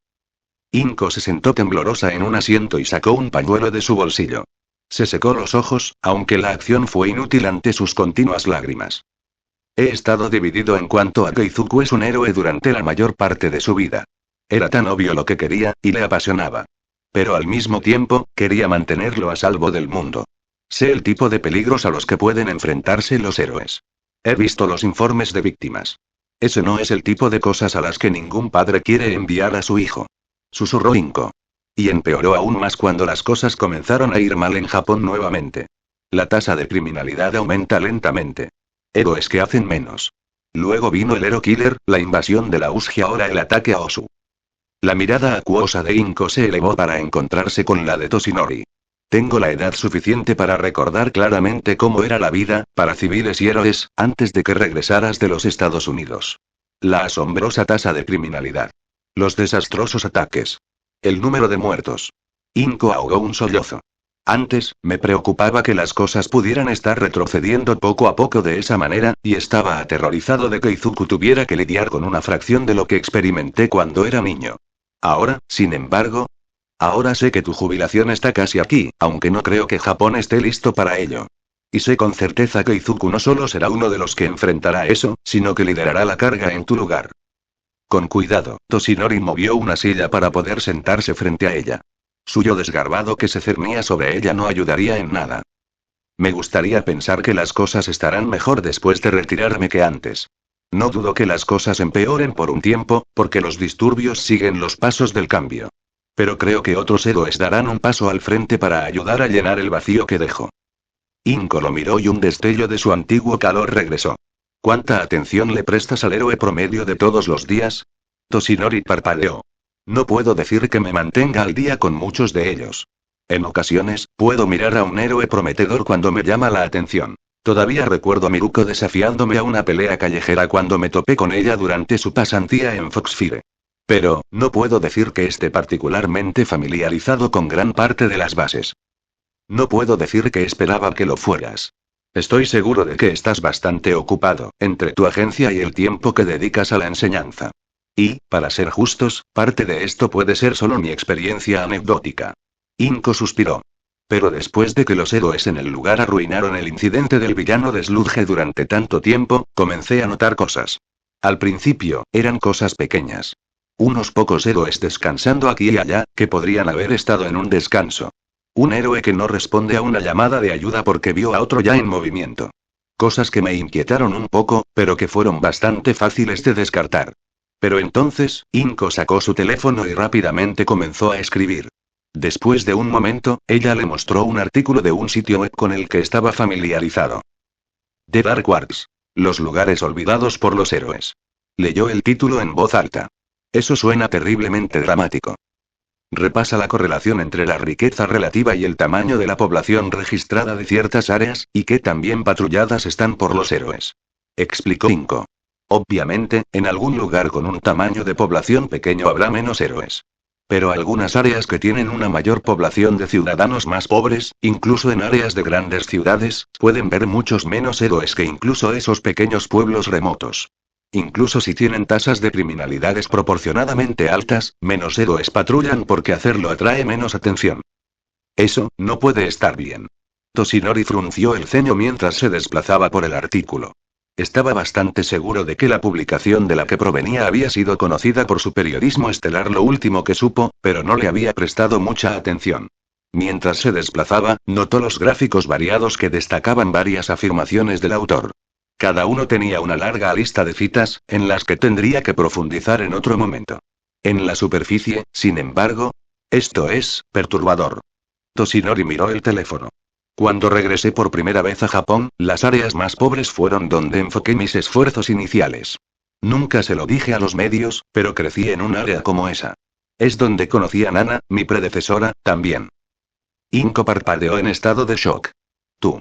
Inko se sentó temblorosa en un asiento y sacó un pañuelo de su bolsillo. Se secó los ojos, aunque la acción fue inútil ante sus continuas lágrimas. He estado dividido en cuanto a que Izuku es un héroe durante la mayor parte de su vida. Era tan obvio lo que quería, y le apasionaba. Pero al mismo tiempo, quería mantenerlo a salvo del mundo. Sé el tipo de peligros a los que pueden enfrentarse los héroes. He visto los informes de víctimas. Ese no es el tipo de cosas a las que ningún padre quiere enviar a su hijo. Susurró Inko. Y empeoró aún más cuando las cosas comenzaron a ir mal en Japón nuevamente. La tasa de criminalidad aumenta lentamente. Héroes que hacen menos. Luego vino el Hero Killer, la invasión de la USG y ahora el ataque a Osu. La mirada acuosa de Inko se elevó para encontrarse con la de Toshinori. Tengo la edad suficiente para recordar claramente cómo era la vida, para civiles y héroes, antes de que regresaras de los Estados Unidos. La asombrosa tasa de criminalidad. Los desastrosos ataques. El número de muertos. Inko ahogó un sollozo. Antes, me preocupaba que las cosas pudieran estar retrocediendo poco a poco de esa manera, y estaba aterrorizado de que Izuku tuviera que lidiar con una fracción de lo que experimenté cuando era niño. Ahora, sin embargo, ahora sé que tu jubilación está casi aquí, aunque no creo que Japón esté listo para ello. Y sé con certeza que Izuku no solo será uno de los que enfrentará eso, sino que liderará la carga en tu lugar. Con cuidado, Toshinori movió una silla para poder sentarse frente a ella. Su yo desgarbado que se cernía sobre ella no ayudaría en nada. Me gustaría pensar que las cosas estarán mejor después de retirarme que antes. No dudo que las cosas empeoren por un tiempo, porque los disturbios siguen los pasos del cambio. Pero creo que otros héroes darán un paso al frente para ayudar a llenar el vacío que dejo. Inko lo miró y un destello de su antiguo calor regresó. ¿Cuánta atención le prestas al héroe promedio de todos los días? Toshinori parpadeó. No puedo decir que me mantenga al día con muchos de ellos. En ocasiones, puedo mirar a un héroe prometedor cuando me llama la atención. Todavía recuerdo a Miruko desafiándome a una pelea callejera cuando me topé con ella durante su pasantía en Foxfire. Pero, no puedo decir que esté particularmente familiarizado con gran parte de las bases. No puedo decir que esperaba que lo fueras. Estoy seguro de que estás bastante ocupado, entre tu agencia y el tiempo que dedicas a la enseñanza. Y, para ser justos, parte de esto puede ser solo mi experiencia anecdótica. Inko suspiró. Pero después de que los héroes en el lugar arruinaron el incidente del villano de Sludge durante tanto tiempo, comencé a notar cosas. Al principio, eran cosas pequeñas. Unos pocos héroes descansando aquí y allá, que podrían haber estado en un descanso. Un héroe que no responde a una llamada de ayuda porque vio a otro ya en movimiento. Cosas que me inquietaron un poco, pero que fueron bastante fáciles de descartar. Pero entonces, Inko sacó su teléfono y rápidamente comenzó a escribir. Después de un momento, ella le mostró un artículo de un sitio web con el que estaba familiarizado. The Dark Wars. Los lugares olvidados por los héroes. Leyó el título en voz alta. Eso suena terriblemente dramático. Repasa la correlación entre la riqueza relativa y el tamaño de la población registrada de ciertas áreas, y que también patrulladas están por los héroes. Explicó Inko. Obviamente, en algún lugar con un tamaño de población pequeño habrá menos héroes. Pero algunas áreas que tienen una mayor población de ciudadanos más pobres, incluso en áreas de grandes ciudades, pueden ver muchos menos héroes que incluso esos pequeños pueblos remotos. Incluso si tienen tasas de criminalidad desproporcionadamente altas, menos héroes patrullan porque hacerlo atrae menos atención. Eso, no puede estar bien. Toshinori frunció el ceño mientras se desplazaba por el artículo. Estaba bastante seguro de que la publicación de la que provenía había sido conocida por su periodismo estelar lo último que supo, pero no le había prestado mucha atención. Mientras se desplazaba, notó los gráficos variados que destacaban varias afirmaciones del autor. Cada uno tenía una larga lista de citas, en las que tendría que profundizar en otro momento. En la superficie, sin embargo, esto es perturbador. Toshinori miró el teléfono. Cuando regresé por primera vez a Japón, las áreas más pobres fueron donde enfoqué mis esfuerzos iniciales. Nunca se lo dije a los medios, pero crecí en un área como esa. Es donde conocí a Nana, mi predecesora, también. Inko parpadeó en estado de shock. Tú.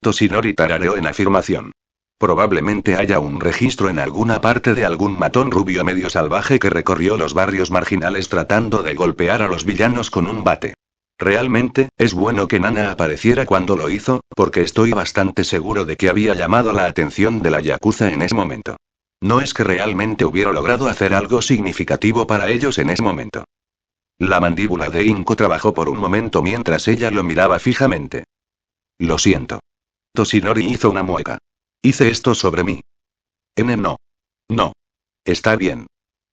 Toshinori tarareó en afirmación. Probablemente haya un registro en alguna parte de algún matón rubio medio salvaje que recorrió los barrios marginales tratando de golpear a los villanos con un bate. Realmente, es bueno que Nana apareciera cuando lo hizo, porque estoy bastante seguro de que había llamado la atención de la Yakuza en ese momento. No es que realmente hubiera logrado hacer algo significativo para ellos en ese momento. La mandíbula de Inko trabajó por un momento mientras ella lo miraba fijamente. Lo siento. Toshinori hizo una mueca. Hice esto sobre mí. No. No. Está bien.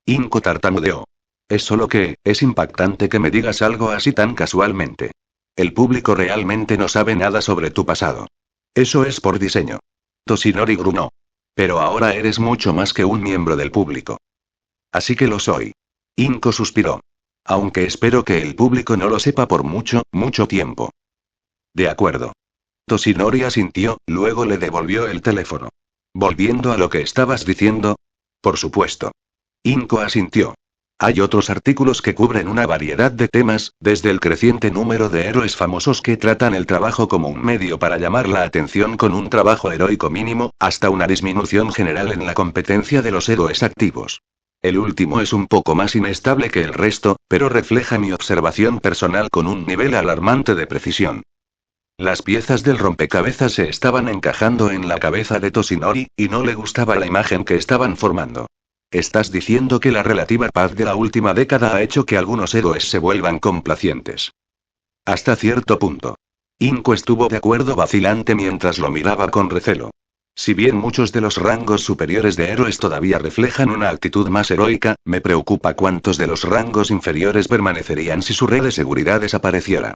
Inko tartamudeó. Es solo que, es impactante que me digas algo así tan casualmente. El público realmente no sabe nada sobre tu pasado. Eso es por diseño. Toshinori gruñó. Pero ahora eres mucho más que un miembro del público. Así que lo soy. Inko suspiró. Aunque espero que el público no lo sepa por mucho, mucho tiempo. De acuerdo. Toshinori asintió, luego le devolvió el teléfono. Volviendo a lo que estabas diciendo. Por supuesto. Inko asintió. Hay otros artículos que cubren una variedad de temas, desde el creciente número de héroes famosos que tratan el trabajo como un medio para llamar la atención con un trabajo heroico mínimo, hasta una disminución general en la competencia de los héroes activos. El último es un poco más inestable que el resto, pero refleja mi observación personal con un nivel alarmante de precisión. Las piezas del rompecabezas se estaban encajando en la cabeza de Toshinori, y no le gustaba la imagen que estaban formando. ¿Estás diciendo que la relativa paz de la última década ha hecho que algunos héroes se vuelvan complacientes? Hasta cierto punto. Inko estuvo de acuerdo vacilante mientras lo miraba con recelo. Si bien muchos de los rangos superiores de héroes todavía reflejan una actitud más heroica, me preocupa cuántos de los rangos inferiores permanecerían si su red de seguridad desapareciera.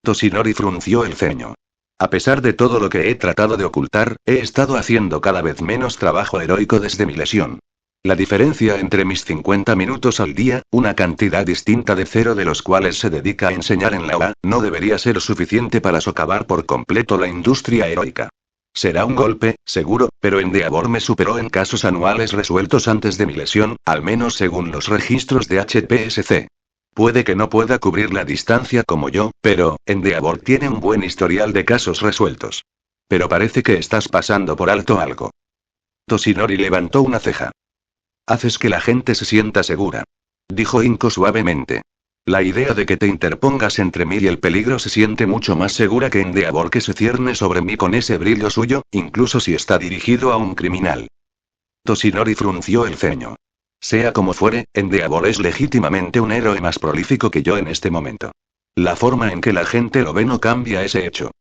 Toshinori frunció el ceño. A pesar de todo lo que he tratado de ocultar, he estado haciendo cada vez menos trabajo heroico desde mi lesión. La diferencia entre mis 50 minutos al día, una cantidad distinta de 0 de los cuales se dedica a enseñar en la UA, no debería ser suficiente para socavar por completo la industria heroica. Será un golpe, seguro, pero Endeavor me superó en casos anuales resueltos antes de mi lesión, al menos según los registros de HPSC. Puede que no pueda cubrir la distancia como yo, pero Endeavor tiene un buen historial de casos resueltos. Pero parece que estás pasando por alto algo. Toshinori levantó una ceja. Haces que la gente se sienta segura, dijo Inko suavemente. La idea de que te interpongas entre mí y el peligro se siente mucho más segura que Endeavor que se cierne sobre mí con ese brillo suyo, incluso si está dirigido a un criminal. Toshinori frunció el ceño. Sea como fuere, Endeavor es legítimamente un héroe más prolífico que yo en este momento. La forma en que la gente lo ve no cambia ese hecho.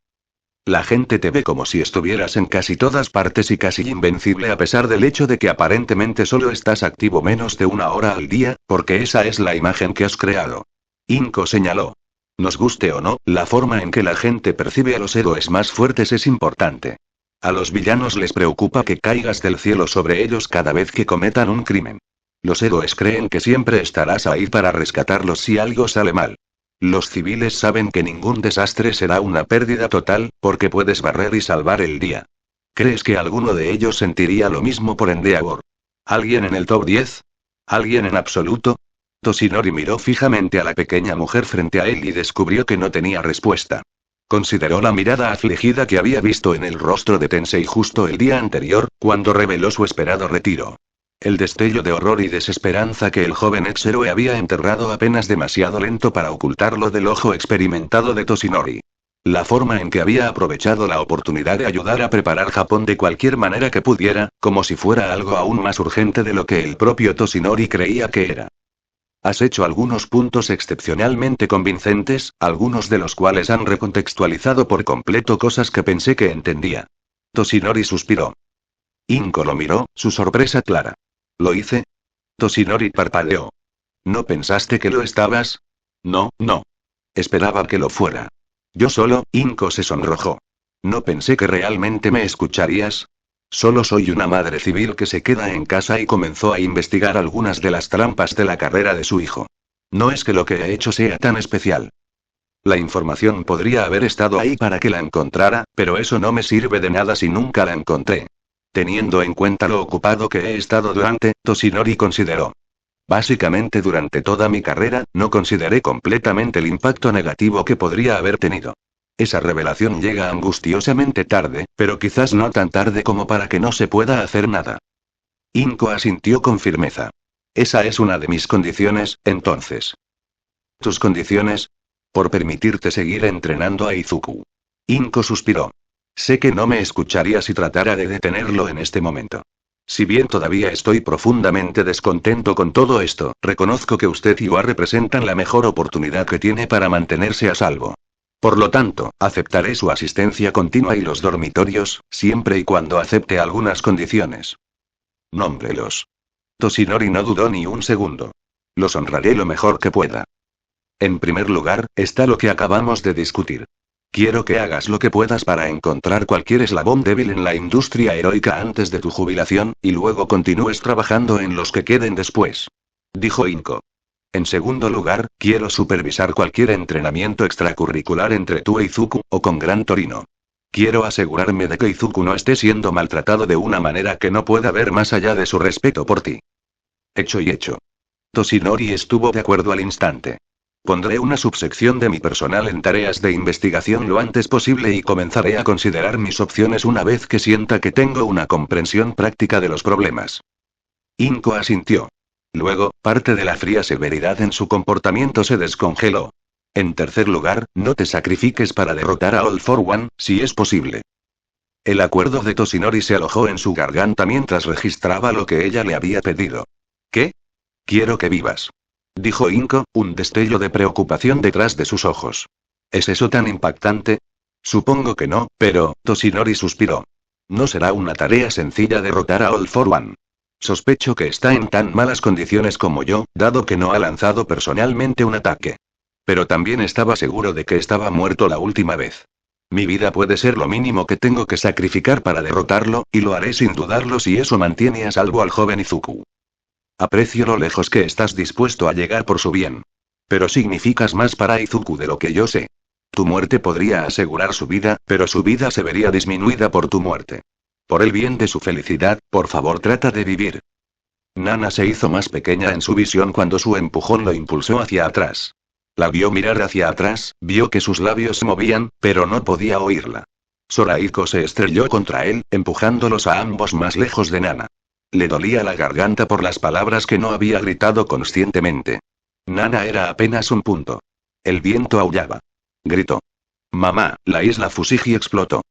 La gente te ve como si estuvieras en casi todas partes y casi invencible a pesar del hecho de que aparentemente solo estás activo menos de 1 hora al día, porque esa es la imagen que has creado. Inko señaló. Nos guste o no, la forma en que la gente percibe a los héroes más fuertes es importante. A los villanos les preocupa que caigas del cielo sobre ellos cada vez que cometan un crimen. Los héroes creen que siempre estarás ahí para rescatarlos si algo sale mal. Los civiles saben que ningún desastre será una pérdida total, porque puedes barrer y salvar el día. ¿Crees que alguno de ellos sentiría lo mismo por Endeavor? ¿Alguien en el top 10? ¿Alguien en absoluto? Toshinori miró fijamente a la pequeña mujer frente a él y descubrió que no tenía respuesta. Consideró la mirada afligida que había visto en el rostro de Tensei justo el día anterior, cuando reveló su esperado retiro. El destello de horror y desesperanza que el joven ex héroe había enterrado apenas demasiado lento para ocultarlo del ojo experimentado de Toshinori. La forma en que había aprovechado la oportunidad de ayudar a preparar Japón de cualquier manera que pudiera, como si fuera algo aún más urgente de lo que el propio Toshinori creía que era. Has hecho algunos puntos excepcionalmente convincentes, algunos de los cuales han recontextualizado por completo cosas que pensé que entendía. Toshinori suspiró. Inko lo miró, su sorpresa clara. ¿Lo hice? Toshinori parpadeó. ¿No pensaste que lo estabas? No, no. Esperaba que lo fuera. Yo solo, Inko se sonrojó. No pensé que realmente me escucharías. Solo soy una madre civil que se queda en casa y comenzó a investigar algunas de las trampas de la carrera de su hijo. No es que lo que he hecho sea tan especial. La información podría haber estado ahí para que la encontrara, pero eso no me sirve de nada si nunca la encontré. Teniendo en cuenta lo ocupado que he estado durante, Toshinori consideró. Básicamente durante toda mi carrera, no consideré completamente el impacto negativo que podría haber tenido. Esa revelación llega angustiosamente tarde, pero quizás no tan tarde como para que no se pueda hacer nada. Inko asintió con firmeza. Esa es una de mis condiciones, entonces. ¿Tus condiciones? Por permitirte seguir entrenando a Izuku. Inko suspiró. Sé que no me escucharía si tratara de detenerlo en este momento. Si bien todavía estoy profundamente descontento con todo esto, reconozco que usted y Wa representan la mejor oportunidad que tiene para mantenerse a salvo. Por lo tanto, aceptaré su asistencia continua y los dormitorios, siempre y cuando acepte algunas condiciones. Nómbrelos. Toshinori no dudó ni un segundo. Los honraré lo mejor que pueda. En primer lugar, está lo que acabamos de discutir. Quiero que hagas lo que puedas para encontrar cualquier eslabón débil en la industria heroica antes de tu jubilación, y luego continúes trabajando en los que queden después. Dijo Inko. En segundo lugar, quiero supervisar cualquier entrenamiento extracurricular entre tú e Izuku, o con Gran Torino. Quiero asegurarme de que Izuku no esté siendo maltratado de una manera que no pueda ver más allá de su respeto por ti. Hecho y hecho. Toshinori estuvo de acuerdo al instante. Pondré una subsección de mi personal en tareas de investigación lo antes posible y comenzaré a considerar mis opciones una vez que sienta que tengo una comprensión práctica de los problemas. Inko asintió. Luego, parte de la fría severidad en su comportamiento se descongeló. En tercer lugar, no te sacrifiques para derrotar a All for One, si es posible. El acuerdo de Toshinori se alojó en su garganta mientras registraba lo que ella le había pedido. ¿Qué? Quiero que vivas. Dijo Inko, un destello de preocupación detrás de sus ojos. ¿Es eso tan impactante? Supongo que no, pero, Toshinori suspiró. No será una tarea sencilla derrotar a All for One. Sospecho que está en tan malas condiciones como yo, dado que no ha lanzado personalmente un ataque. Pero también estaba seguro de que estaba muerto la última vez. Mi vida puede ser lo mínimo que tengo que sacrificar para derrotarlo, y lo haré sin dudarlo si eso mantiene a salvo al joven Izuku. Aprecio lo lejos que estás dispuesto a llegar por su bien. Pero significas más para Izuku de lo que yo sé. Tu muerte podría asegurar su vida, pero su vida se vería disminuida por tu muerte. Por el bien de su felicidad, por favor trata de vivir. Nana se hizo más pequeña en su visión cuando su empujón lo impulsó hacia atrás. La vio mirar hacia atrás, vio que sus labios se movían, pero no podía oírla. Sorahiko se estrelló contra él, empujándolos a ambos más lejos de Nana. Le dolía la garganta por las palabras que no había gritado conscientemente. Nana era apenas un punto. El viento aullaba. Gritó. Mamá, la isla Fusigi explotó.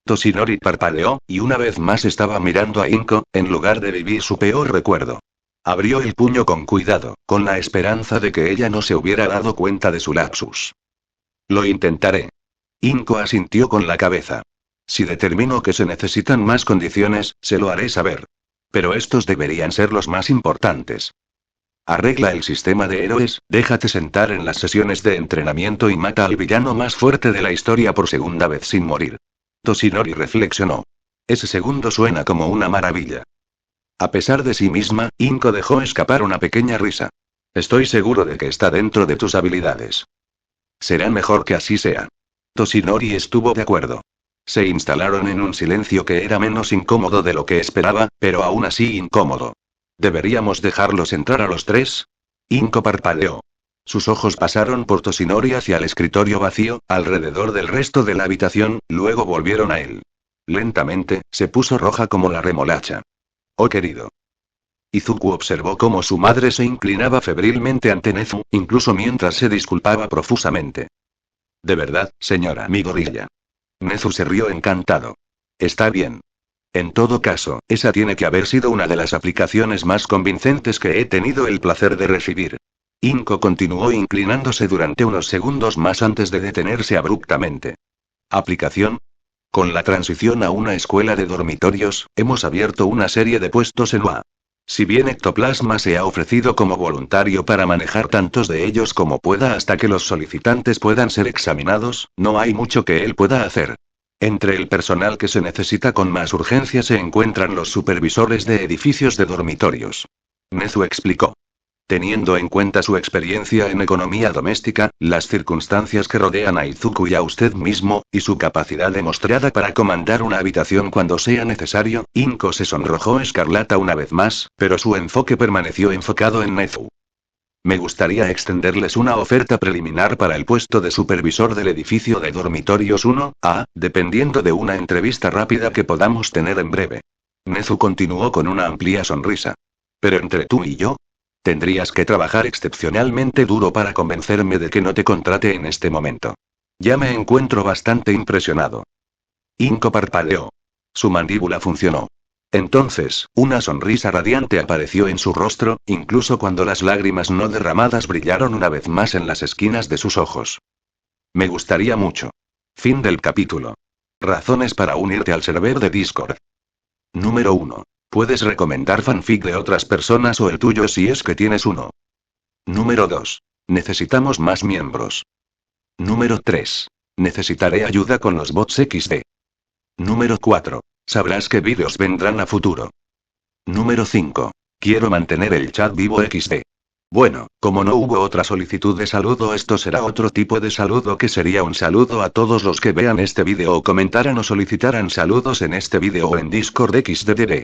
Toshinori parpadeó, y una vez más estaba mirando a Inko, en lugar de vivir su peor recuerdo. Abrió el puño con cuidado, con la esperanza de que ella no se hubiera dado cuenta de su lapsus. Lo intentaré. Inko asintió con la cabeza. Si determino que se necesitan más condiciones, se lo haré saber. Pero estos deberían ser los más importantes. Arregla el sistema de héroes, déjate sentar en las sesiones de entrenamiento y mata al villano más fuerte de la historia por segunda vez sin morir. Toshinori reflexionó. Ese segundo suena como una maravilla. A pesar de sí misma, Inko dejó escapar una pequeña risa. Estoy seguro de que está dentro de tus habilidades. Será mejor que así sea. Toshinori estuvo de acuerdo. Se instalaron en un silencio que era menos incómodo de lo que esperaba, pero aún así incómodo. ¿Deberíamos dejarlos entrar a los tres? Inko parpadeó. Sus ojos pasaron por Toshinori hacia el escritorio vacío, alrededor del resto de la habitación, luego volvieron a él. Lentamente, se puso roja como la remolacha. Oh querido. Izuku observó cómo su madre se inclinaba febrilmente ante Nezu, incluso mientras se disculpaba profusamente. De verdad, señora mi gorilla. Nezu se rió encantado. Está bien. En todo caso, esa tiene que haber sido una de las aplicaciones más convincentes que he tenido el placer de recibir. Inko continuó inclinándose durante unos segundos más antes de detenerse abruptamente. ¿Aplicación? Con la transición a una escuela de dormitorios, hemos abierto una serie de puestos en UA. Si bien Ectoplasma se ha ofrecido como voluntario para manejar tantos de ellos como pueda hasta que los solicitantes puedan ser examinados, no hay mucho que él pueda hacer. Entre el personal que se necesita con más urgencia se encuentran los supervisores de edificios de dormitorios. Nezu explicó. Teniendo en cuenta su experiencia en economía doméstica, las circunstancias que rodean a Izuku y a usted mismo, y su capacidad demostrada para comandar una habitación cuando sea necesario, Inko se sonrojó escarlata una vez más, pero su enfoque permaneció enfocado en Nezu. Me gustaría extenderles una oferta preliminar para el puesto de supervisor del edificio de dormitorios 1A, dependiendo de una entrevista rápida que podamos tener en breve. Nezu continuó con una amplia sonrisa. Pero entre tú y yo, tendrías que trabajar excepcionalmente duro para convencerme de que no te contrate en este momento. Ya me encuentro bastante impresionado. Inko parpadeó. Su mandíbula funcionó. Entonces, una sonrisa radiante apareció en su rostro, incluso cuando las lágrimas no derramadas brillaron una vez más en las esquinas de sus ojos. Me gustaría mucho. Fin del capítulo. Razones para unirte al server de Discord. Número 1. Puedes recomendar fanfic de otras personas o el tuyo si es que tienes uno. Número 2. Necesitamos más miembros. Número 3. Necesitaré ayuda con los bots XD. Número 4. Sabrás qué vídeos vendrán a futuro. Número 5. Quiero mantener el chat vivo XD. Bueno, como no hubo otra solicitud de saludo, esto será otro tipo de saludo que sería un saludo a todos los que vean este vídeo o comentaran o solicitaran saludos en este vídeo o en Discord XDDD.